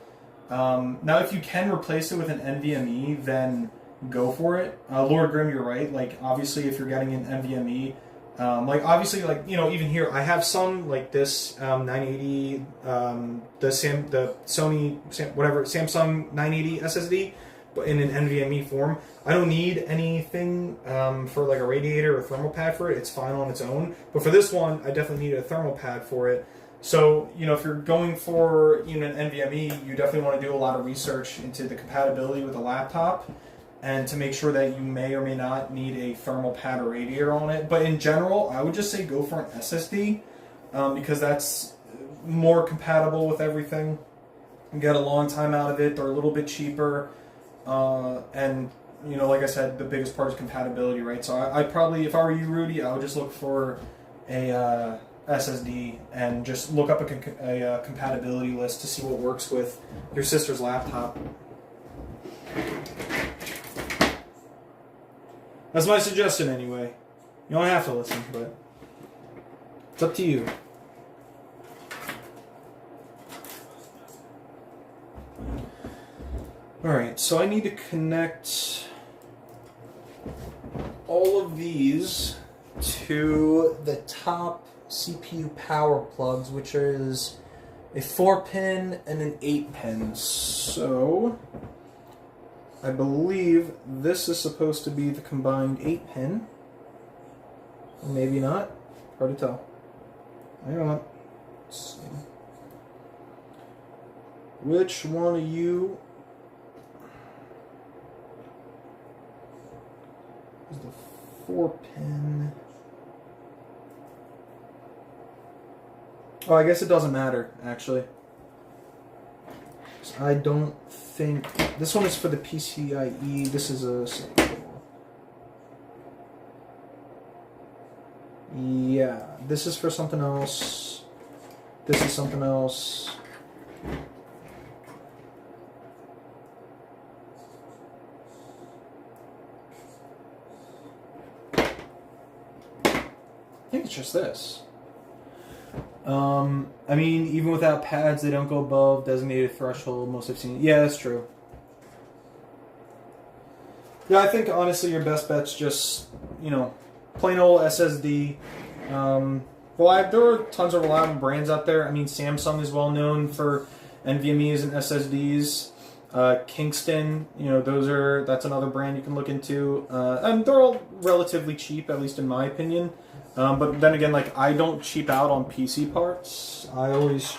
Now, if you can replace it with an NVMe, then go for it. Lord Grim, you're right. Like, obviously, if you're getting an NVMe, obviously, even here, I have some, like this 980, the Sony, Samsung 980 SSD, but in an NVMe form. I don't need anything for like a radiator or thermal pad for it. It's fine on its own. But for this one, I definitely need a thermal pad for it. So, if you're going for an NVMe, you definitely want to do a lot of research into the compatibility with the laptop and to make sure that you may or may not need a thermal pad or radiator on it. But in general, I would just say go for an SSD because that's more compatible with everything. You get a long time out of it. They're a little bit cheaper. And, like I said, the biggest part is compatibility, right? So I'd probably, if I were you, Rudy, I would just look for a SSD and just look up a compatibility list to see what works with your sister's laptop. That's my suggestion anyway. You don't have to listen, but it's up to you. Alright, so I need to connect all of these to the top CPU power plugs, which is a 4-pin and an 8-pin. So I believe this is supposed to be the combined 8-pin. Maybe not. Hard to tell. Hang on. Let's see. Which one of you is the 4-pin? Oh, I guess it doesn't matter, actually. I don't think... This one is for the PCIe. This is a... Yeah, this is for something else. This is something else. I think it's just this. I mean, even without pads, they don't go above designated threshold. Most I've seen. Yeah, that's true. Yeah, I think honestly your best bet's just, plain old SSD. There are tons of reliable brands out there. I mean, Samsung is well known for NVMe's and SSDs. Kingston, that's another brand you can look into. And they're all relatively cheap, at least in my opinion. But then again, I don't cheap out on PC parts. I always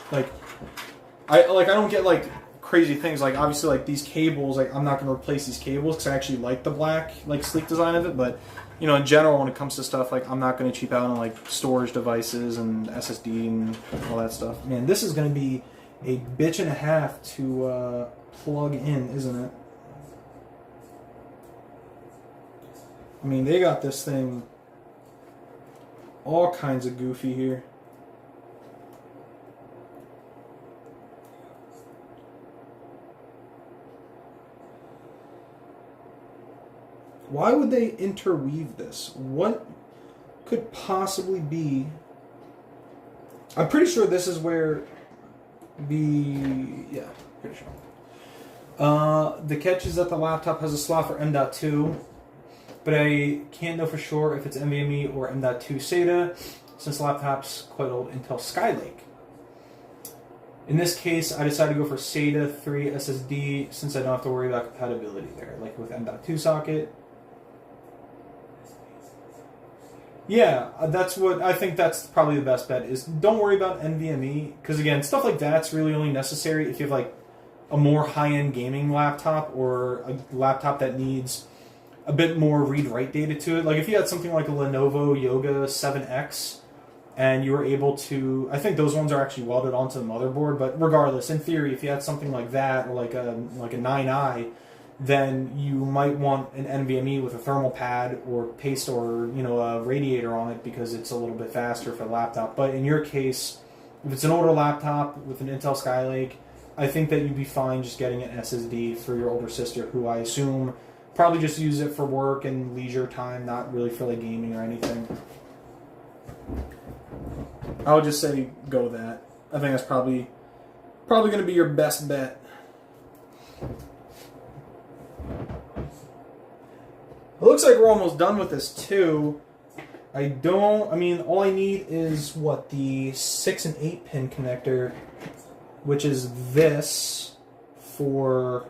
I don't get crazy things. Obviously these cables, I'm not going to replace these cables because I actually like the black sleek design of it. But in general, when it comes to stuff, I'm not going to cheap out on storage devices and SSD and all that stuff. Man, this is going to be a bitch and a half to plug in, isn't it? I mean, they got this thing all kinds of goofy here. Why would they interweave this? What could possibly be... I'm pretty sure this is where yeah, pretty sure. The catch is that the laptop has a slot for M.2, but I can't know for sure if it's NVMe or M.2 SATA, since the laptop's quite old Intel Skylake. In this case, I decided to go for SATA 3 SSD, since I don't have to worry about compatibility there, like with M.2 socket. Yeah, I think that's probably the best bet, is don't worry about NVMe, because again, stuff like that's really only necessary if you have a more high-end gaming laptop or a laptop that needs a bit more read-write data to it. If you had something like a Lenovo Yoga 7X and you were able to... I think those ones are actually welded onto the motherboard, but regardless, in theory, if you had something like that or like a 9i, then you might want an NVMe with a thermal pad or paste or a radiator on it because it's a little bit faster for the laptop. But in your case, if it's an older laptop with an Intel Skylake, I think that you'd be fine just getting an SSD for your older sister, who I assume probably just use it for work and leisure time, not really for like gaming or anything. I would just say go with that. I think that's probably going to be your best bet. It looks like we're almost done with this too. All I need is the 6 and 8 pin connector, which is this for...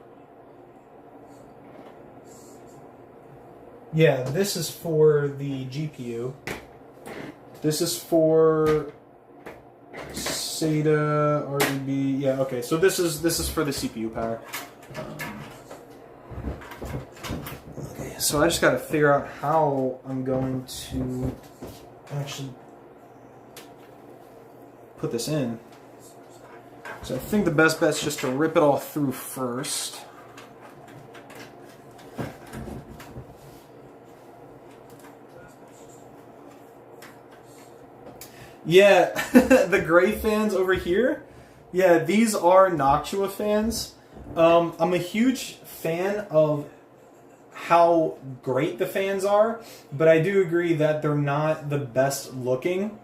Yeah, this is for the GPU. This is for SATA, RGB. Yeah, okay. So this is for the CPU power. Okay, so I just got to figure out how I'm going to actually put this in. So I think the best bet is just to rip it all through first. Yeah, the gray fans over here. Yeah, these are Noctua fans. I'm a huge fan of how great the fans are, but I do agree that they're not the best looking.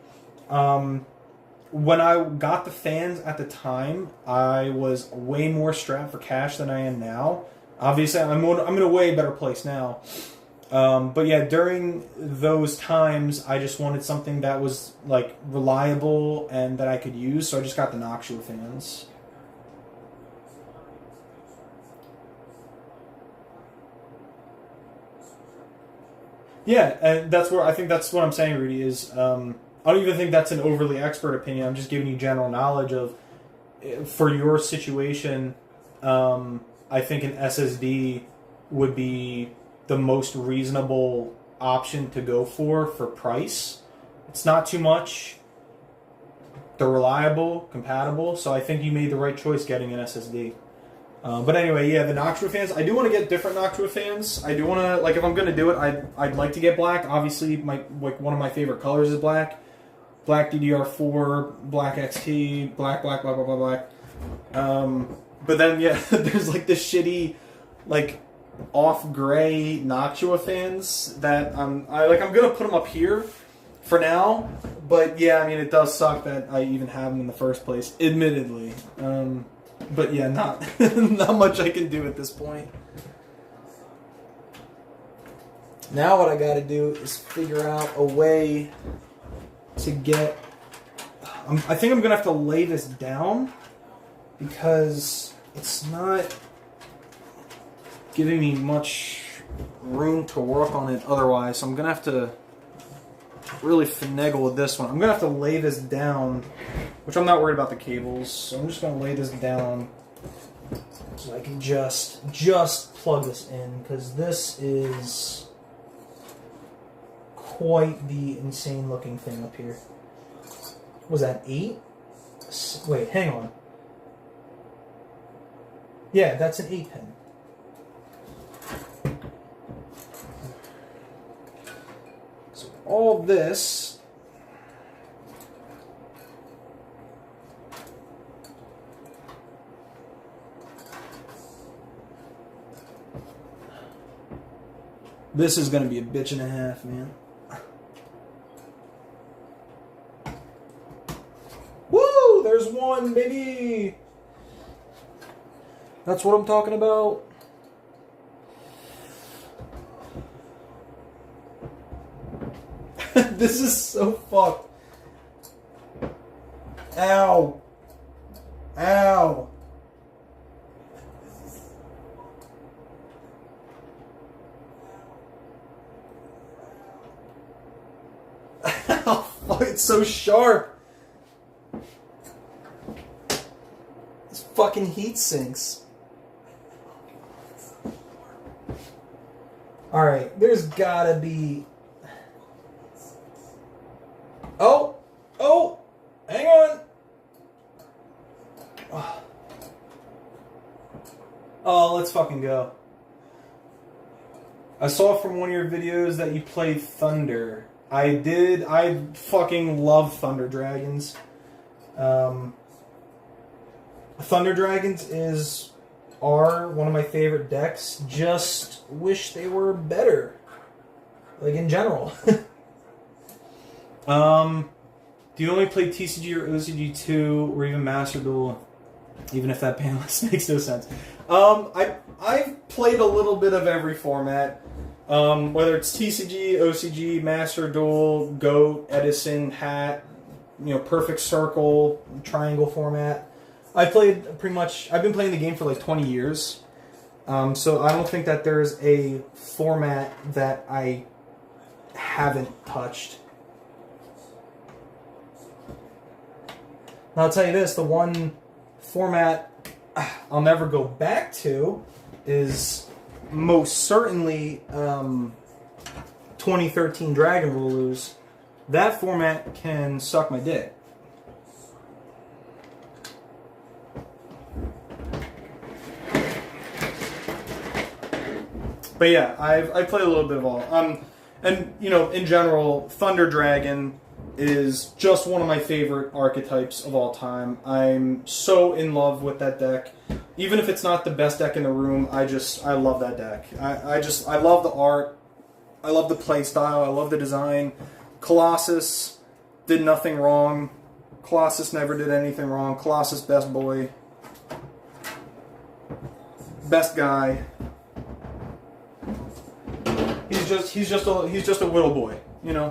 When I got the fans at the time, I was way more strapped for cash than I am now. Obviously, I'm in a way better place now. But yeah, during those times, I just wanted something that was like reliable and that I could use, so I just got the Noctua fans. Yeah, and that's where I think that's what I'm saying, Rudy, is I don't even think that's an overly expert opinion. I'm just giving you general knowledge of, for your situation, I think an SSD would be the most reasonable option to go for price. It's not too much. They're reliable, compatible, so I think you made the right choice getting an SSD. But anyway, yeah, the Noctua fans. I do want to get different Noctua fans. I do want to, like, if I'm going to do it, I'd like to get black. Obviously, one of my favorite colors is black. Black DDR4, black XT, black, blah, blah, blah, black. But then, yeah, there's, like, this shitty, like, off gray Noctua fans that I'm gonna put them up here for now, but yeah, I mean, it does suck that I even have them in the first place, admittedly. But yeah, not not much I can do at this point. Now what I gotta do is figure out a way to get... I think I'm gonna have to lay this down because it's not giving me much room to work on it otherwise, so I'm gonna have to really finagle with this one. I'm gonna have to lay this down, which I'm not worried about the cables, so I'm just gonna lay this down so I can just plug this in, because this is quite the insane looking thing up here. Was that 8? Wait, hang on. Yeah, that's an 8 pin. All this is going to be a bitch and a half, man. Woo! There's one, baby! That's what I'm talking about. This is so fucked. Ow. Ow. Oh, fuck, it's so sharp. This fucking heat sinks. Alright, there's gotta be... Oh! Hang on! Oh, let's fucking go. I saw from one of your videos that you play Thunder. I did. I fucking love Thunder Dragons. I Thunder Dragons are one of my favorite decks. Just wish they were better. Like, in general. Do you only play TCG or OCG2 or even Master Duel? Even if that ban list makes no sense. I've played a little bit of every format. Whether it's TCG, OCG, Master Duel, Goat, Edison, Hat, Perfect Circle, Triangle format. I've been playing the game for like 20 years. So I don't think that there's a format that I haven't touched. Now I'll tell you this, the one format I'll never go back to is most certainly 2013 Dragon Rulers. That format can suck my dick. But yeah, I played a little bit of all. And in general, Thunder Dragon is just one of my favorite archetypes of all time. I'm so in love with that deck. Even if it's not the best deck in the room, I love that deck. I love the art. I love the play style. I love the design. Colossus did nothing wrong. Colossus never did anything wrong. Colossus, best boy. Best guy. He's just a whittle boy.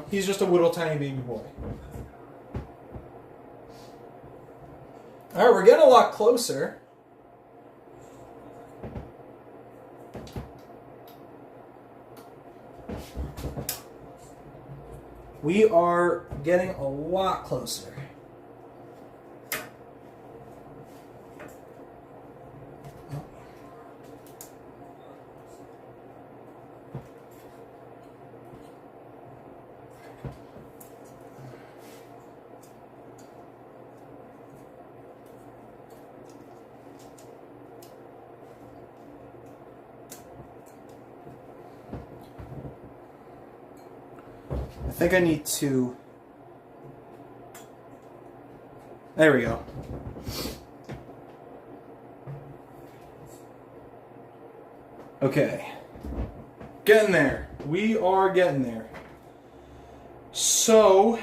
He's just a whittle tiny baby boy. All right, we're getting a lot closer. We are getting a lot closer. I think I need to... There we go. Okay. Getting there. We are getting there. So,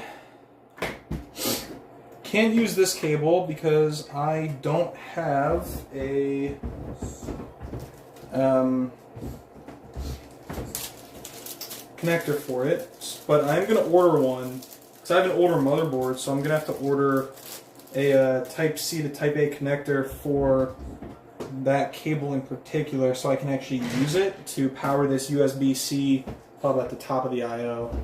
can't use this cable because I don't have a... connector for it, but I'm going to order one because I have an older motherboard, so I'm going to have to order a Type C to Type A connector for that cable in particular so I can actually use it to power this USB-C hub at the top of the I/O.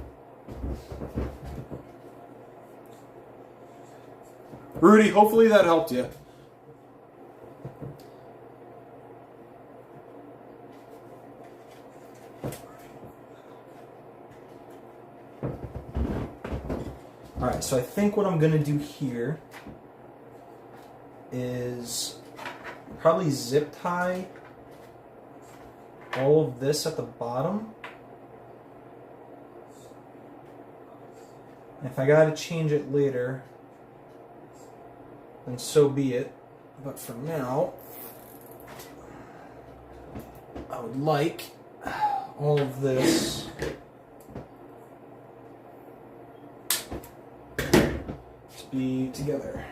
Rudy, hopefully that helped you. Alright, so I think what I'm going to do here is probably zip tie all of this at the bottom. If I got to change it later, then so be it. But for now, I would like all of this to be together.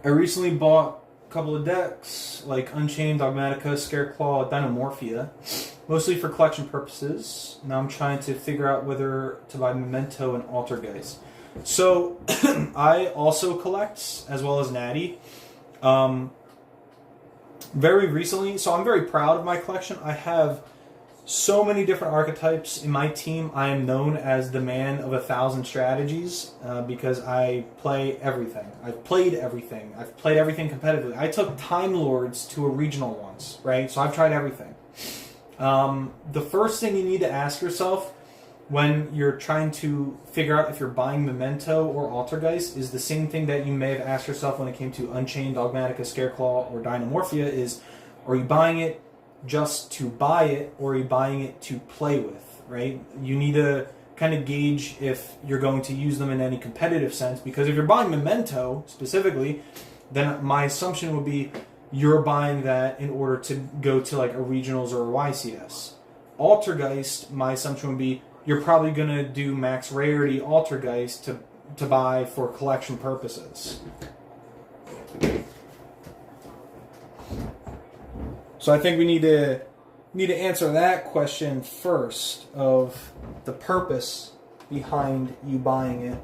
I recently bought a couple of decks, like Unchained, Dogmatica, Scareclaw, Dynamorphia, mostly for collection purposes. Now I'm trying to figure out whether to buy Memento and Altergeist. So, I also collect, as well as Natty. Very recently, so I'm very proud of my collection. I have so many different archetypes in my team. I am known as the man of 1,000 strategies because I play everything. I've played everything. I've played everything competitively. I took Time Lords to a regional once, right? So I've tried everything. The first thing you need to ask yourself when you're trying to figure out if you're buying Memento or Altergeist is the same thing that you may have asked yourself when it came to Unchained, Dogmatica, Scareclaw, or Dynamorphia is, are you buying it just to buy it, or are you buying it to play with, right? You need to kind of gauge if you're going to use them in any competitive sense. Because if you're buying Memento specifically, then my assumption would be you're buying that in order to go to like a regionals or a YCS. Altergeist, my assumption would be you're probably going to do max rarity Altergeist to buy for collection purposes. So I think we need to answer that question first of the purpose behind you buying it.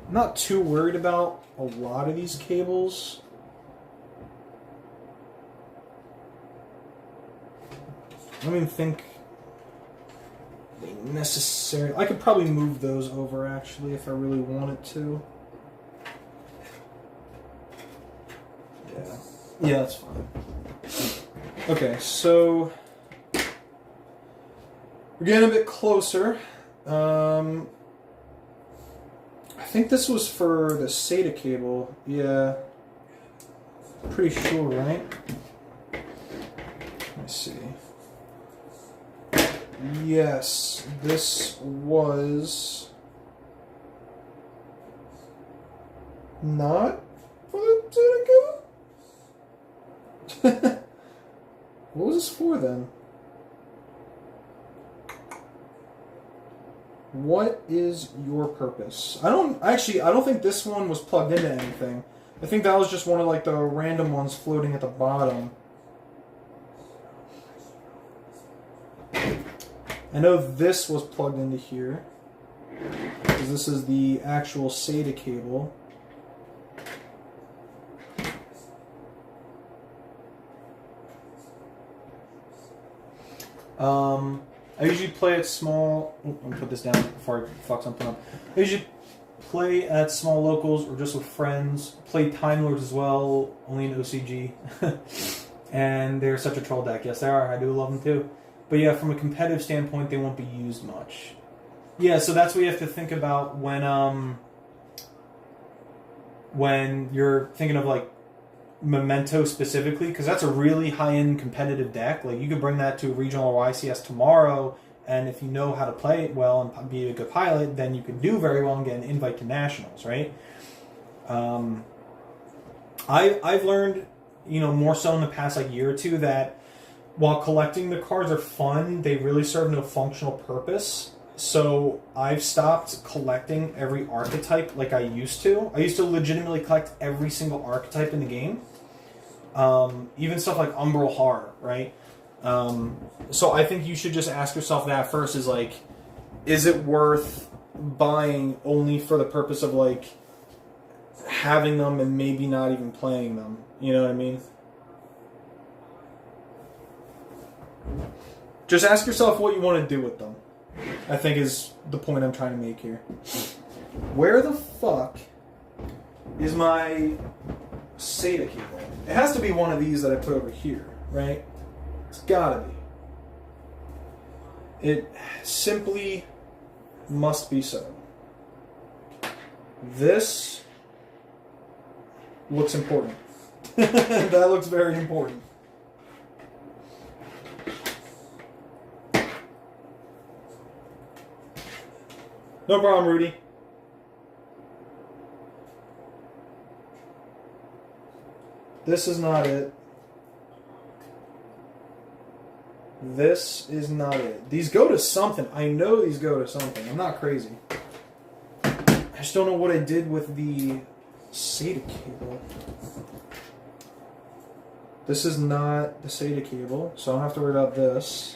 I'm not too worried about a lot of these cables. I don't even think they necessarily... I could probably move those over, actually, if I really wanted to. Yeah, that's fine. Okay, so... we're getting a bit closer. I think this was for the SATA cable. Yeah. Pretty sure, right? Let me see. Yes, this was not for the SATA cable? What was this for then? What is your purpose? I don't think this one was plugged into anything. I think that was just one of like the random ones floating at the bottom. I know this was plugged into here, because this is the actual SATA cable. I usually play at small... I'm going to put this down before I fuck something up. I usually play at small locals or just with friends. Play Time Lords as well, only in OCG. And they're such a troll deck. Yes, they are. I do love them too. But yeah, from a competitive standpoint, they won't be used much. Yeah, so that's what you have to think about when you're thinking of like Memento specifically, because that's a really high-end competitive deck. Like you could bring that to a regional or YCS tomorrow, and if you know how to play it well and be a good pilot, then you can do very well and get an invite to nationals, right? I've learned, more so in the past like year or two, that while collecting the cards are fun, they really serve no functional purpose. So I've stopped collecting every archetype like I used to. I used to legitimately collect every single archetype in the game. Even stuff like Umbral Horror, right? So I think you should just ask yourself that first, is like, is it worth buying only for the purpose of like having them and maybe not even playing them? You know what I mean? Just ask yourself what you want to do with them, I think, is the point I'm trying to make here. Where the fuck is my SATA cable? It has to be one of these that I put over here, right? It's gotta be. It simply must be so. This looks important. That looks very important. No problem, Rudy. This is not it. This is not it. These go to something. I know these go to something. I'm not crazy. I just don't know what I did with the SATA cable. This is not the SATA cable, so I don't have to worry about this.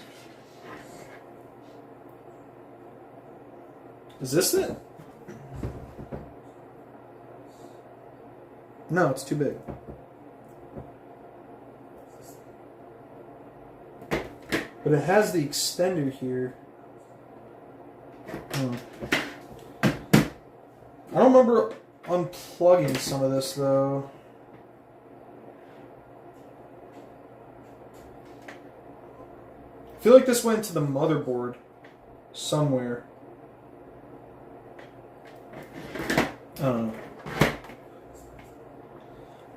Is this it? No, it's too big. But it has the extender here. I don't remember unplugging some of this, though. I feel like this went to the motherboard somewhere. I don't know.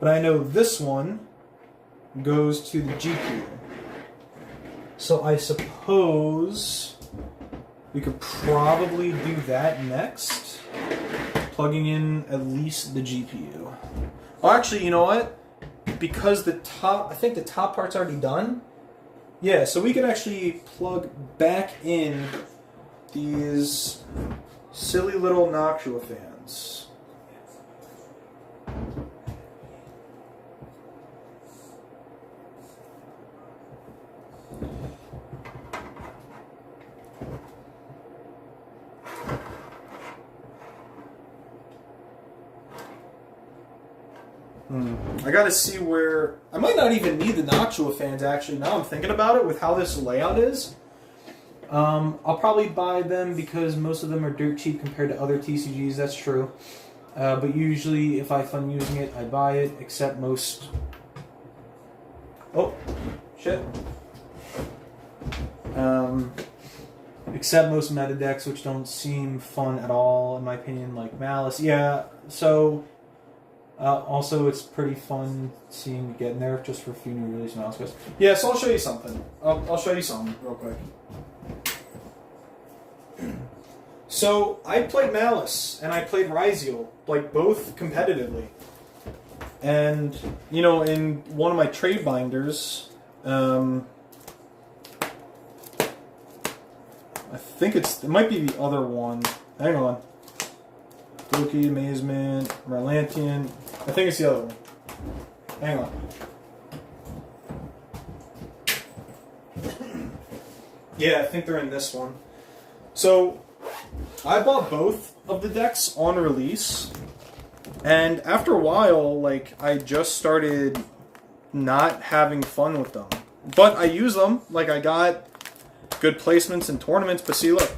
but I know this one goes to the GPU. So I suppose we could probably do that next, plugging in at least the GPU. Oh, actually, you know what? Because I think the top part's already done. Yeah, so we could actually plug back in these silly little yugioh fans. I gotta see where... I might not even need the yugioh fans, actually, now I'm thinking about it, with how this layout is. I'll probably buy them because most of them are dirt cheap compared to other TCGs, that's true. But usually, if I have fun using it, I buy it, except most... Oh, shit. Except most meta decks, which don't seem fun at all, in my opinion, like Malice. Yeah, so... also, it's pretty fun seeing it getting there just for a few new release milestones. Yeah, so I'll show you something. I'll show you something real quick. So, I played Malice, and I played yugioh, like, both competitively. And, you know, in one of my trade binders, I think it might be the other one. Hang on. Loki, Amazement, Rylantian. I think it's the other one. Hang on. Yeah, I think they're in this one. So, I bought both of the decks on release, and after a while, like, I just started not having fun with them. But I use them, like, I got good placements in tournaments, but see, look,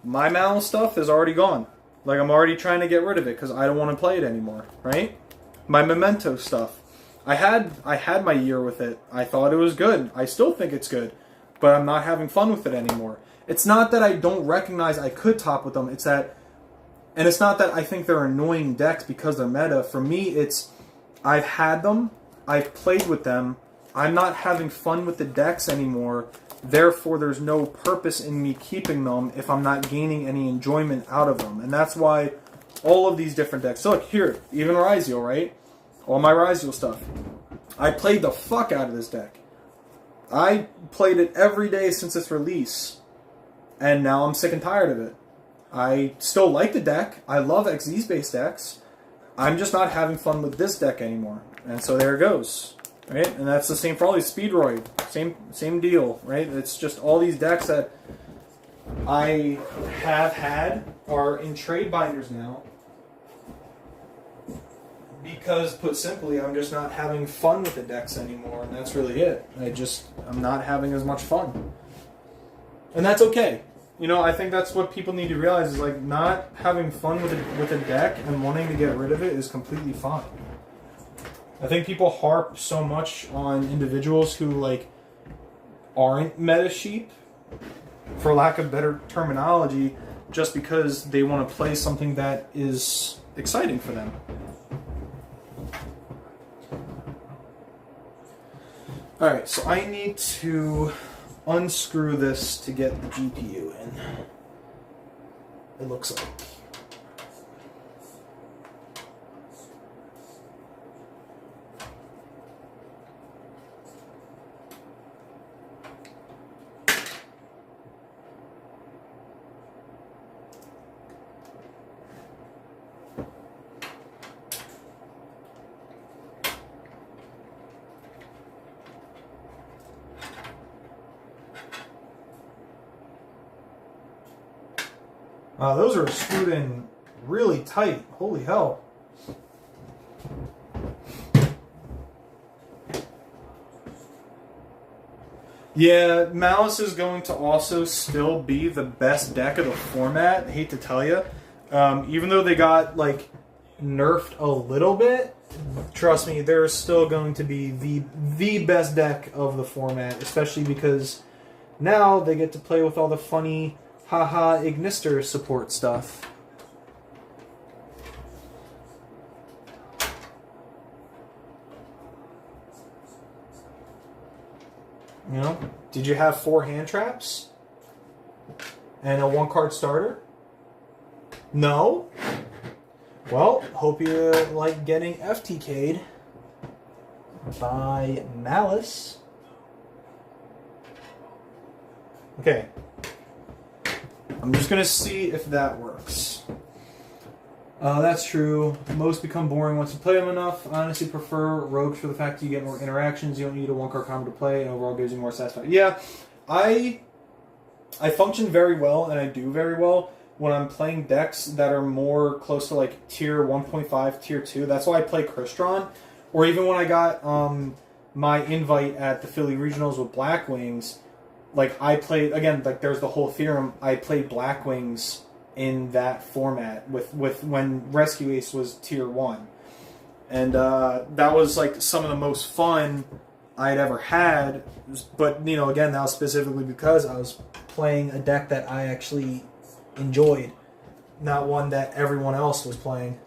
my Mal stuff is already gone. Like, I'm already trying to get rid of it because I don't want to play it anymore, right? My Memento stuff. I had my year with it. I thought it was good. I still think it's good, but I'm not having fun with it anymore. It's not that I don't recognize I could top with them. It's that, and it's not that I think they're annoying decks because they're meta. For me, it's I've had them, I've played with them, I'm not having fun with the decks anymore. Therefore, there's no purpose in me keeping them if I'm not gaining any enjoyment out of them. And that's why all of these different decks... So look, here, even yugioh, right? All my yugioh stuff. I played the fuck out of this deck. I played it every day since its release. And now I'm sick and tired of it. I still like the deck. I love XZ-based decks. I'm just not having fun with this deck anymore. And so there it goes. Right? And that's the same for all these Speedroid. Same deal, right? It's just all these decks that I have had are in trade binders now. Because, put simply, I'm just not having fun with the decks anymore, and that's really it. I'm not having as much fun. And that's okay. You know, I think that's what people need to realize is, like, not having fun with a deck and wanting to get rid of it is completely fine. I think people harp so much on individuals who, like, aren't meta sheep, for lack of better terminology, just because they want to play something that is exciting for them. Alright, so I need to unscrew this to get the GPU in. It looks like. Those are screwed in really tight. Holy hell. Yeah, Malice is going to also still be the best deck of the format. I hate to tell you. Even though they got, like, nerfed a little bit, trust me, they're still going to be the best deck of the format, especially because now they get to play with all the funny haha Ignister support stuff. You know, did you have 4 hand traps and a 1-card starter? No? Well, hope you like getting FTK'd by Malice. Okay. I'm just going to see if that works. That's true. Most become boring once you play them enough. I honestly prefer rogues for the fact that you get more interactions. You don't need a 1-card combo to play, and overall gives you more satisfaction. Yeah, I function very well, and I do very well when I'm playing decks that are more close to like tier 1.5, tier 2. That's why I play Crystron. Or even when I got my invite at the Philly Regionals with Black Wings, like I played, again, like there's the whole theorem, I played Black Wings in that format with when Rescue Ace was tier 1. And that was like some of the most fun I'd ever had. But, you know, again, that was specifically because I was playing a deck that I actually enjoyed, not one that everyone else was playing.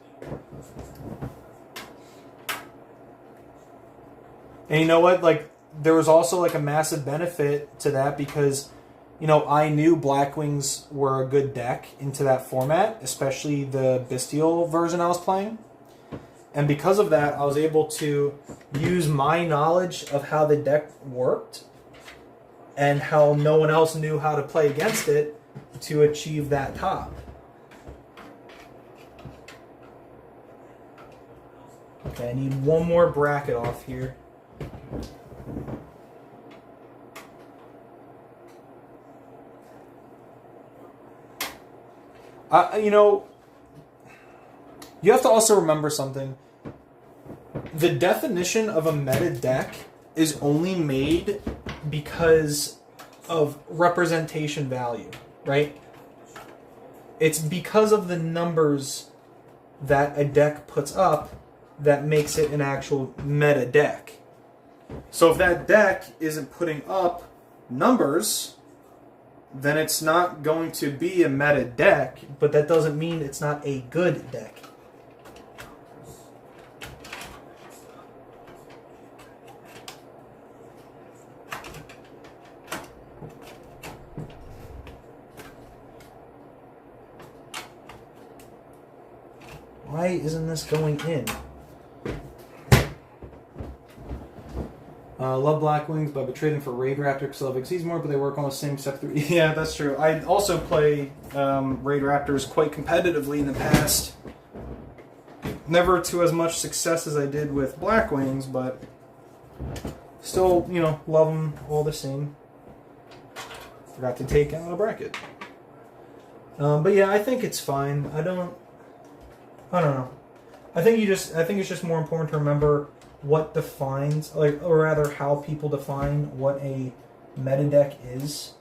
And you know what? Like, there was also like a massive benefit to that because, you know, I knew Blackwings were a good deck into that format, especially the Bestial version I was playing. And because of that, I was able to use my knowledge of how the deck worked and how no one else knew how to play against it to achieve that top. Okay, I need one more bracket off here. You know, you have to also remember something. The definition of a meta deck is only made because of representation value, right? It's because of the numbers that a deck puts up that makes it an actual meta deck. So if that deck isn't putting up numbers, then it's not going to be a meta deck, but that doesn't mean it's not a good deck. Why isn't this going in? Love Blackwings, but I've been trading for Raid Raptor because I love Xyz more, but they work on the same sector. Yeah, that's true. I also play Raid Raptors quite competitively in the past. Never to as much success as I did with Blackwings, but still, you know, love them all the same. Forgot to take out a bracket. But yeah, I think it's fine. I don't know. I think it's just more important to remember what defines, like, or rather how people define what a meta deck is.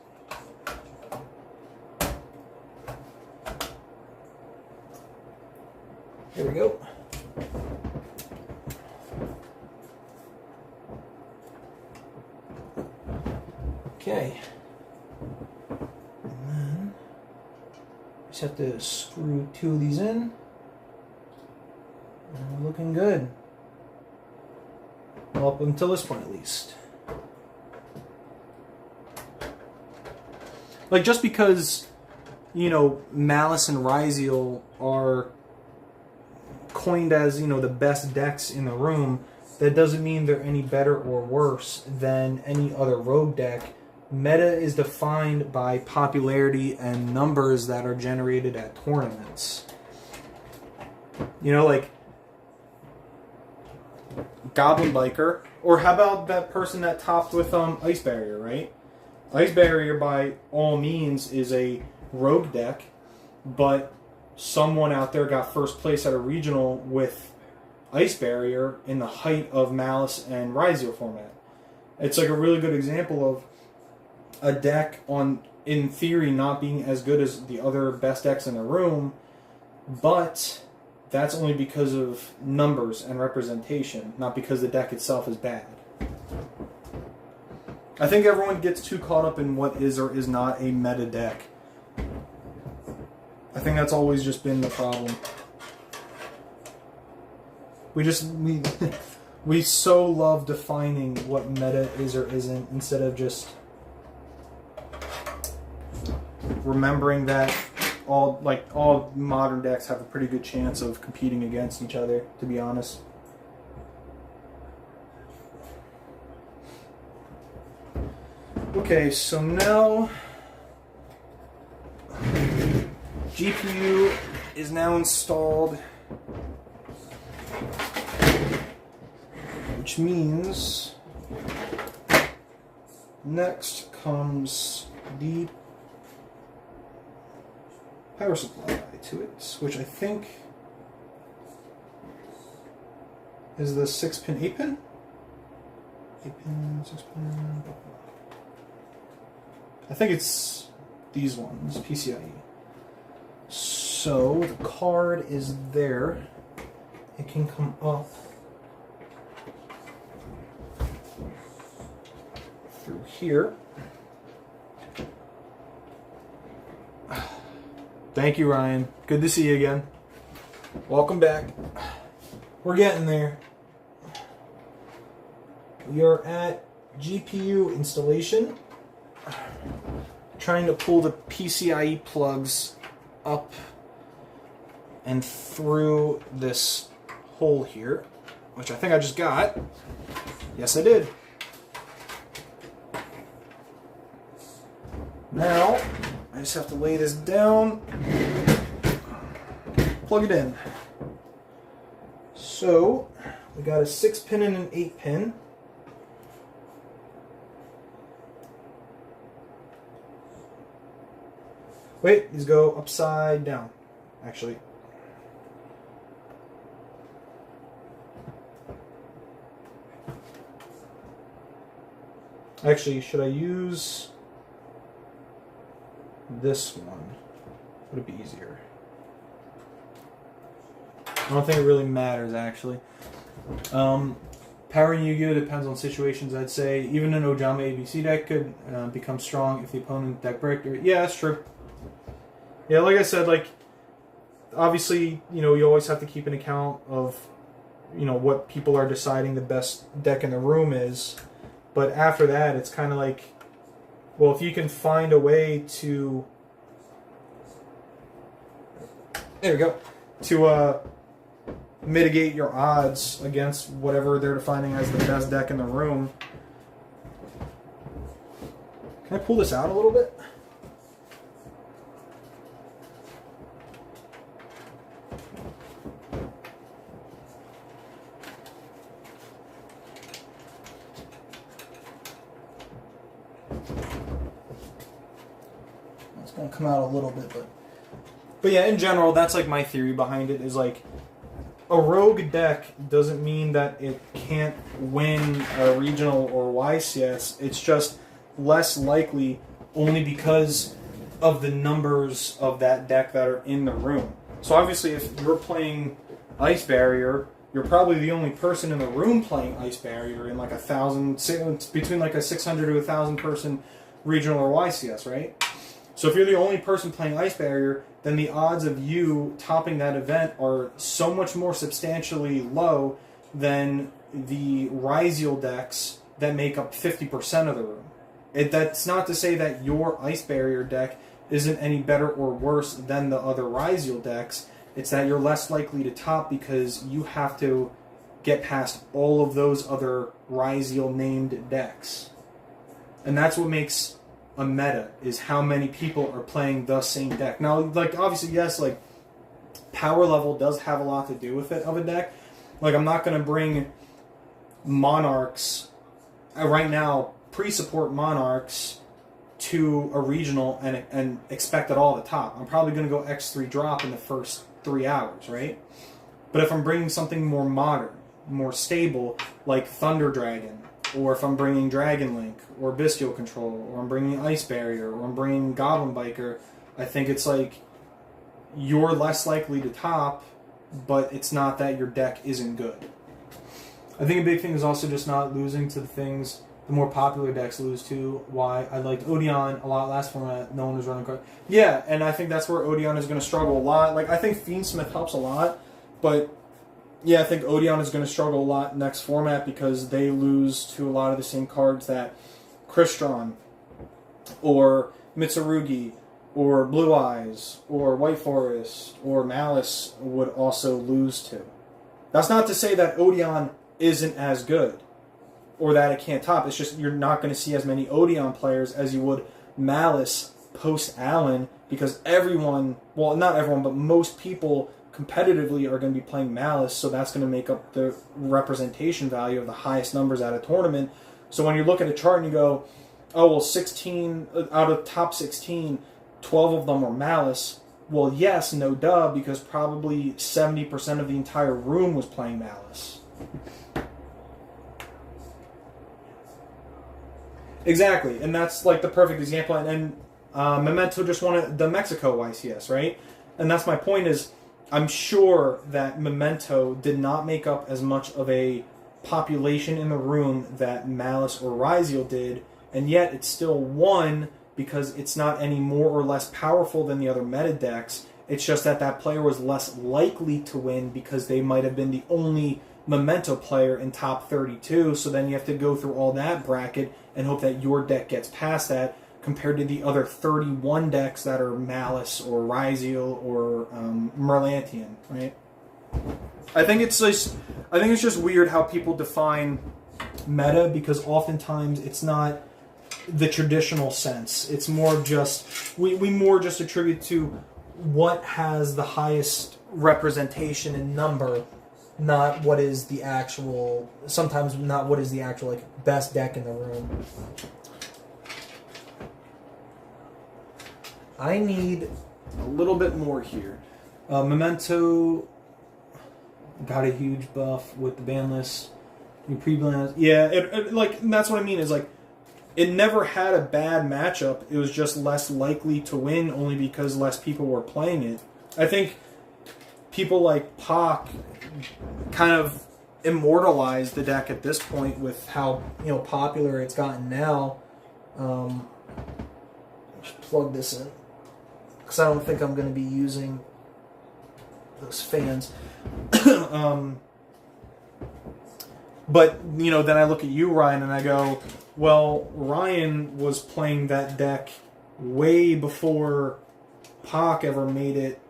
Here we go. Okay. And then just have to screw 2 of these in. And we're looking good. Well, up until this point, at least. Like, just because, you know, Malice and Ryziel are coined as, you know, the best decks in the room, that doesn't mean they're any better or worse than any other rogue deck. Meta is defined by popularity and numbers that are generated at tournaments. You know, like Goblin Biker, or how about that person that topped with Ice Barrier, right? Ice Barrier, by all means, is a rogue deck, but someone out there got first place at a regional with Ice Barrier in the height of Malice and Ryziel format. It's like a really good example of a deck in theory, not being as good as the other best decks in the room, but that's only because of numbers and representation, not because the deck itself is bad. I think everyone gets too caught up in what is or is not a meta deck. I think that's always just been the problem. We We so love defining what meta is or isn't instead of just remembering that all modern decks have a pretty good chance of competing against each other, to be honest. Okay, so now GPU is now installed, which means next comes the power supply to it, which I think is the 6-pin, 8-pin? 8-pin, 6-pin. I think it's these ones, PCIe. So the card is there. It can come up through here. Thank you, Ryan. Good to see you again. Welcome back. We're getting there. We are at GPU installation. Trying to pull the PCIe plugs up and through this hole here, which I think I just got. Yes, I did. Now, I just have to lay this down, plug it in. So, we got a 6-pin and an 8-pin. Wait, these go upside down, actually. Actually, should I use this one? Would it be easier? I don't think it really matters, actually. Powering Yu-Gi-Oh! Depends on situations, I'd say. Even an Ojama ABC deck could become strong if the opponent deck bricked. Yeah, that's true. Yeah, like I said, like, obviously, you know, you always have to keep an account of, you know, what people are deciding the best deck in the room is. But after that, it's kind of like, well, if you can find a way to, there we go, to mitigate your odds against whatever they're defining as the best deck in the room. Can I pull this out a little bit? It's going to come out a little bit, but yeah, in general, that's like my theory behind it, is like, a rogue deck doesn't mean that it can't win a regional or YCS. It's just less likely only because of the numbers of that deck that are in the room. So obviously, if you're playing Ice Barrier, you're probably the only person in the room playing Ice Barrier in like 1,000, between like a 600 to 1,000 person regional or YCS, right? So if you're the only person playing Ice Barrier, then the odds of you topping that event are so much more substantially low than the Ryziel decks that make up 50% of the room. That's not to say that your Ice Barrier deck isn't any better or worse than the other Ryziel decks. It's that you're less likely to top because you have to get past all of those other Ryziel named decks. And that's what makes a meta, is how many people are playing the same deck. Now, like, obviously, yes, like, power level does have a lot to do with it of a deck. Like, I'm not going to bring Monarchs, right now, pre-support Monarchs to a regional and expect it all to top. I'm probably going to go X3 drop in the first 3 hours, right? But if I'm bringing something more modern, more stable, like Thunder Dragon, or if I'm bringing Dragon Link, or Bestial Control, or I'm bringing Ice Barrier, or I'm bringing Goblin Biker, I think it's like, you're less likely to top, but it's not that your deck isn't good. I think a big thing is also just not losing to the things the more popular decks lose to. Why I liked Odeon a lot last format, no one was running card. Yeah, and I think that's where Odeon is going to struggle a lot. Like, I think Fiendsmith helps a lot, but Yeah, I think Odeon is going to struggle a lot next format because they lose to a lot of the same cards that Crystron or Mitsurugi or Blue Eyes or White Forest or Malice would also lose to. That's not to say that Odeon isn't as good or that it can't top. It's just you're not going to see as many Odeon players as you would Malice post Allen because everyone, well, not everyone, but most people competitively are going to be playing Malice, so that's going to make up the representation value of the highest numbers at a tournament. So when you look at a chart and you go, oh, well, 16 out of top 16, 12 of them were Malice. Well, yes, no duh, because probably 70% of the entire room was playing Malice. Exactly, and that's like the perfect example. And Memento just won the Mexico YCS, right? And that's my point is, I'm sure that Memento did not make up as much of a population in the room that Malice or Ryziel did, and yet it still won because it's not any more or less powerful than the other meta decks. It's just that that player was less likely to win because they might have been the only Memento player in top 32, so then you have to go through all that bracket and hope that your deck gets past that compared to the other 31 decks that are Malice or Ryziel or Merlantian, right? I think it's just weird how people define meta because oftentimes it's not the traditional sense. It's more just we more just attribute to what has the highest representation in number, not what is the actual. Sometimes not what is the actual like best deck in the room. I need a little bit more here. Memento got a huge buff with the ban list. You pre-ban, yeah. It like that's what I mean. Is like it never had a bad matchup. It was just less likely to win only because less people were playing it. I think people like Pac kind of immortalized the deck at this point with how popular it's gotten now. Just plug this in because I don't think I'm going to be using those fans. But then I look at you, Ryan, and I go, well, Ryan was playing that deck way before Pac ever made it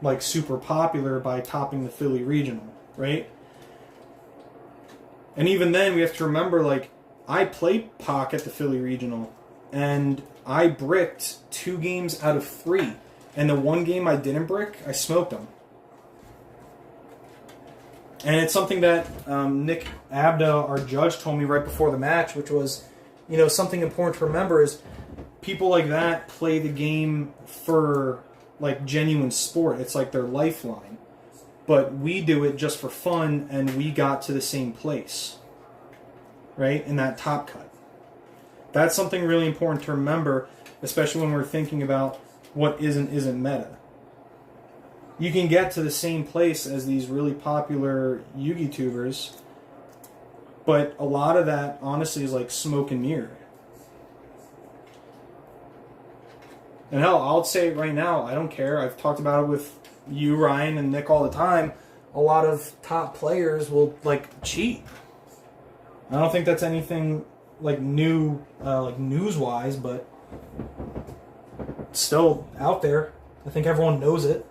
like super popular by topping the Philly Regional, right? And even then, we have to remember, like, I played Pac at the Philly Regional, and I bricked 2 games out of 3. And the one game I didn't brick, I smoked him. And it's something that Nick Abda, our judge, told me right before the match, which was, something important to remember is people like that play the game for, like, genuine sport. It's like their lifeline. But we do it just for fun, and we got to the same place, right, in that top cut. That's something really important to remember, especially when we're thinking about what isn't meta. You can get to the same place as these really popular Yugi tubers, but a lot of that, honestly, is like smoke and mirror. And hell, I'll say it right now, I don't care. I've talked about it with you, Ryan, and Nick all the time. A lot of top players will, like, cheat. I don't think that's anything, like, new, like, news-wise, but it's still out there. I think everyone knows it.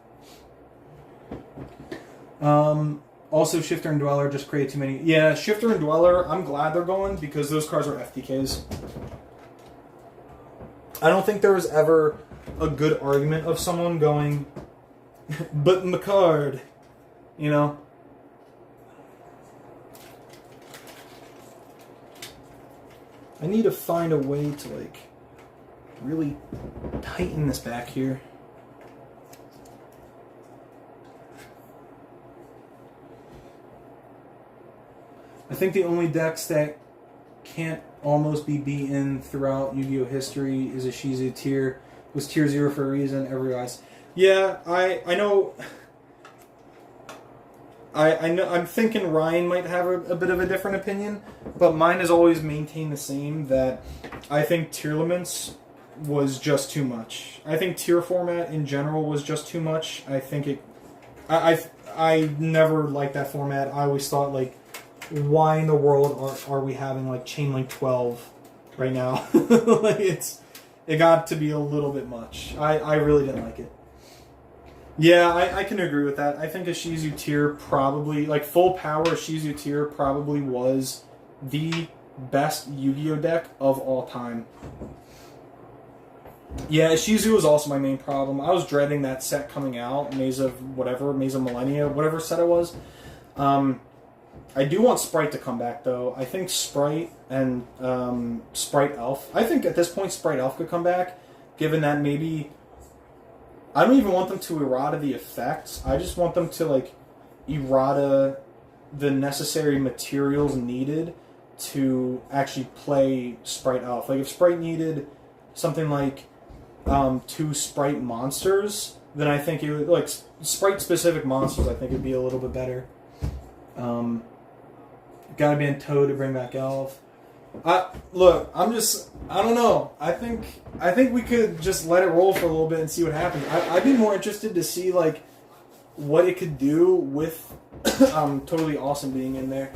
Also, Shifter and Dweller just create too many. Yeah, Shifter and Dweller, I'm glad they're going because those cards are FTKs. I don't think there was ever a good argument of someone going, but McCard, I need to find a way to, like, really tighten this back here. I think the only decks that can't almost be beaten throughout Yu-Gi-Oh! History is a Shizu tier. It was tier 0 for a reason, everybody's. Yeah, I know. I know. I'm thinking Ryan might have a bit of a different opinion, but mine has always maintained the same, that I think tier limits was just too much. I think tier format in general was just too much. I think it I never liked that format. I always thought, like, why in the world are we having, like, Chainlink 12 right now? Like, it got to be a little bit much. I really didn't like it. Yeah, I can agree with that. I think a Shizu tier probably, like, full power Shizu tier probably was the best Yu-Gi-Oh deck of all time. Yeah, Shizu was also my main problem. I was dreading that set coming out, Maze of Millennia, whatever set it was. I do want Sprite to come back, though. I think Sprite and Sprite Elf. I think at this point Sprite Elf could come back, given that maybe... I don't even want them to errata the effects. I just want them to, like, errata the necessary materials needed to actually play Sprite Elf. Like, if Sprite needed something like 2 Sprite monsters, then I think it would, like, Sprite-specific monsters, I think it'd be a little bit better. Gotta be in Toad to bring back Elf. Look, I don't know. I think we could just let it roll for a little bit and see what happens. I'd be more interested to see, like, what it could do with Totally Awesome being in there.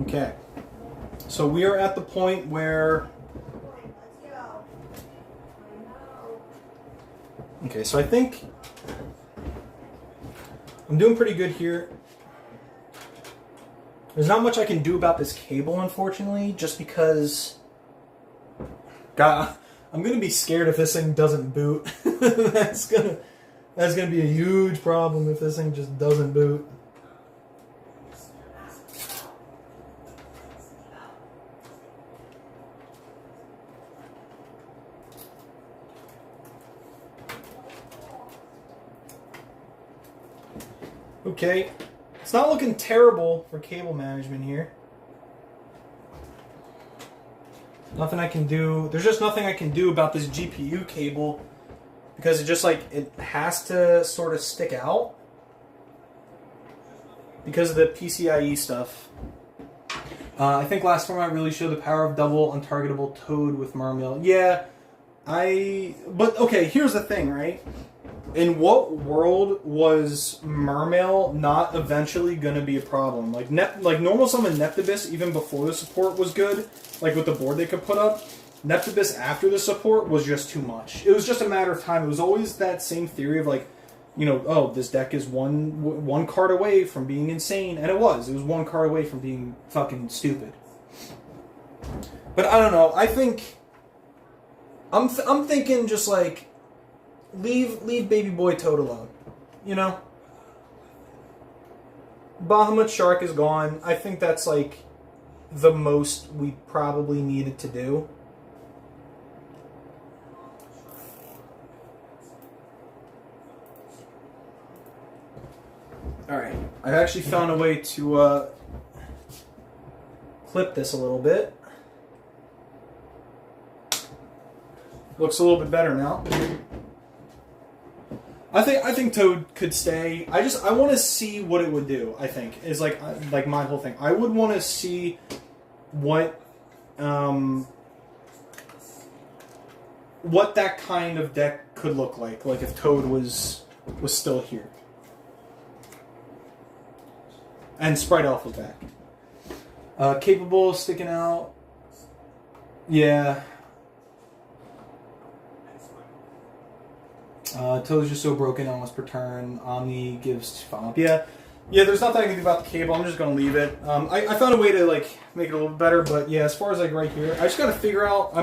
Okay. So we are at the point where... Okay, so I think I'm doing pretty good here. There's not much I can do about this cable, unfortunately, just because... God, I'm gonna be scared if this thing doesn't boot. That's gonna be a huge problem if this thing just doesn't boot. Okay, it's not looking terrible for cable management here. Nothing I can do. There's just nothing I can do about this GPU cable because it just, like, it has to sort of stick out because of the PCIe stuff. I think last format really showed the power of double untargetable Toad with Mermill. Yeah, but okay, here's the thing, right? In what world was Mermail not eventually going to be a problem? Like normal summon Neptibus, even before the support was good, like with the board they could put up, Neptibus after the support was just too much. It was just a matter of time. It was always that same theory of, like, you know, oh, this deck is one card away from being insane, and it was one card away from being fucking stupid. But I don't know. I think I'm thinking just, like, leave baby boy Toad alone, you know? Bahamut Shark is gone. I think that's, like, the most we probably needed to do. Alright, I've actually found a way to clip this a little bit. Looks a little bit better now. I think Toad could stay. I want to see what it would do. I think is like my whole thing. I would want to see what that kind of deck could look like if Toad was still here and Sprite Elf was back. Capable, sticking out. Yeah. Toad's just so broken on once per turn. Omni gives Fomp. Yeah, there's nothing I can do about the cable. I'm just going to leave it. I found a way to, like, make it a little better, but yeah, as far as, like, right here, I just got to figure out,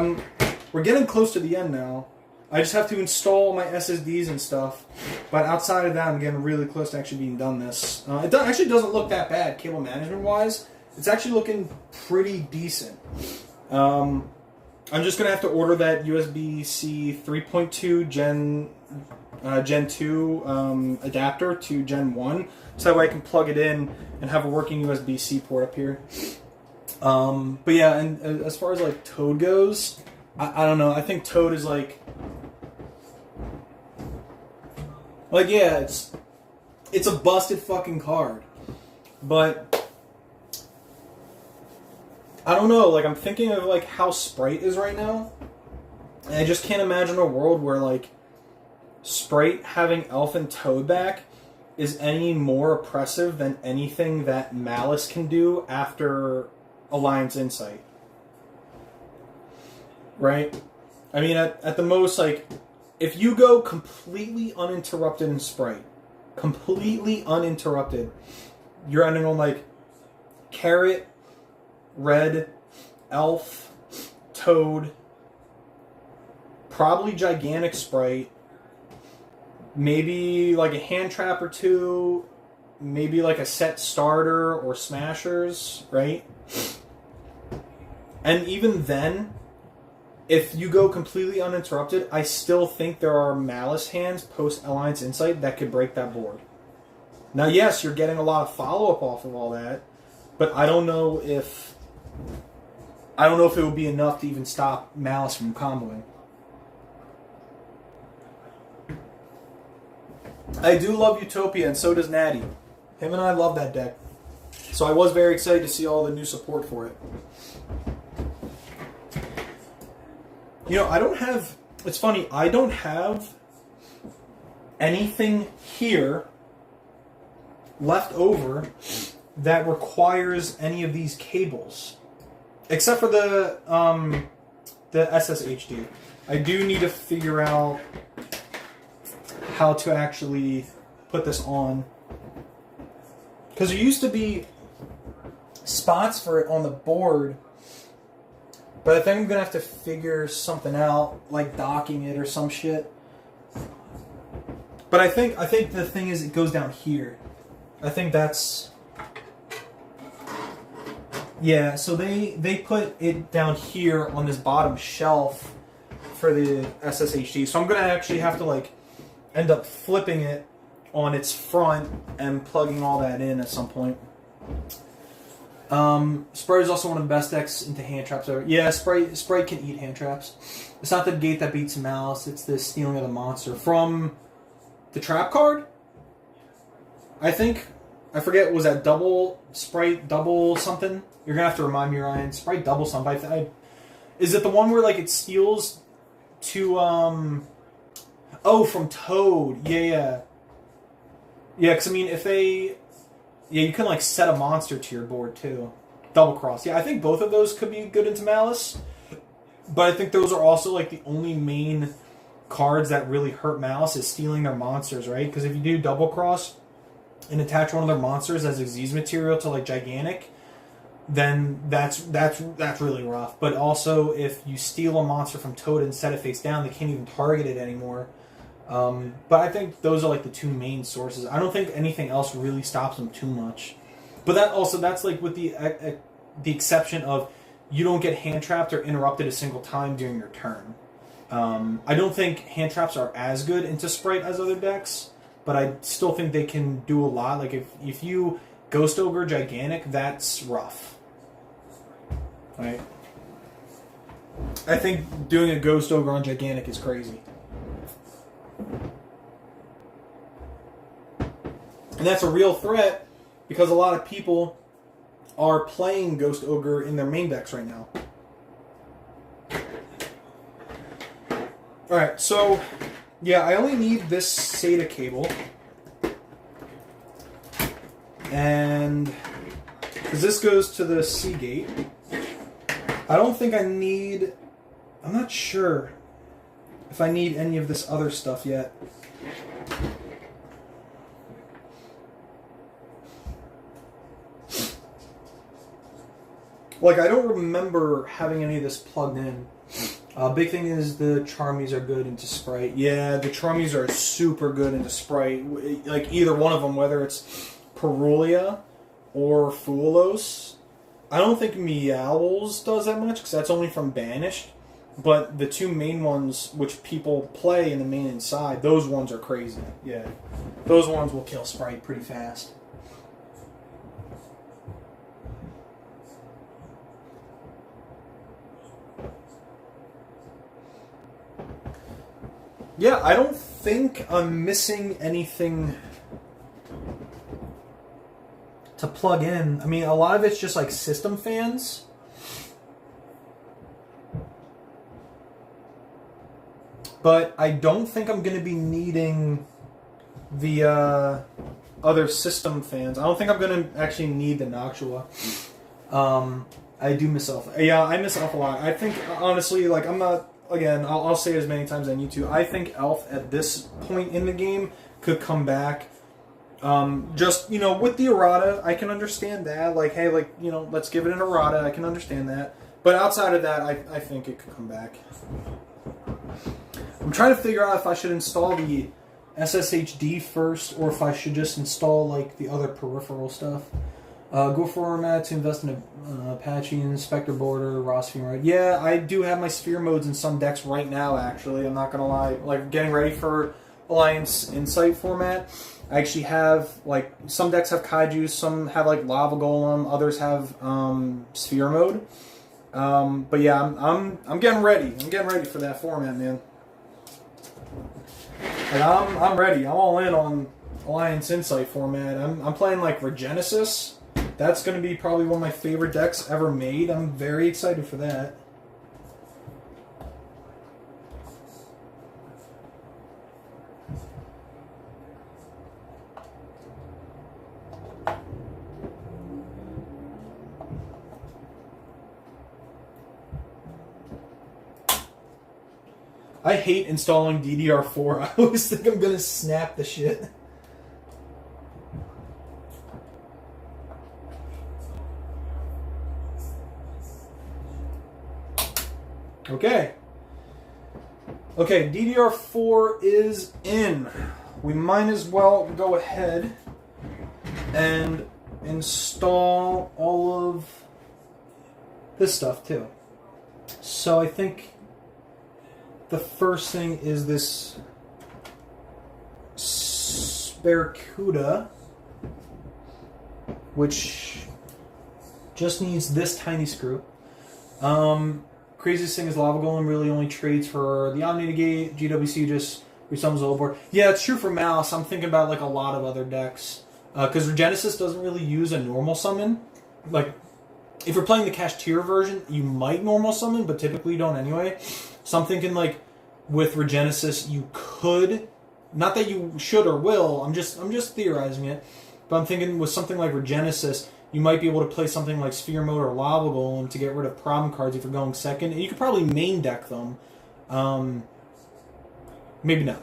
we're getting close to the end now. I just have to install my SSDs and stuff, but outside of that, I'm getting really close to actually being done this. It actually doesn't look that bad, cable management-wise. It's actually looking pretty decent. I'm just going to have to order that USB-C 3.2 Gen 2 adapter to Gen 1, so that way I can plug it in and have a working USB-C port up here. But yeah, and as far as, like, Toad goes, I don't know. I think Toad is, like, yeah, it's a busted fucking card. But I don't know, like I'm thinking of like how Sprite is right now. And I just can't imagine a world where like Sprite having Elf and Toad back is any more oppressive than anything that Malice can do after Alliance Insight. Right? I mean, at the most, like, if you go completely uninterrupted in Sprite, completely uninterrupted, you're ending on, like, Carrot, Red, Elf, Toad, probably Gigantic Sprite, maybe like a hand trap or two, maybe like a set starter or smashers, right? And even then, if you go completely uninterrupted, I still think there are Malice hands post Alliance Insight that could break that board. Now, yes, you're getting a lot of follow-up off of all that, but I don't know if it would be enough to even stop Malice from comboing. I do love Utopia, and so does Natty. Him and I love that deck. So I was very excited to see all the new support for it. You know, I don't have... It's funny, I don't have anything here left over that requires any of these cables. Except for the SSHD. I do need to figure out how to actually put this on. Because there used to be spots for it on the board, but I think I'm going to have to figure something out, like docking it or some shit. But I think the thing is it goes down here. I think that's... Yeah, so they put it down here on this bottom shelf for the SSHD. So I'm going to actually have to like end up flipping it on its front and plugging all that in at some point. Sprite is also one of the best decks into hand traps ever. Yeah, Sprite can eat hand traps. It's not the gate that beats Malice, it's the stealing of the monster. From the trap card? I forget, was that double Sprite, double something? You're gonna have to remind me, Ryan. Sprite double something. Is it the one where like it steals to Oh, from Toad. Yeah. Yeah, because I mean, if they... Yeah, you can like set a monster to your board too. Double cross. Yeah, I think both of those could be good into Malice. But I think those are also like the only main cards that really hurt Malice is stealing their monsters, right? Because if you do double cross and attach one of their monsters as Xyz material to like Gigantic, then that's really rough. But also, if you steal a monster from Toad and set it face down, they can't even target it anymore. But I think those are like the two main sources. I don't think anything else really stops them too much. But that's like with the exception of you don't get hand trapped or interrupted a single time during your turn. I don't think hand traps are as good into Sprite as other decks, but I still think they can do a lot. Like if you Ghost Ogre Gigantic, that's rough. Right? I think doing a Ghost Ogre on Gigantic is crazy. And that's a real threat because a lot of people are playing Ghost Ogre in their main decks right now. Alright, so yeah, I only need this SATA cable. And because this goes to the Seagate. I don't think I need... I'm not sure if I need any of this other stuff yet. Like, I don't remember having any of this plugged in. Big thing is the Charmies are good into Sprite. Yeah, the Charmies are super good into Sprite. Like, either one of them, whether it's Perulia or Foolos. I don't think Meowls does that much, because that's only from Banished. But the two main ones, which people play in the main inside, those ones are crazy. Yeah. Those ones will kill Sprite pretty fast. Yeah, I don't think I'm missing anything plug in. I mean, a lot of it's just like system fans. But I don't think I'm going to be needing the other system fans. I don't think I'm going to actually need the Noctua. I do miss Elf. Yeah, I miss Elf a lot. I think, honestly, like, I'm not... Again, I'll say it as many times as I need to. I think Elf, at this point in the game, could come back. Just, you know, with the errata, I can understand that. Like, hey, like, you know, let's give it an errata. I can understand that. But outside of that, I think it could come back. I'm trying to figure out if I should install the SSHD first, or if I should just install, like, the other peripheral stuff. Go format to invest in Apache, Inspector Border, raw sphere mode. Yeah, I do have my sphere modes in some decks right now, actually. I'm not going to lie. Like, getting ready for Alliance Insight format. I actually have, like, some decks have Kaiju, some have, like, Lava Golem, others have sphere mode. But yeah, I'm getting ready. I'm getting ready for that format, man. Like, I'm ready. I'm all in on Alliance Insight format. I'm playing, like, Regenesis. That's going to be probably one of my favorite decks ever made. I'm very excited for that. I hate installing DDR4. I always think I'm going to snap the shit. Okay. Okay, DDR4 is in. We might as well go ahead and install all of this stuff too. So I think the first thing is this Barracuda, which just needs this tiny screw. Craziest thing is Lava Golem really only trades for the Omni Negate. GWC just resummons the whole board. Yeah, it's true for Mouse. I'm thinking about like a lot of other decks. Because Regenesis doesn't really use a normal summon. Like, if you're playing the Cash Tier version, you might normal summon, but typically you don't anyway. So I'm thinking like with Regenesis you could, not that you should or will, I'm just theorizing it, but I'm thinking with something like Regenesis, you might be able to play something like Sphere Mode or Lava Golem to get rid of problem cards if you're going second. And you could probably main deck them. Maybe not.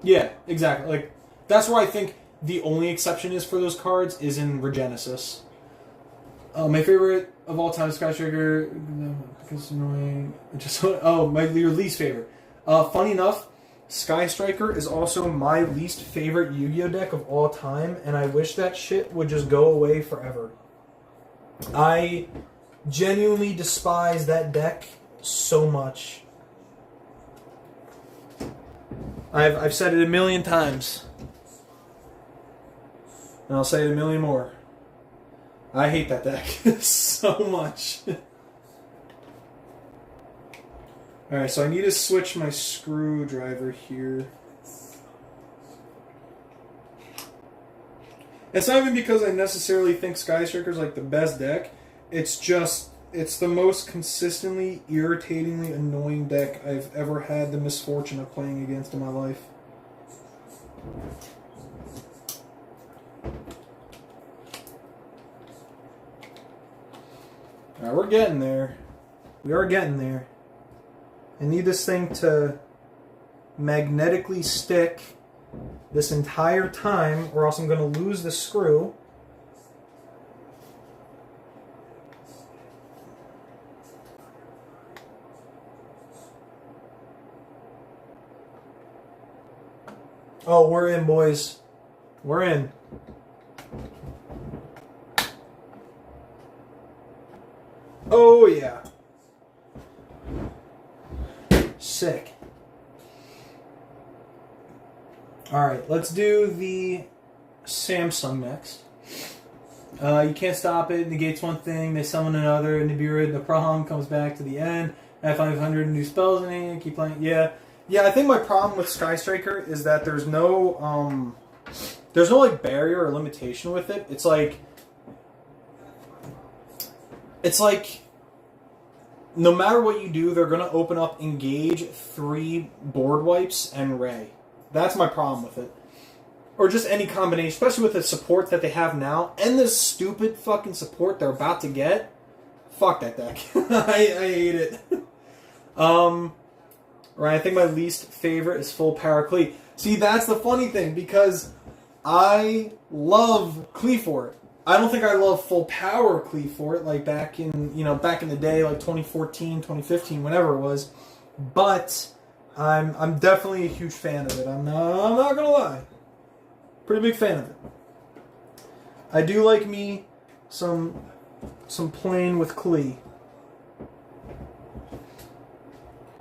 Yeah, exactly. Like, that's where I think the only exception is for those cards is in Regenesis. My favorite of all time is Skyshaker. Because it's annoying. Your least favorite. Funny enough, Sky Striker is also my least favorite Yu-Gi-Oh deck of all time, and I wish that shit would just go away forever. I genuinely despise that deck so much. I've said it a million times, and I'll say it a million more. I hate that deck so much. Alright, so I need to switch my screwdriver here. It's not even because I necessarily think Sky Striker's like the best deck. It's just, it's the most consistently, irritatingly annoying deck I've ever had the misfortune of playing against in my life. Alright, we're getting there. We are getting there. I need this thing to magnetically stick this entire time, or else I'm going to lose the screw. Oh, we're in, boys. We're in. Oh, yeah. Sick. Alright, let's do the Samsung next. You can't stop it. Negates one thing, they summon another. Nibiru, the problem comes back to the end. Add 500 new spells in it. Keep playing. Yeah. Yeah, I think my problem with Sky Striker is that there's no there's no like barrier or limitation with it. It's like no matter what you do, they're gonna open up engage 3 board wipes and Ray. That's my problem with it. Or just any combination, especially with the support that they have now and this stupid fucking support they're about to get. Fuck that deck. I hate it. Right, I think my least favorite is Full Power Clee. See, that's the funny thing, because I love Clee for it. I don't think I love Full Power Clee for it, like back in the day, like 2014, 2015, whenever it was. But I'm definitely a huge fan of it. I'm not gonna lie. Pretty big fan of it. I do like me some playing with Clee.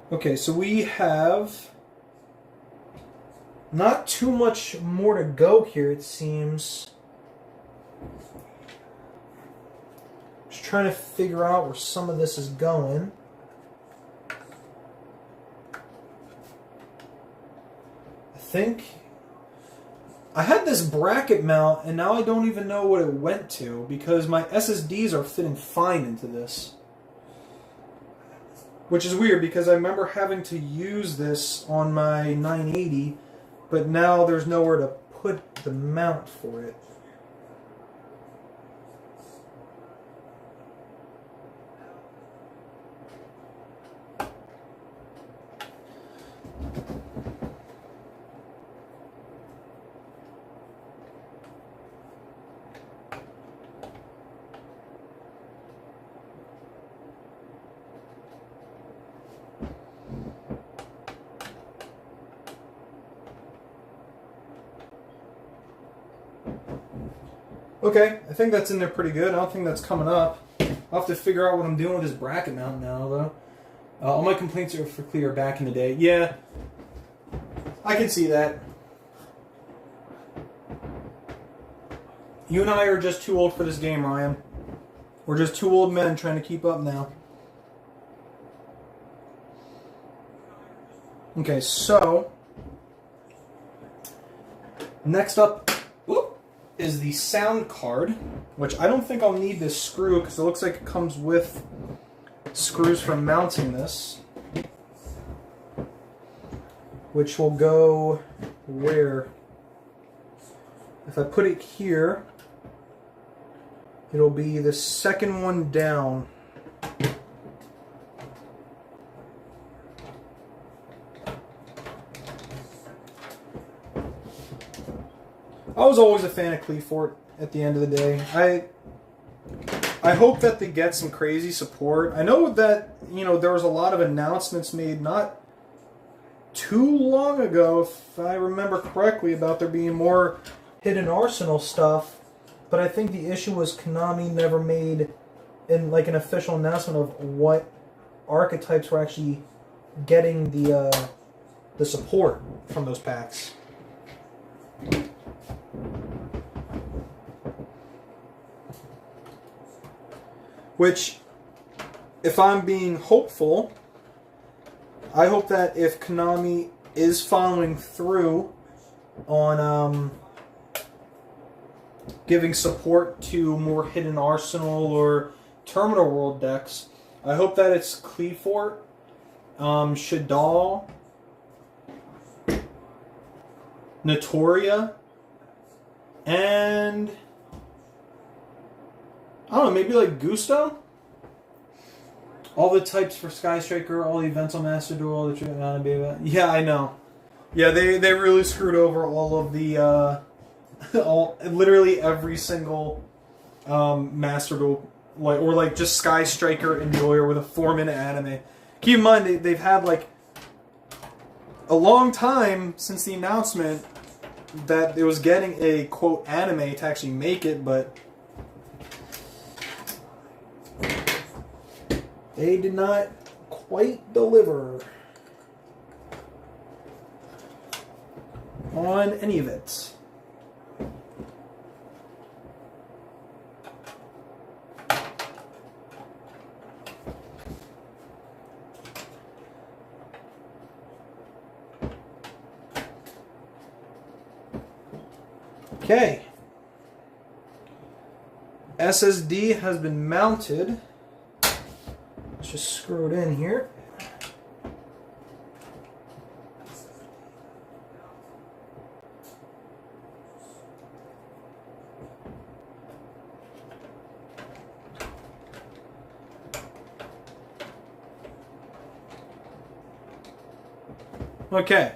Okay, so we have not too much more to go here, it seems. Just trying to figure out where some of this is going. I think I had this bracket mount, and now I don't even know what it went to, because my SSDs are fitting fine into this. Which is weird, because I remember having to use this on my 980, but now there's nowhere to put the mount for it. Okay, I think that's in there pretty good. I don't think that's coming up. I'll have to figure out what I'm doing with this bracket mount now, though. All my complaints are for clear back in the day. Yeah, I can see that. You and I are just too old for this game, Ryan. We're just two old men trying to keep up now. Okay, so next up is the sound card, which I don't think I'll need this screw because it looks like it comes with screws for mounting this, which will go where? If I put it here, it'll be the second one down. I was always a fan of Cleefort at the end of the day. I hope that they get some crazy support. I know that, there was a lot of announcements made not too long ago, if I remember correctly, about there being more Hidden Arsenal stuff, but I think the issue was Konami never made an official announcement of what archetypes were actually getting the support from those packs. Which, if I'm being hopeful, I hope that if Konami is following through on giving support to more Hidden Arsenal or Terminal World decks, I hope that it's Cleefort, Shadal, Notoria, and I don't know, maybe like Gusto? All the types for Sky Striker, all the events on Master Duel, yeah, I know. Yeah, they really screwed over all of the, literally every single Master Duel, or just Sky Striker Enjoyer with a 4-minute anime. Keep in mind, they've had a long time since the announcement that it was getting a, quote, anime to actually make it, but they did not quite deliver on any of it. Okay. SSD has been mounted. Let's just screw it in here. Okay.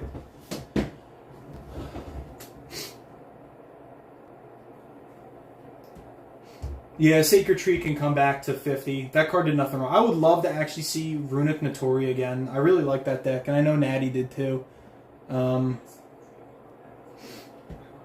Yeah, Sacred Tree can come back to 50. That card did nothing wrong. I would love to actually see Runic Notori again. I really like that deck, and I know Natty did too. I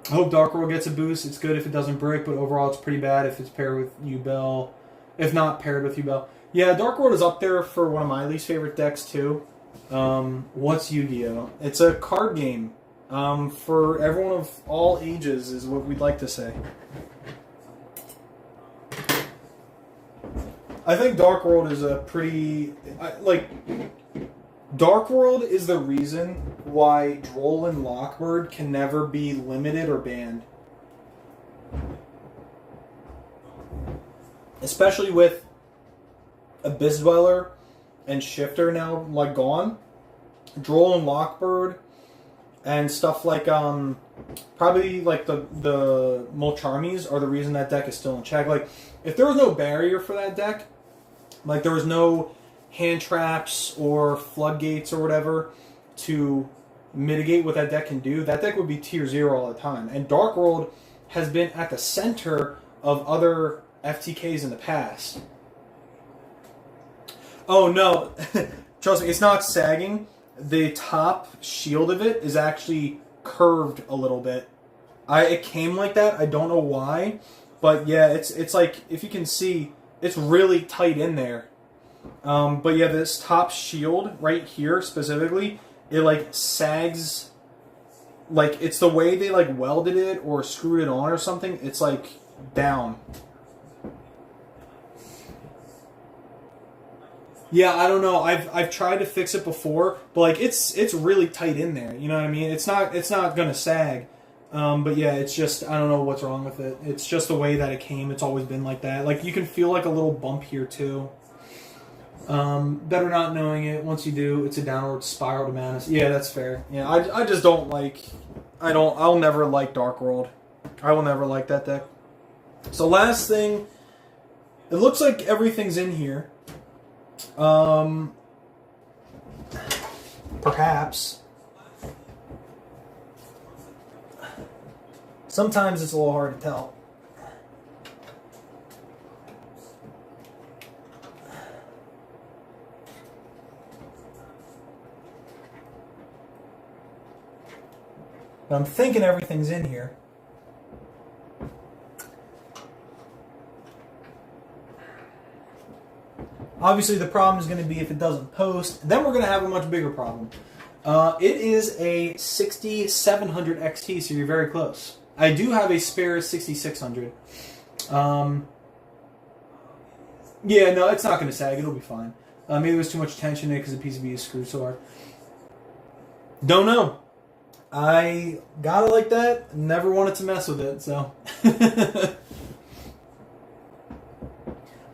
hope Dark World gets a boost. It's good if it doesn't break, but overall it's pretty bad if it's paired with Yubel. If not paired with Yubel. Yeah, Dark World is up there for one of my least favorite decks too. What's Yu-Gi-Oh? It's a card game. For everyone of all ages is what we'd like to say. I think Dark World is a pretty... Dark World is the reason why Droll and Lockbird can never be limited or banned. Especially with Abyss Dweller and Shifter now gone. Droll and Lockbird and stuff like probably like the Molcharmies are the reason that deck is still in check. Like if there was no barrier for that deck, like there was no hand traps or floodgates or whatever to mitigate what that deck can do, that deck would be tier 0 all the time. And Dark World has been at the center of other FTKs in the past. Oh no, trust me, it's not sagging. The top shield of it is actually curved a little bit. It came like that. I don't know why, but yeah, it's like if you can see, it's really tight in there. But yeah, this top shield right here specifically, it like sags. Like it's the way they like welded it or screwed it on or something. It's like down. Yeah, I don't know. I've tried to fix it before, but like it's really tight in there. You know what I mean? It's not gonna sag. But yeah, it's just I don't know what's wrong with it. It's just the way that it came. It's always been like that. Like you can feel like a little bump here too. Better not knowing it. Once you do, it's a downward spiral to madness. Yeah, that's fair. Yeah, I just don't like. I'll never like Dark World. I will never like that deck. So last thing, it looks like everything's in here. Perhaps. Sometimes it's a little hard to tell. But I'm thinking everything's in here. Obviously, the problem is going to be if it doesn't post. Then we're going to have a much bigger problem. It is a 6700 XT, so you're very close. I do have a spare 6600. Yeah, no, it's not going to sag. It'll be fine. Maybe there was too much tension in it because the PCB is screwed so hard. Don't know. I got it like that. Never wanted to mess with it, so. But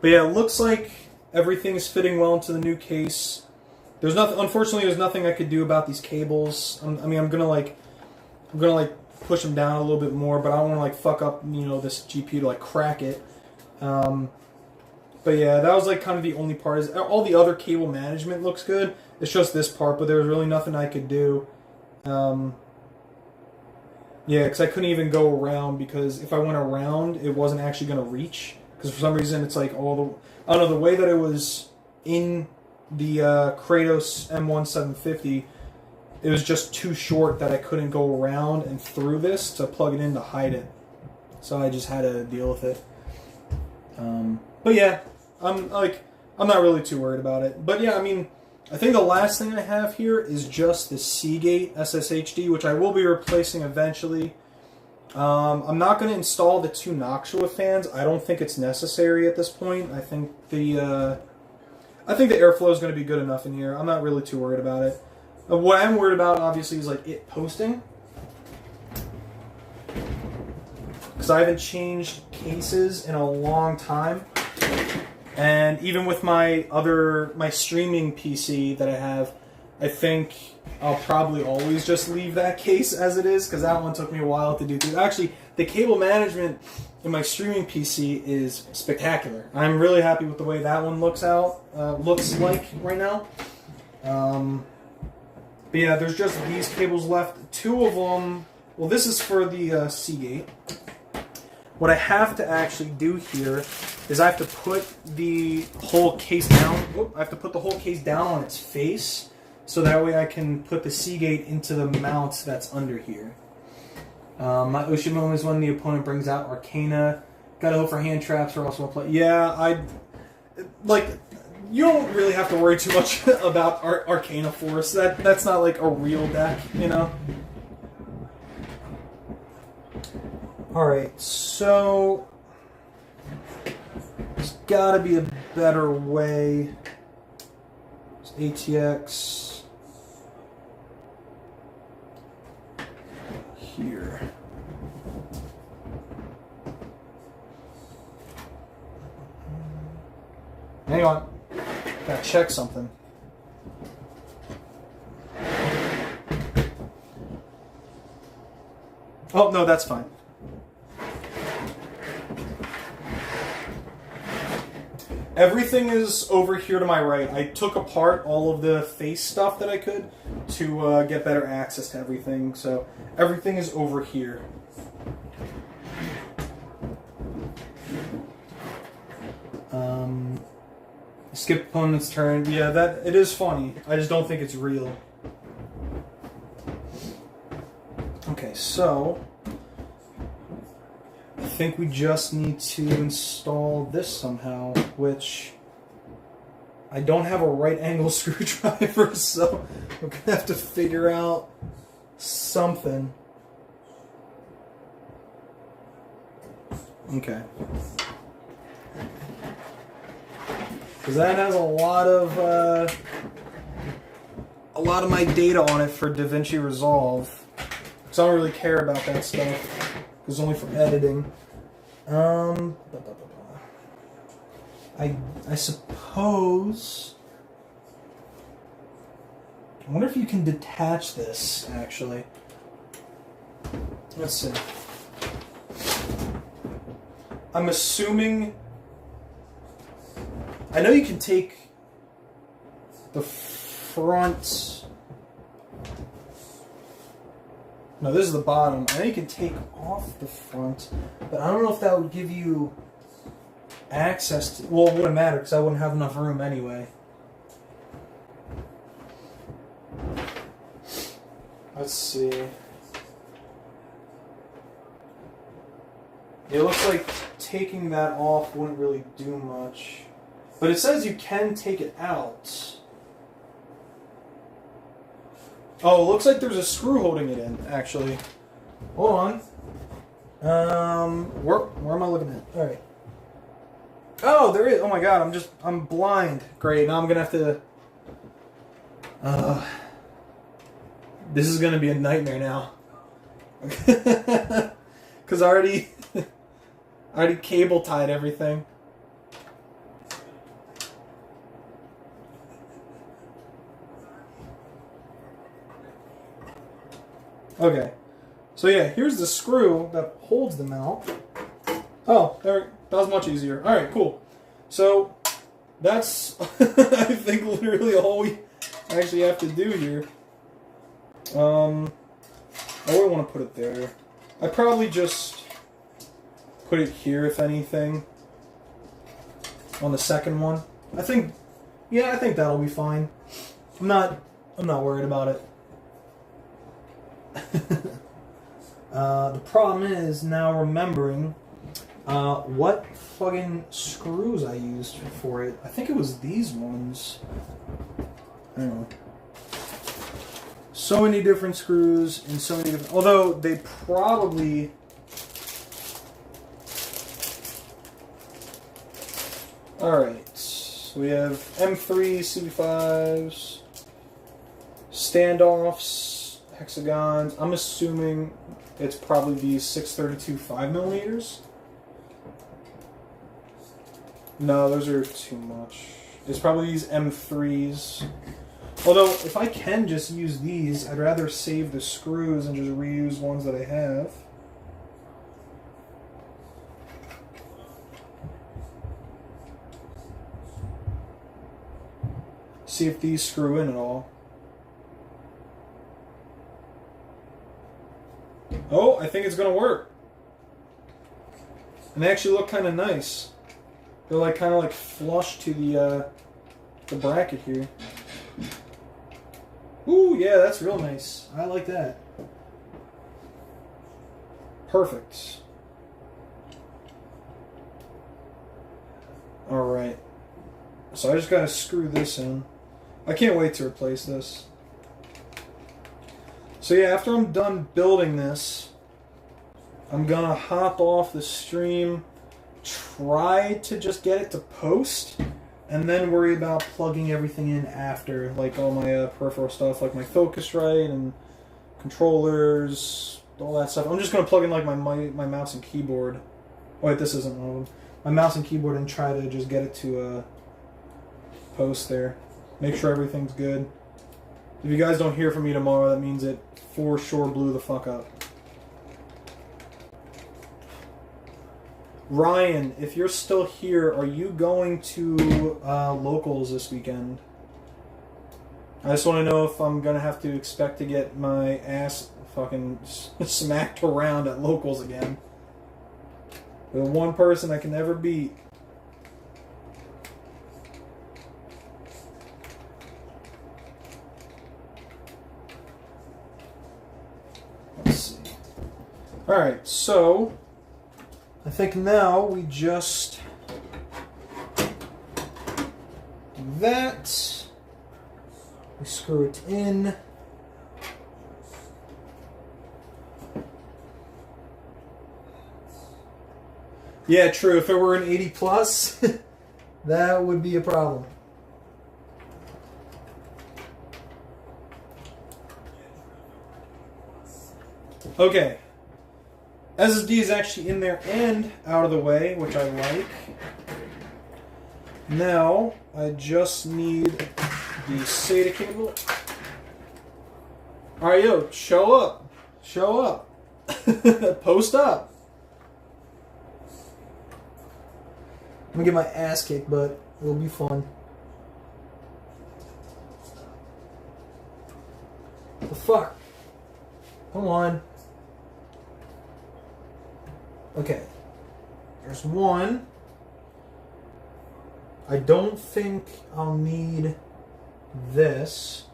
yeah, it looks like everything's fitting well into the new case. There's nothing. Unfortunately, there's nothing I could do about these cables. I'm gonna push them down a little bit more, but I don't want to fuck up, this GPU to crack it. But yeah, that was kind of the only part. Is all the other cable management looks good. It's just this part, but there was really nothing I could do. Yeah, because I couldn't even go around, because if I went around, it wasn't actually going to reach. Because for some reason, it's all the... I don't know, the way that it was in the Kratos M1750, it was just too short that I couldn't go around and through this to plug it in to hide it. So I just had to deal with it. But yeah, I'm not really too worried about it. But yeah, I think the last thing I have here is just the Seagate SSHD, which I will be replacing eventually. I'm not going to install the 2 Noxua fans. I don't think it's necessary at this point. I think the airflow is going to be good enough in here. I'm not really too worried about it. What I'm worried about, obviously, is it posting. because I haven't changed cases in a long time. And even with my streaming PC that I have, I think I'll probably always just leave that case as it is, because that one took me a while to do too. Actually, the cable management in my streaming PC is spectacular. I'm really happy with the way that one looks like right now. But yeah, there's just these cables left. Two of them, well, this is for the Seagate. What I have to actually do here is I have to put the whole case down. I have to put the whole case down on its face, so that way I can put the Seagate into the mount that's under here. My Oshimon is when the opponent brings out Arcana. Gotta hope for hand traps or also a play. Yeah, you don't really have to worry too much about Arcana Force. That's not like a real deck, you know? Alright, so there's gotta be a better way. There's ATX here. Hang on. Gotta check something. Oh, no, that's fine. Everything is over here to my right. I took apart all of the face stuff that I could to get better access to everything. So everything is over here. Skip opponent's turn. Yeah, it is funny. I just don't think it's real. Okay, so I think we just need to install this somehow, which I don't have a right angle screwdriver, so we're going to have to figure out something. Okay. Because that has a lot of my data on it for DaVinci Resolve. Because I don't really care about that stuff. It's only for editing. I suppose. I wonder if you can detach this, actually. Let's see. I'm assuming. I know you can take the front. No, this is the bottom. I know you can take off the front, but I don't know if that would give you access to. Well, it wouldn't matter because I wouldn't have enough room anyway. Let's see. It looks like taking that off wouldn't really do much. But it says you can take it out. Oh, it looks like there's a screw holding it in, actually. Hold on. Where am I looking at? Alright. Oh, there is. Oh my god, I'm blind. Great, now I'm gonna have to... this is gonna be a nightmare now. Because I already cable tied everything. Okay, so yeah, here's the screw that holds the mount. Oh, there, that was much easier. All right, cool. So that's I think literally all we actually have to do here. I wouldn't want to put it there. I probably just put it here, if anything, on the second one. I think that'll be fine. I'm not worried about it. The problem is now remembering what fucking screws I used for it. I think it was these ones. I don't know. So many different screws and so many different... Although they probably... Alright. So we have M3, CB5s, standoffs, hexagons. I'm assuming it's probably these 632 5mm. No, those are too much. It's probably these M3s. Although, if I can just use these, I'd rather save the screws and just reuse ones that I have. See if these screw in at all. Oh, I think it's gonna work. And they actually look kind of nice. They're like kind of like flush to the bracket here. Ooh, yeah, that's real nice. I like that. Perfect. All right. So I just gotta screw this in. I can't wait to replace this. So yeah, after I'm done building this, I'm gonna hop off the stream, try to just get it to post, and then worry about plugging everything in after, like all my peripheral stuff, like my Focusrite and controllers, all that stuff. I'm just gonna plug in like my mouse and keyboard. Oh, wait, this isn't one of them. My mouse and keyboard, and try to just get it to post there. Make sure everything's good. If you guys don't hear from me tomorrow, that means it for sure blew the fuck up. Ryan, if you're still here, are you going to locals this weekend? I just want to know if I'm going to have to expect to get my ass fucking smacked around at locals again. The one person I can never beat. Let's see. Alright, so I think now we just do that. We screw it in. Yeah, true. If it were an 80 plus, that would be a problem. Okay. SSD is actually in there and out of the way, which I like. Now, I just need the SATA cable. Alright, yo, show up. Show up. Post up. I'm gonna get my ass kicked, but it'll be fun. The fuck? Come on. Okay. There's one. I don't think I'll need this.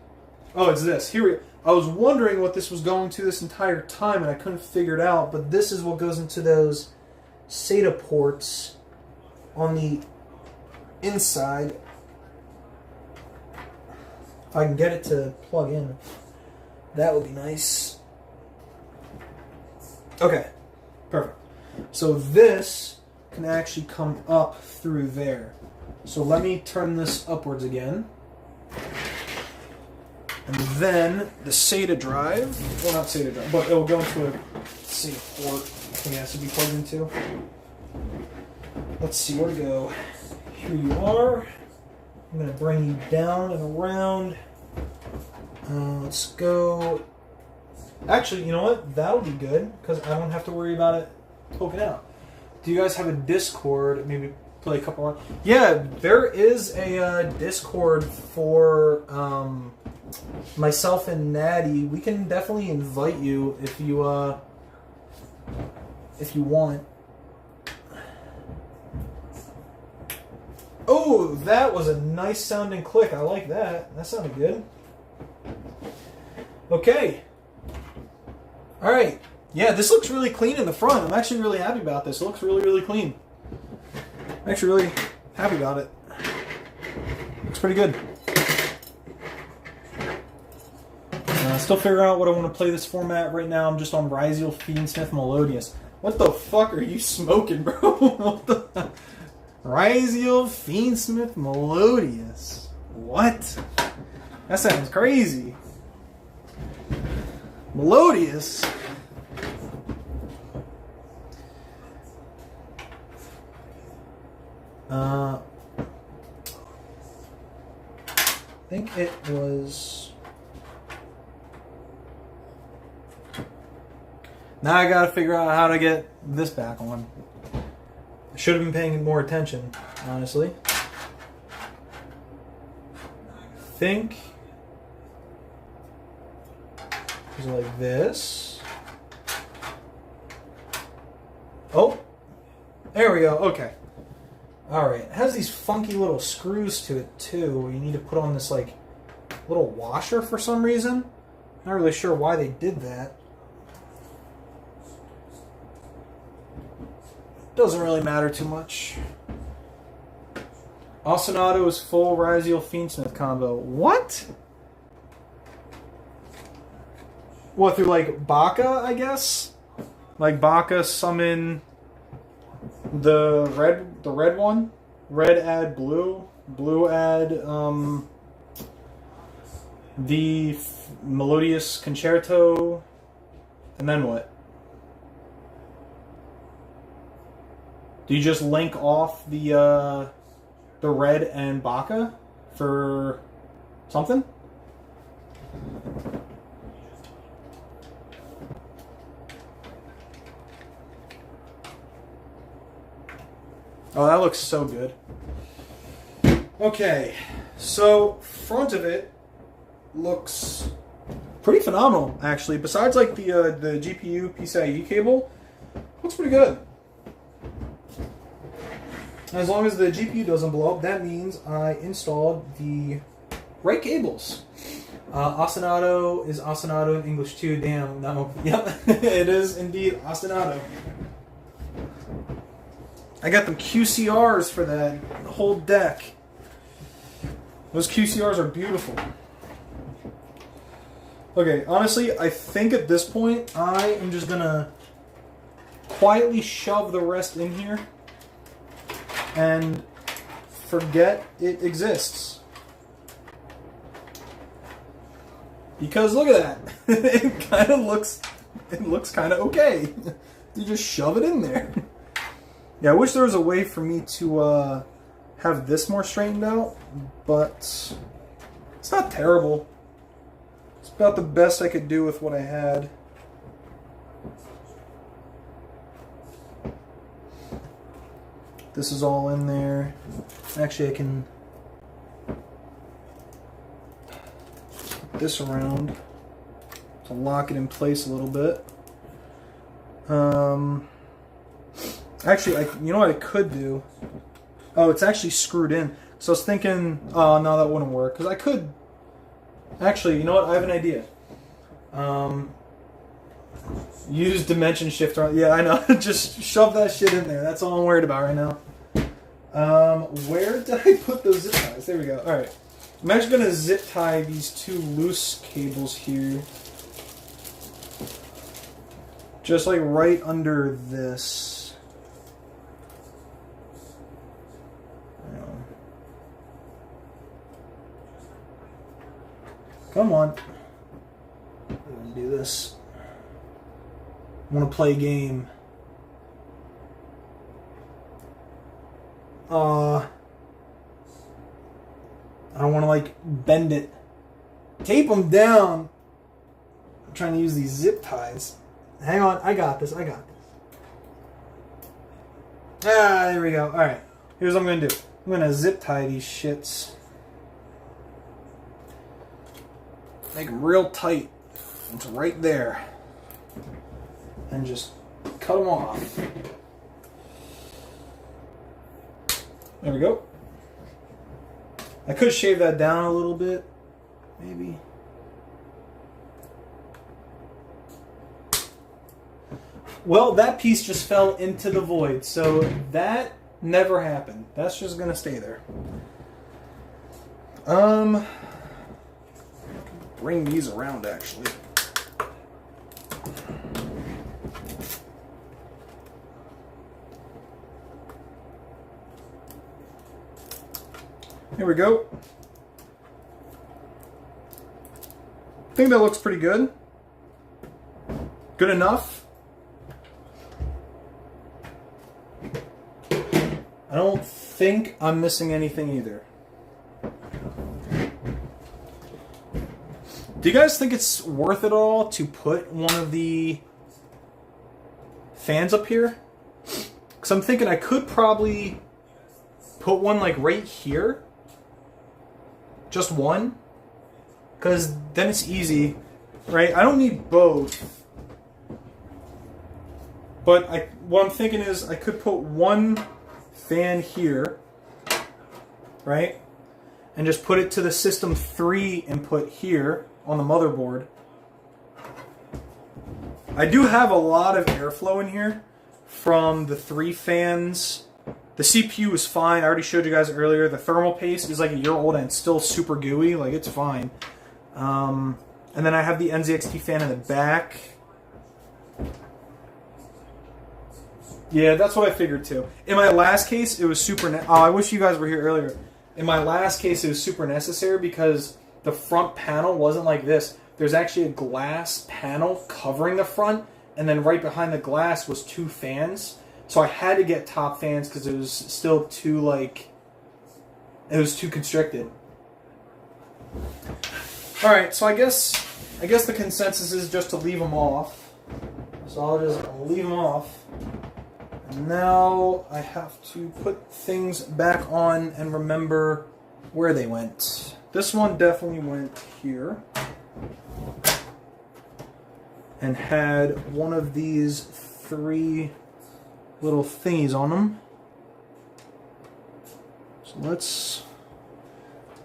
Oh, it's this. Here we go. I was wondering what this was going to this entire time, and I couldn't figure it out, but this is what goes into those SATA ports on the inside. If I can get it to plug in, that would be nice. Okay, perfect. So this can actually come up through there. So let me turn this upwards again. And then the SATA drive, well, not SATA drive, but it'll go into a SATA port. I think it has to be plugged into. Let's see where to go. Here you are. I'm going to bring you down and around. Let's go. Actually, you know what? That'll be good because I don't have to worry about it poking out. Do you guys have a Discord? Maybe play a couple on. Yeah, there is a Discord for myself and Natty. We can definitely invite you if you want. Oh, that was a nice sounding click. I like that. That sounded good. Okay. All right. Yeah, this looks really clean in the front. I'm actually really happy about this. It looks really, really clean. I'm actually really happy about it. Looks pretty good. Still figuring out what I want to play this format right now. I'm just on Ryziel Fiendsmith Melodious. What the fuck are you smoking, bro? What the... Ryziel Fiendsmith Melodious. What? That sounds crazy. Melodious? I think it was. Now I gotta figure out how to get this back on. I should have been paying more attention, honestly. I think it was like this. Oh, there we go. Okay. Alright, it has these funky little screws to it too, where you need to put on this like little washer for some reason. Not really sure why they did that. Doesn't really matter too much. Asanato's full Raziel Fiendsmith combo. What? What, through like Baka, I guess? Like Baka summon the red one? Red add blue. Blue add the Melodious Concerto. And then what? Do you just link off the red and Baka for something? Oh, that looks so good. Okay, so front of it looks pretty phenomenal, actually. Besides, like the GPU PCIe cable, looks pretty good. As long as the GPU doesn't blow up, that means I installed the right cables. Ostinato is Ostinato in English too. Damn, no. Yep, it is indeed Ostinato. I got them QCRs for that whole deck. Those QCRs are beautiful. Okay, honestly, I think at this point, I am just gonna quietly shove the rest in here and forget it exists. Because look at that. It looks kind of okay. You just shove it in there. Yeah, I wish there was a way for me to have this more straightened out, but it's not terrible. It's about the best I could do with what I had. This is all in there. Actually, I can put this around to lock it in place a little bit. Actually, you know what I could do? Oh, it's actually screwed in. So I was thinking, oh, no, that wouldn't work. Because I could... Actually, you know what? I have an idea. Use dimension shifter. Yeah, I know. Just shove that shit in there. That's all I'm worried about right now. Where did I put those zip ties? There we go. Alright. I'm actually going to zip tie these two loose cables here. Just like right under this. Come on. I'm going to do this. I want to play a game. I don't want to, like, bend it. Tape them down. I'm trying to use these zip ties. Hang on. I got this. Ah, there we go. Alright. Here's what I'm going to do. I'm going to zip tie these shits. Make them real tight. It's right there. And just cut them off. There we go. I could shave that down a little bit. Maybe. Well, that piece just fell into the void. So that never happened. That's just going to stay there. Bring these around, actually. Here we go. I think that looks pretty good. Good enough. I don't think I'm missing anything either. Do you guys think it's worth it all to put one of the fans up here? Because I'm thinking I could probably put one like right here. Just one. Because then it's easy, right? I don't need both. But what I'm thinking is I could put one fan here, right? And just put it to the System 3 input here on the motherboard. I do have a lot of airflow in here from the 3 fans. The CPU is fine. I already showed you guys earlier. The thermal paste is like a year old and it's still super gooey. Like, it's fine. And then I have the NZXT fan in the back. Yeah, that's what I figured too. In my last case, it was super... I wish you guys were here earlier. In my last case, it was super necessary because the front panel wasn't like this. There's actually a glass panel covering the front, and then right behind the glass was 2 fans. So I had to get top fans because it was still too, like... It was too constricted. Alright, so I guess the consensus is just to leave them off. So I'll just leave them off. And now I have to put things back on and remember where they went. This one definitely went here. And had one of these 3 little thingies on them. So let's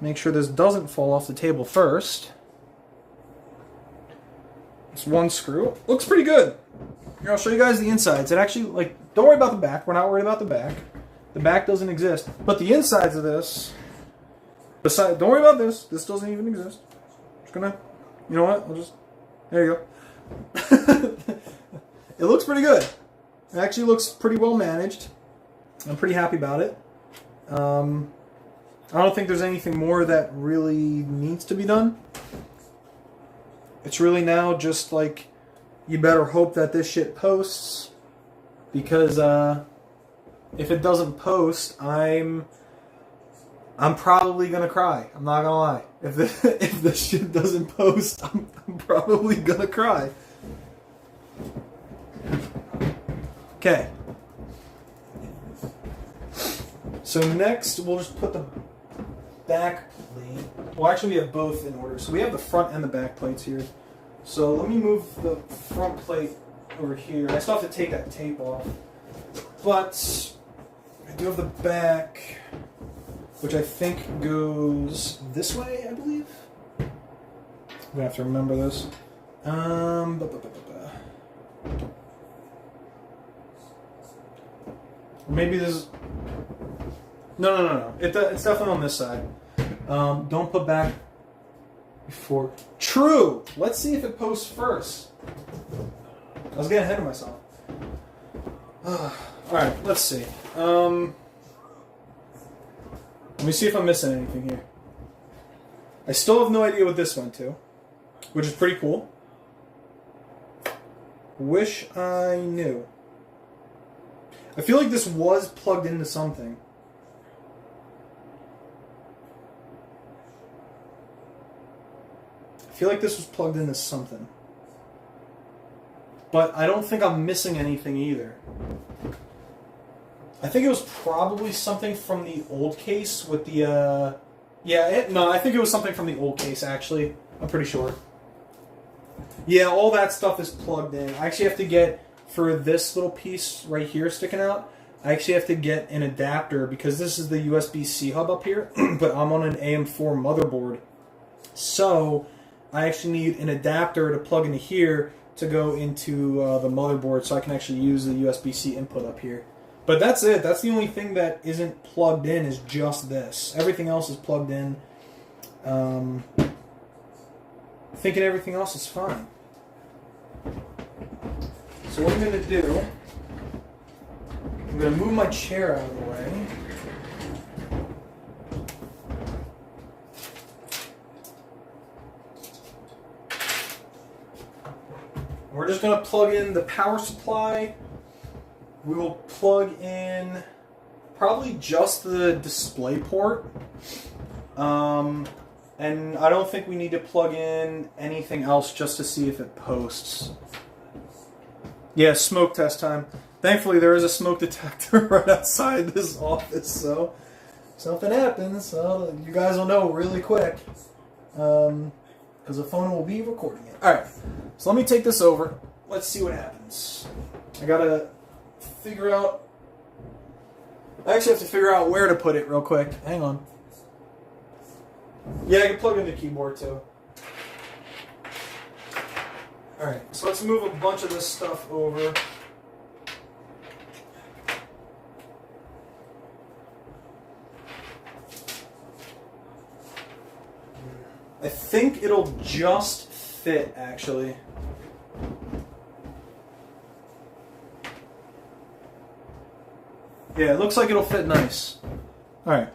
make sure this doesn't fall off the table first. It's one screw. Looks pretty good. Here, I'll show you guys the insides. It actually, like, don't worry about the back. We're not worried about the back. The back doesn't exist. But the insides of this, don't worry about this. This doesn't even exist. Just gonna, you know what? I'll just, there you go. It looks pretty good. It actually looks pretty well managed. I'm pretty happy about it. I don't think there's anything more that really needs to be done. It's really now just like, you better hope that this shit posts, because if it doesn't post, I'm probably gonna cry. I'm not gonna lie. If this shit doesn't post, I'm probably gonna cry. Okay. So next, we'll just put the back plate. Well, actually, we have both in order. So we have the front and the back plates here. So let me move the front plate over here. I still have to take that tape off. But I do have the back, which I think goes this way, I believe. I'm going to have to remember this. Maybe this is... No. It's definitely on this side. Don't put back before... True! Let's see if it posts first. I was getting ahead of myself. Alright, let's see. Let me see if I'm missing anything here. I still have no idea what this went to, which is pretty cool. Wish I knew. I feel like this was plugged into something. I feel like this was plugged into something. But I don't think I'm missing anything either. I think it was probably something from the old case with the, I think it was something from the old case, actually. I'm pretty sure. Yeah, all that stuff is plugged in. I actually have to get, for this little piece right here sticking out, I actually have to get an adapter because this is the USB-C hub up here, but I'm on an AM4 motherboard. So I actually need an adapter to plug into here to go into the motherboard so I can actually use the USB-C input up here. But that's it. That's the only thing that isn't plugged in is just this. Everything else is plugged in. Thinking everything else is fine. So what I'm going to do, I'm going to move my chair out of the way. We're just going to plug in the power supply. We will plug in probably just the display port. And I don't think we need to plug in anything else just to see if it posts. Yeah, smoke test time. Thankfully, there is a smoke detector right outside this office, so if something happens, you guys will know really quick. Because the phone will be recording it. Alright, so let me take this over. Let's see what happens. I gotta figure out... I actually have to figure out where to put it real quick. Hang on. Yeah, I can plug in the keyboard too. Alright, so let's move a bunch of this stuff over. I think it'll just fit, actually. Yeah, it looks like it'll fit nice. Alright.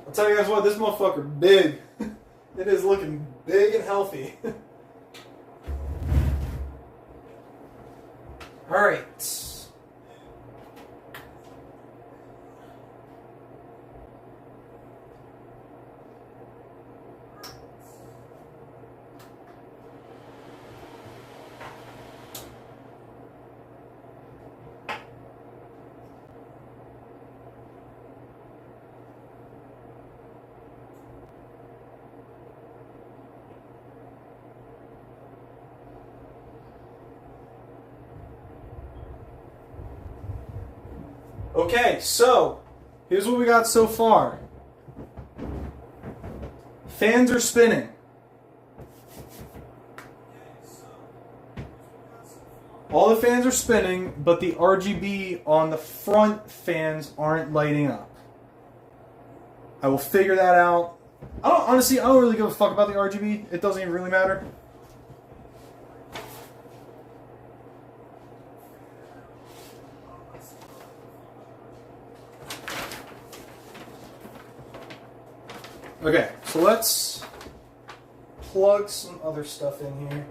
I'll tell you guys what, this motherfucker big. It is looking big and healthy. Alright. Okay, so here's what we got so far. Fans are spinning. All the fans are spinning, but the RGB on the front fans aren't lighting up. I will figure that out. Honestly, I don't really give a fuck about the RGB. It doesn't even really matter. Okay, so let's plug some other stuff in here.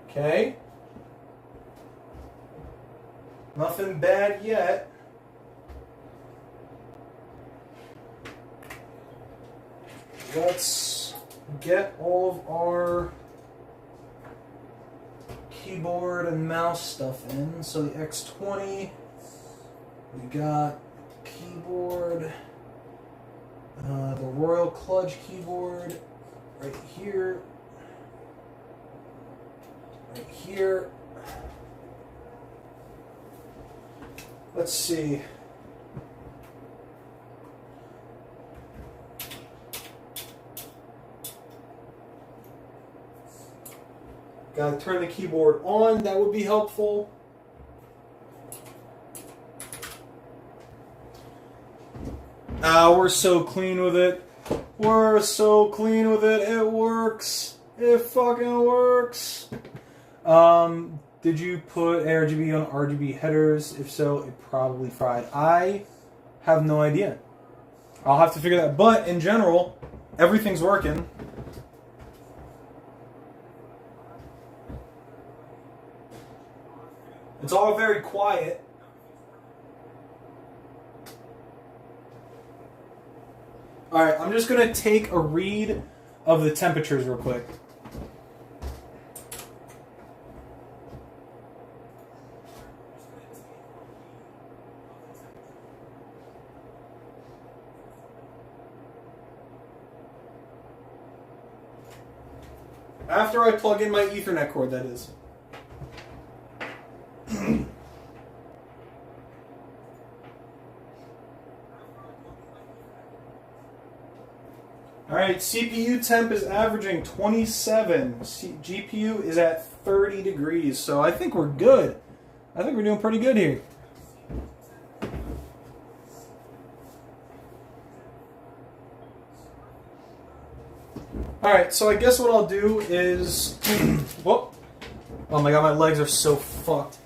Okay. Nothing bad yet. Let's get all of our keyboard and mouse stuff in. So the X20, we got keyboard, the Royal Kludge keyboard right here, right here. Let's see. Gotta turn the keyboard on, that would be helpful. We're so clean with it. We're so clean with it. It works. It fucking works. Did you put ARGB on RGB headers? If so, it probably fried. I have no idea. I'll have to figure that. But in general, everything's working. It's all very quiet. Alright, I'm just going to take a read of the temperatures real quick. After I plug in my Ethernet cord, that is. Alright, CPU temp is averaging 27. GPU is at 30 degrees, so I think we're good. I think we're doing pretty good here. Alright, so I guess what I'll do is... Whoop. Oh my god, my legs are so fucked.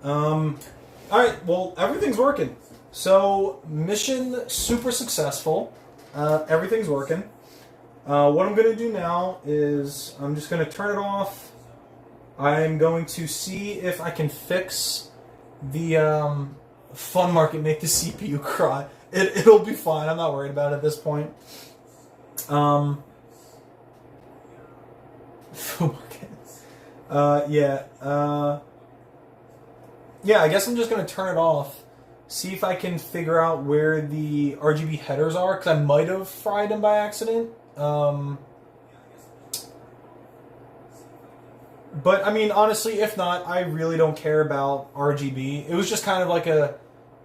Alright, well, everything's working. So, mission super successful. Everything's working. What I'm going to do now is I'm just going to turn it off. I'm going to see if I can fix the fun market, make the CPU cry. It'll be fine. I'm not worried about it at this point. Yeah. Yeah, I guess I'm just going to turn it off. See if I can figure out where the RGB headers are, because I might have fried them by accident. But, I mean, honestly, if not, I really don't care about RGB. It was just kind of like a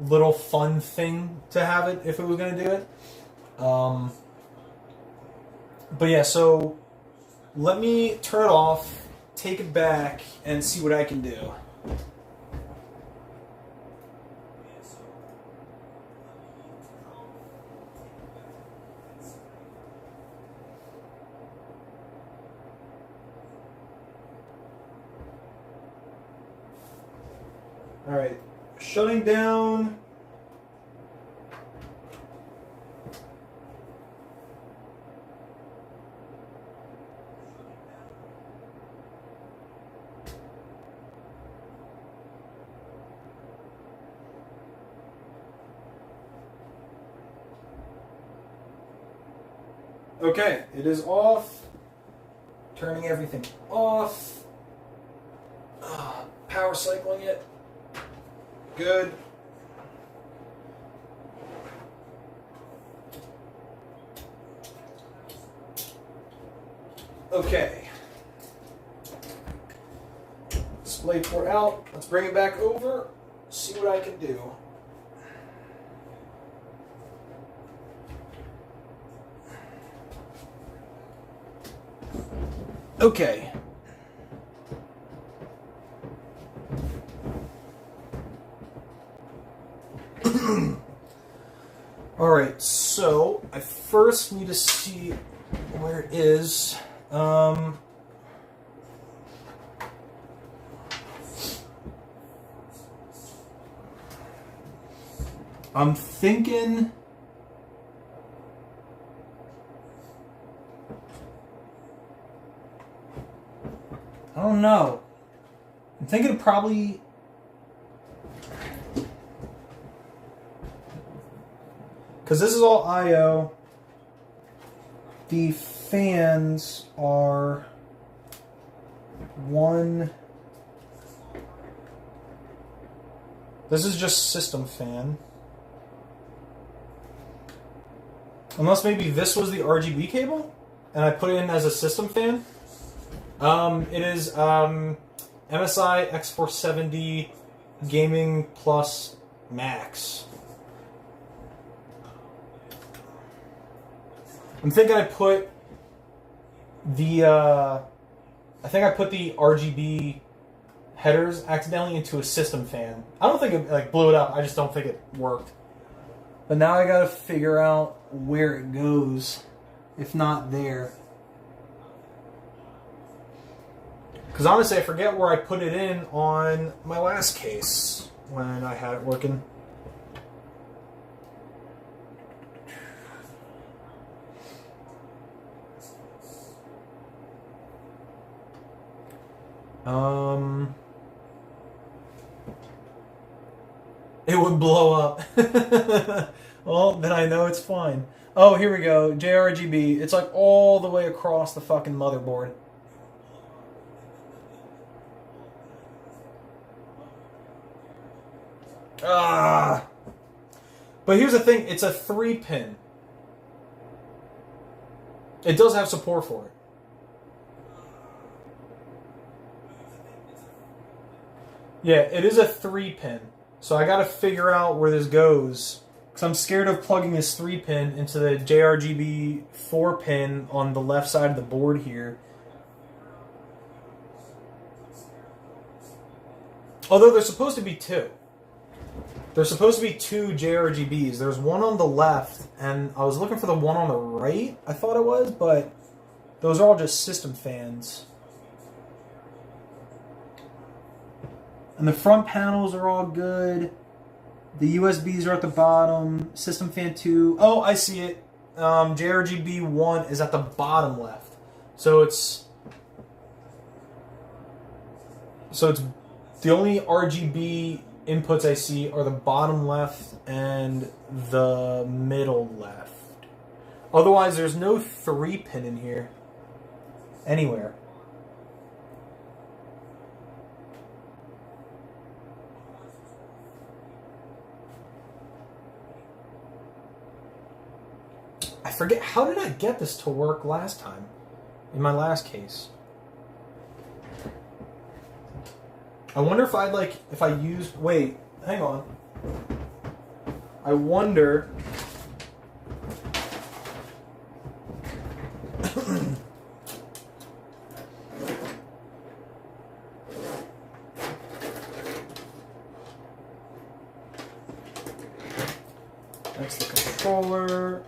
little fun thing to have it if it was going to do it. But yeah, so let me turn it off, take it back, and see what I can do. Alright, shutting down. Okay, it is off. Turning everything off. Power cycling it. Good. Okay. Display port out. Let's bring it back over. See what I can do. Okay. Alright, so I first need to see where it is. I'm thinking... I don't know. I'm thinking probably... Because this is all I/O. The fans are one... This is just system fan. Unless maybe this was the RGB cable, and I put it in as a system fan. It is MSI X470 Gaming Plus Max. I'm thinking I put the RGB headers accidentally into a system fan. I don't think it blew it up. I just don't think it worked. But now I gotta figure out where it goes, if not there. Because honestly, I forget where I put it in on my last case when I had it working. It would blow up. Well, then I know it's fine. Oh, here we go. JRGB. It's like all the way across the fucking motherboard. Ah. But here's the thing. It's a 3-pin. It does have support for it. Yeah, it is a 3-pin. So I gotta figure out where this goes. Because I'm scared of plugging this 3-pin into the JRGB 4-pin on the left side of the board here. Although there's supposed to be two. There's supposed to be two JRGBs. There's one on the left, and I was looking for the one on the right, I thought it was, but Those are all just system fans. And the front panels are all good. The USBs are at the bottom. System fan 2. Oh, I see it. JRGB 1 is at the bottom left. So it's the only RGB inputs I see are the bottom left and the middle left. Otherwise, there's no 3-pin in here anywhere. I forget, how did I get this to work last time in my last case? I wonder if if I used, wait, hang on. I wonder. That's the controller.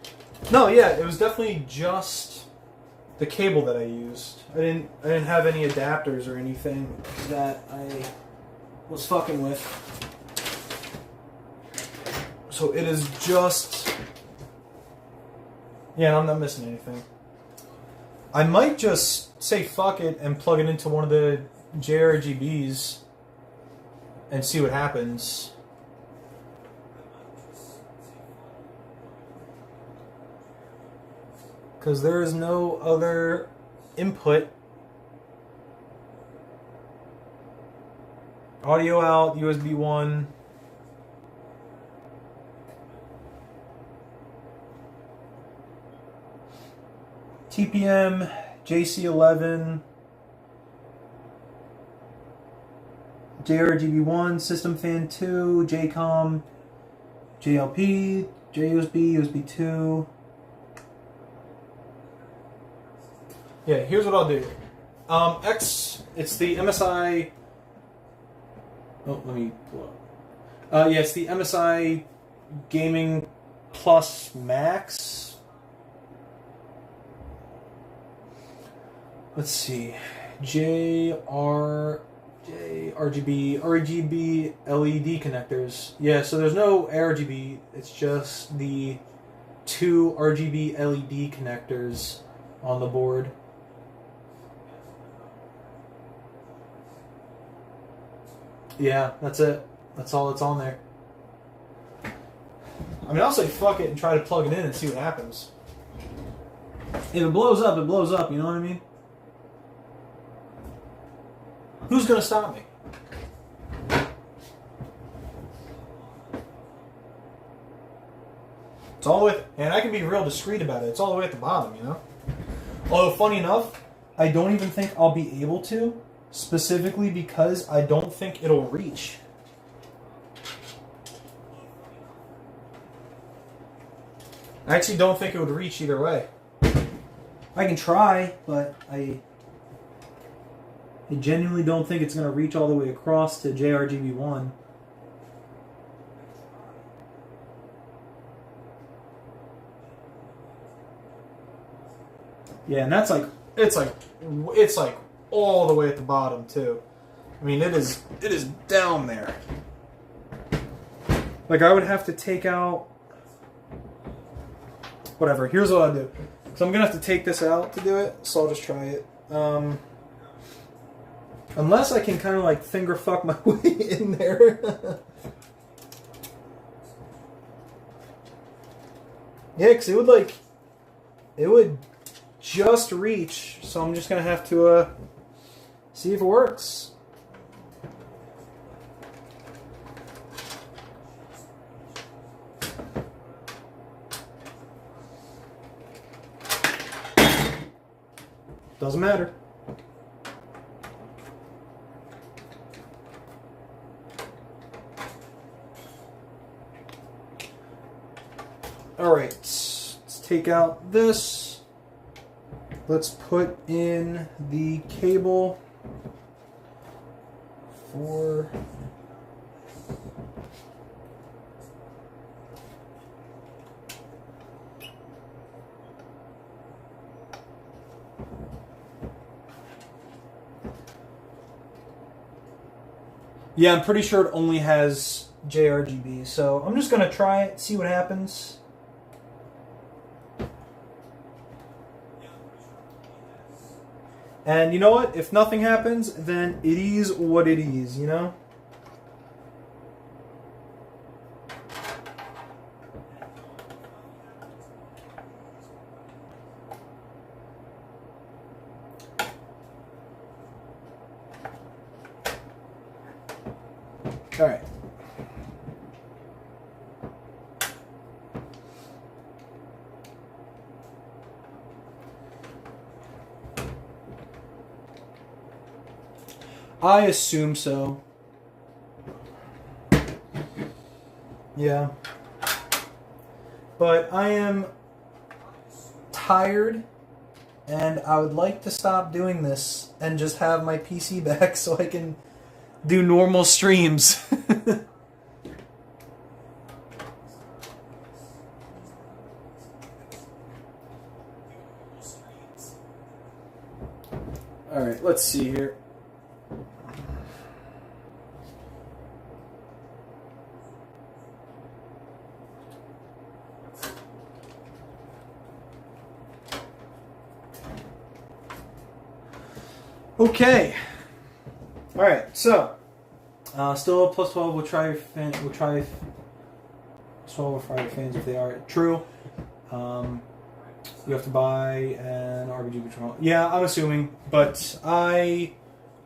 No, yeah, it was definitely just the cable that I used. I didn't have any adapters or anything that I was fucking with. So it is just... Yeah, I'm not missing anything. I might just say fuck it and plug it into one of the JRGBs and see what happens. Because there is no other input. Audio out, USB 1. TPM, JC11. JRGB 1, System Fan 2, JCOM, JLP, JUSB, USB 2. Yeah, here's what I'll do. It's the MSI. Oh, let me pull up. Yeah, it's the MSI Gaming Plus Max. Let's see. RGB LED connectors. Yeah, so there's no RGB. It's just the 2 RGB LED connectors on the board. Yeah, that's it. That's all that's on there. I mean, I'll say fuck it and try to plug it in and see what happens. If it blows up, it blows up, you know what I mean? Who's gonna stop me? It's all the way, and I can be real discreet about it. It's all the way at the bottom, you know? Although, funny enough, I don't even think I'll be able to. Specifically because I don't think it'll reach. I actually don't think it would reach either way. I can try, but I genuinely don't think it's going to reach all the way across to JRGB1. Yeah, and that's it's like all the way at the bottom too. I mean, it is down there. Like, I would have to take out whatever. Here's what I'll do. So I'm gonna have to take this out to do it. So I'll just try it. Unless I can kind of like finger fuck my way in there. Yeah, because it would just reach. So I'm just gonna have to see if it works. Doesn't matter. Alright, let's take out this. Let's put in the cable for Yeah, I'm pretty sure it only has JRGB. So I'm just gonna try it, see what happens. And you know what? If nothing happens, then it is what it is, you know? All right. I assume so. Yeah. But I am tired, and I would like to stop doing this and just have my PC back so I can do normal streams. All right, let's see here. Okay. All right. So, still plus 12. We'll try 12 or Friday fans if they are true. You have to buy an RPG control. Yeah, I'm assuming, but I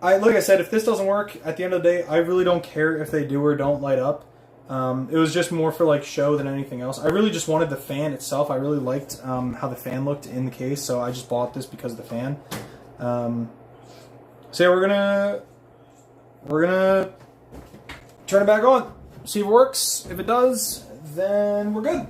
like I said, if this doesn't work at the end of the day, I really don't care if they do or don't light up. It was just more for like show than anything else. I really just wanted the fan itself. I really liked how the fan looked in the case, so I just bought this because of the fan. So yeah, we're gonna turn it back on, see if it works. If it does, then we're good.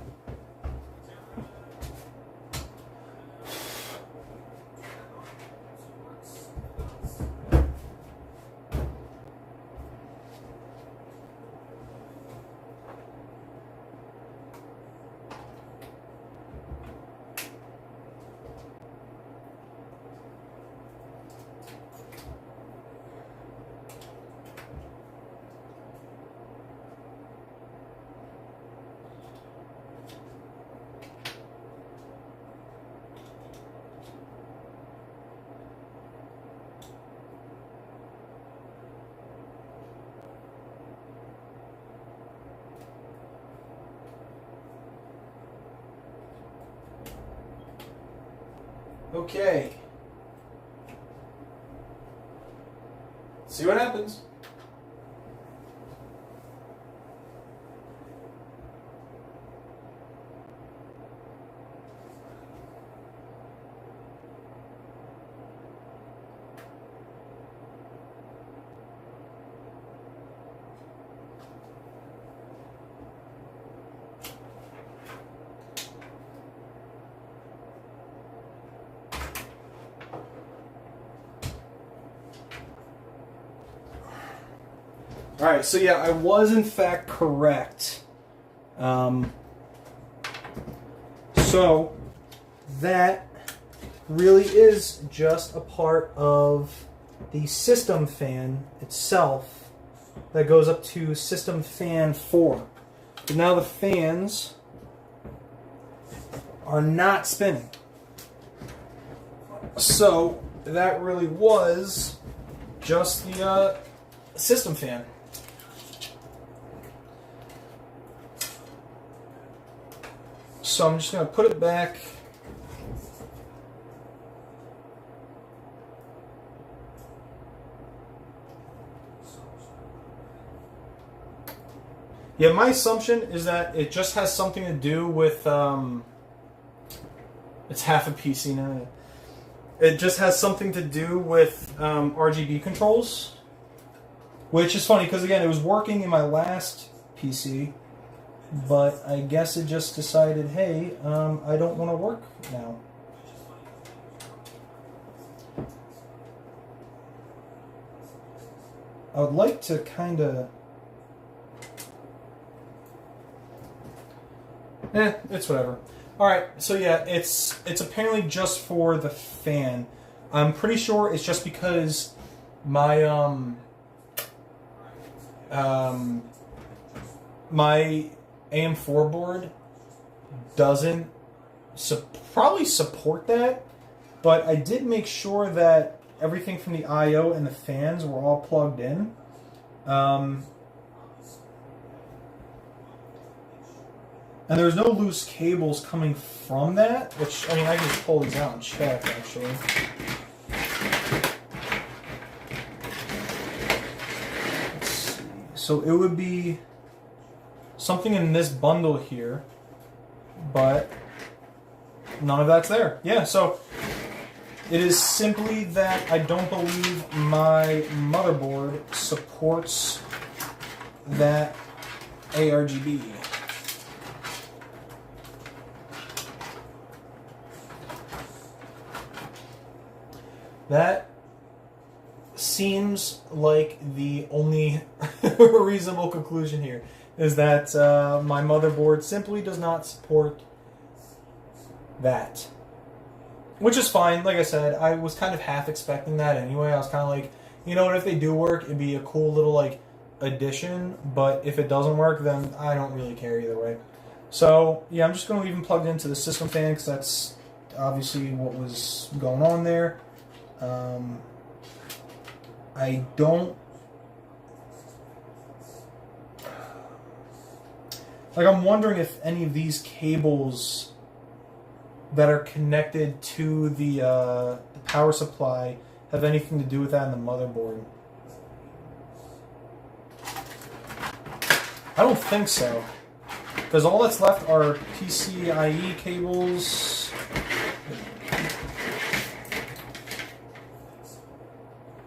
Okay. See what happens. All right, so yeah, I was in fact correct. So that really is just a part of the system fan itself that goes up to system fan 4. But now the fans are not spinning. So that really was just the system fan. So I'm just going to put it back. Yeah, my assumption is that it just has something to do with, it's half a PC now. It just has something to do with RGB controls, which is funny because again, it was working in my last PC, but I guess it just decided, hey, I don't want to work now. I would like to kind of... it's whatever. Alright, so yeah, it's apparently just for the fan. I'm pretty sure it's just because my My AM4 board doesn't probably support that, but I did make sure that everything from the I/O and the fans were all plugged in. And there's no loose cables coming from that, which, I mean, I can just pull these out and check, actually. Let's see. So it would be something in this bundle here, but none of that's there. Yeah, so it is simply that I don't believe my motherboard supports that ARGB. That seems like the only reasonable conclusion here, is that my motherboard simply does not support that. Which is fine. Like I said, I was kind of half expecting that anyway. I was kind of like, you know what, if they do work, it'd be a cool little, like, addition. But if it doesn't work, then I don't really care either way. So, yeah, I'm just going to leave them plugged into the system fan, because that's obviously what was going on there. I don't... Like, I'm wondering if any of these cables that are connected to the power supply have anything to do with that in the motherboard. I don't think so, because all that's left are PCIe cables.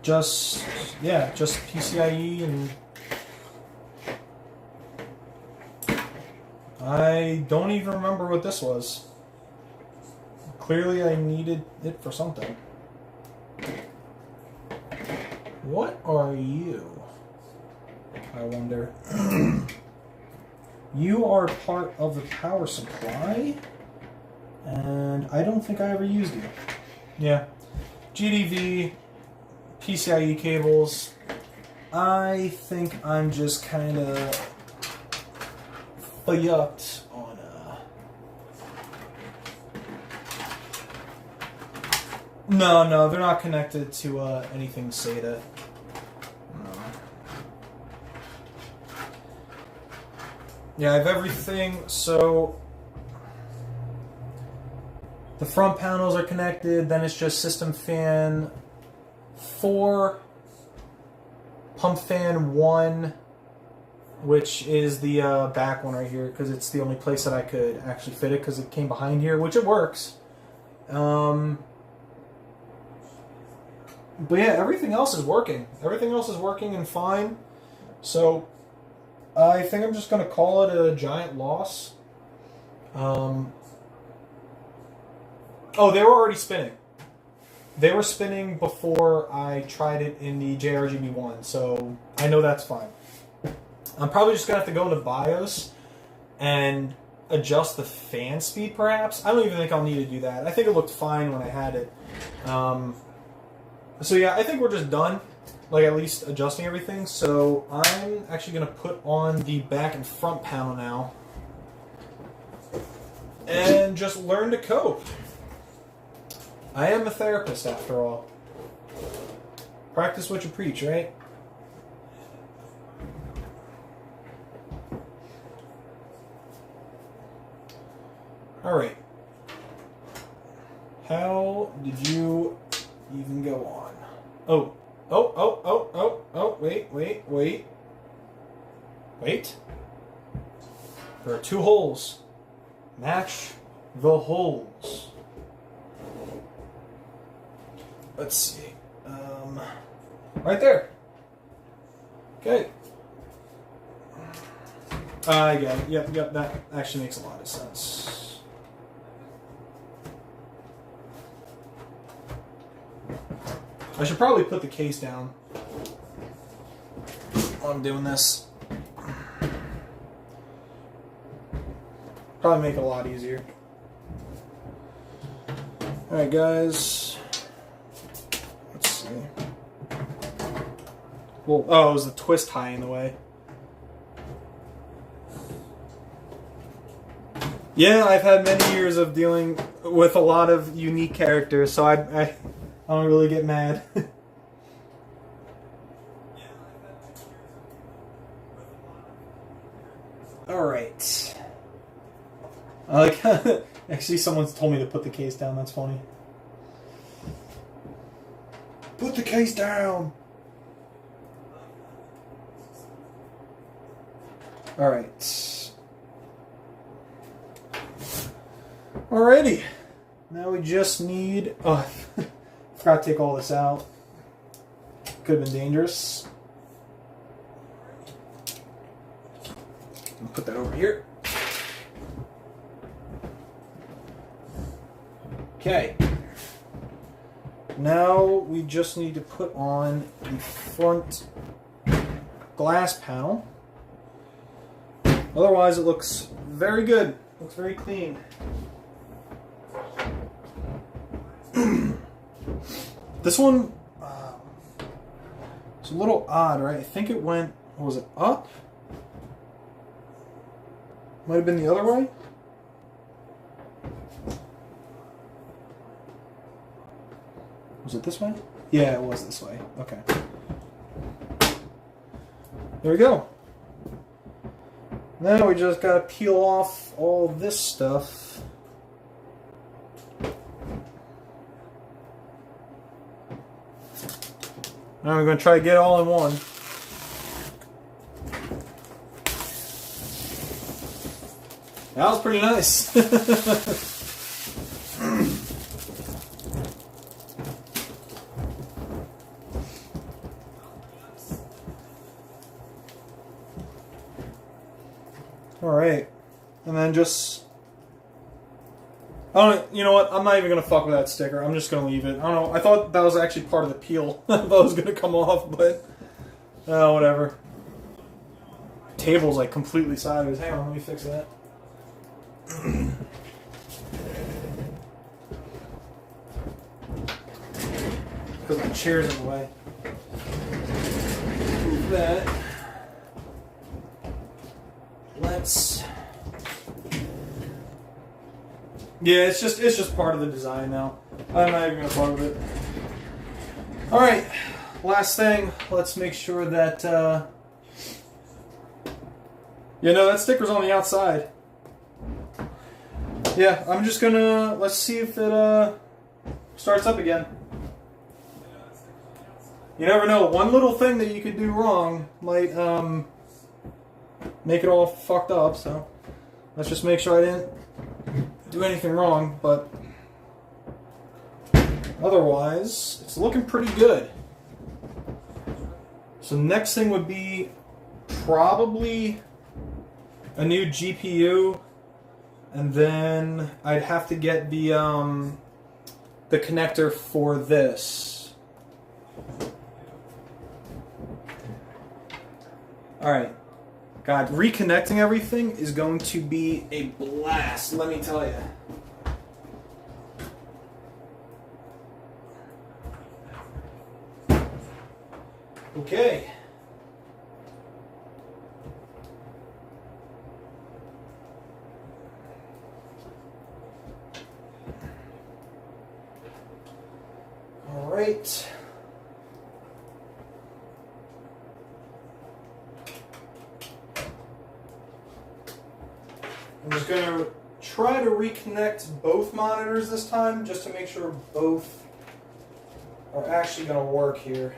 Just PCIe, and I don't even remember what this was. Clearly I needed it for something. What are you? I wonder. You are part of the power supply, and I don't think I ever used you. Yeah. GDV, PCIe cables. I think I'm just kind of yucked on No, they're not connected to anything SATA. No. Yeah, I have everything. So the front panels are connected. Then it's just system fan 4, pump fan 1, which is the back one right here, because it's the only place that I could actually fit it, because it came behind here, which it works. But yeah, everything else is working. Everything else is working and fine. So I think I'm just going to call it a giant loss. Oh, they were already spinning. They were spinning before I tried it in the JRGB one, so I know that's fine. I'm probably just going to have to go into BIOS and adjust the fan speed, perhaps. I don't even think I'll need to do that. I think it looked fine when I had it. So yeah, I think we're just done, like at least adjusting everything. So I'm actually going to put on the back and front panel now and just learn to cope. I am a therapist, after all. Practice what you preach, right? Alright. How did you even go on? Oh, wait. Wait. There are 2 holes. Match the holes. Let's see. Right there. Okay. I got it. Yep, that actually makes a lot of sense. I should probably put the case down while I'm doing this. Probably make it a lot easier. Alright, guys. Let's see. Well, oh, it was the twist tie in the way. Yeah, I've had many years of dealing with a lot of unique characters, so I don't really get mad. All right. I like. Actually, someone's told me to put the case down. That's funny. Put the case down. All right. Alrighty. Now we just need. Oh, forgot to take all this out. Could have been dangerous. I'll put that over here. Okay. Now we just need to put on the front glass panel. Otherwise, it looks very good. Looks very clean. This one, it's a little odd, right? I think it went, what was it, up? Might have been the other way? Was it this way? Yeah, it was this way. Okay. There we go. Now we just gotta peel off all this stuff. Now we're going to try to get it all in one. That was pretty nice. All right, and then just. I don't. You know what? I'm not even gonna fuck with that sticker. I'm just gonna leave it. I don't know. I thought that was actually part of the peel. I thought it was gonna come off, but whatever. Table's like completely sideways. Hang on, let me fix that. Because my chair's in the way. Move that. Let's. Yeah, it's just part of the design now. I'm not even gonna fuck with it. All right, last thing. Let's make sure that that sticker's on the outside. Yeah, I'm just gonna let's see if it starts up again. You never know. One little thing that you could do wrong might make it all fucked up. So let's just make sure I didn't do anything wrong, but otherwise it's looking pretty good. So next thing would be probably a new GPU, and then I'd have to get the connector for this. All right. God, reconnecting everything is going to be a blast, let me tell you. Okay. All right. I'm just going to try to reconnect both monitors this time, just to make sure both are actually going to work here.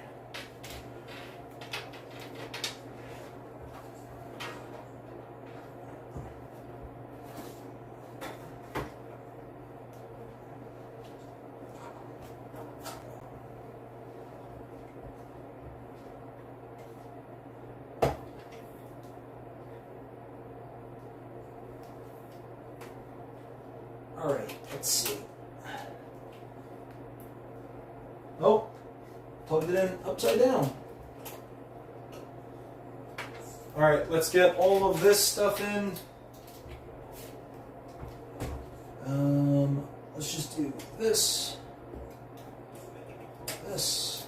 Alright, let's see. Oh, plugged it in upside down. Alright, let's get all of this stuff in. Let's just do this, this,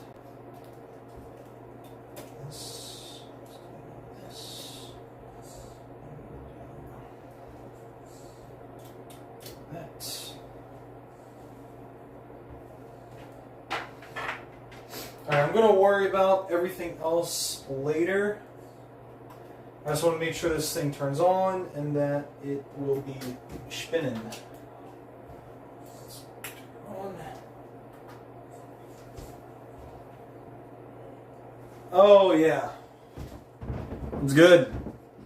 this, this. I'm going to worry about everything else later. I just want to make sure this thing turns on and that it will be spinning. On. Oh yeah. It's good.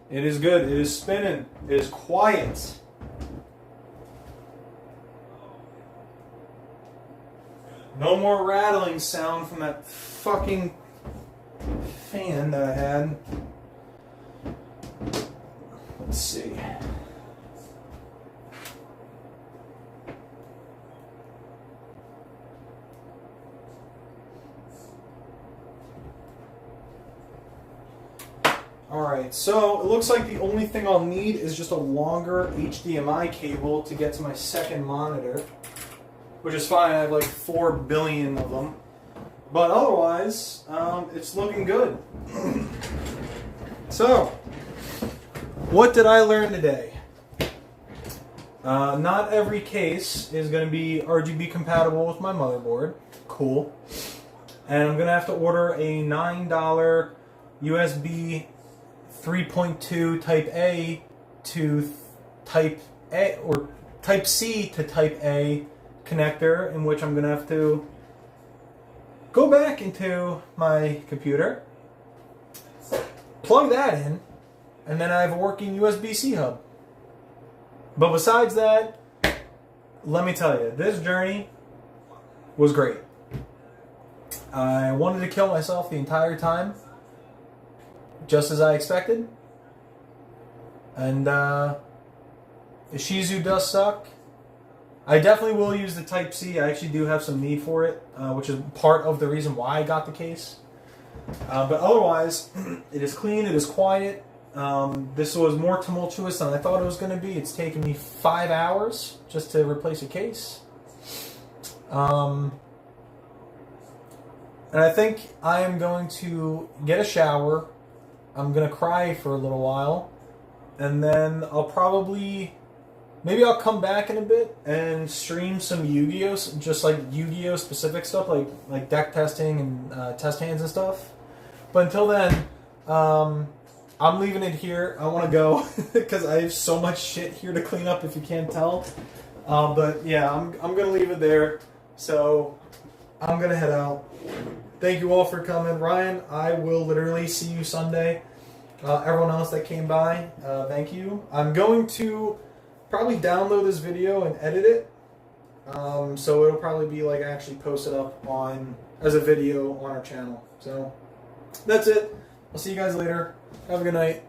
It is good. It is spinning. It is quiet. No more rattling sound from that fucking fan that I had. Let's see. Alright, so it looks like the only thing I'll need is just a longer HDMI cable to get to my second monitor. Which is fine, I have like 4 billion of them. But otherwise, it's looking good. So, what did I learn today? Not every case is going to be RGB compatible with my motherboard. Cool. And I'm going to have to order a $9 USB 3.2 Type A to Type A, or Type C to Type A connector, in which I'm going to have to go back into my computer, plug that in, and then I have a working USB-C hub. But besides that, let me tell you, this journey was great. I wanted to kill myself the entire time, just as I expected. And the Shizu does suck. I definitely will use the Type C. I actually do have some need for it, which is part of the reason why I got the case. But otherwise, it is clean, it is quiet. This was more tumultuous than I thought it was going to be. It's taken me 5 hours just to replace a case. And I think I am going to get a shower. I'm going to cry for a little while. And then I'll probably... Maybe I'll come back in a bit and stream some Yu-Gi-Oh! Just like Yu-Gi-Oh! Specific stuff, like deck testing and test hands and stuff. But until then, I'm leaving it here. I want to go because I have so much shit here to clean up if you can't tell. But yeah, I'm going to leave it there. So I'm going to head out. Thank you all for coming. Ryan, I will literally see you Sunday. Everyone else that came by, thank you. I'm going to probably download this video and edit it. So it'll probably be like actually posted up on as a video on our channel. So that's it. I'll see you guys later. Have a good night.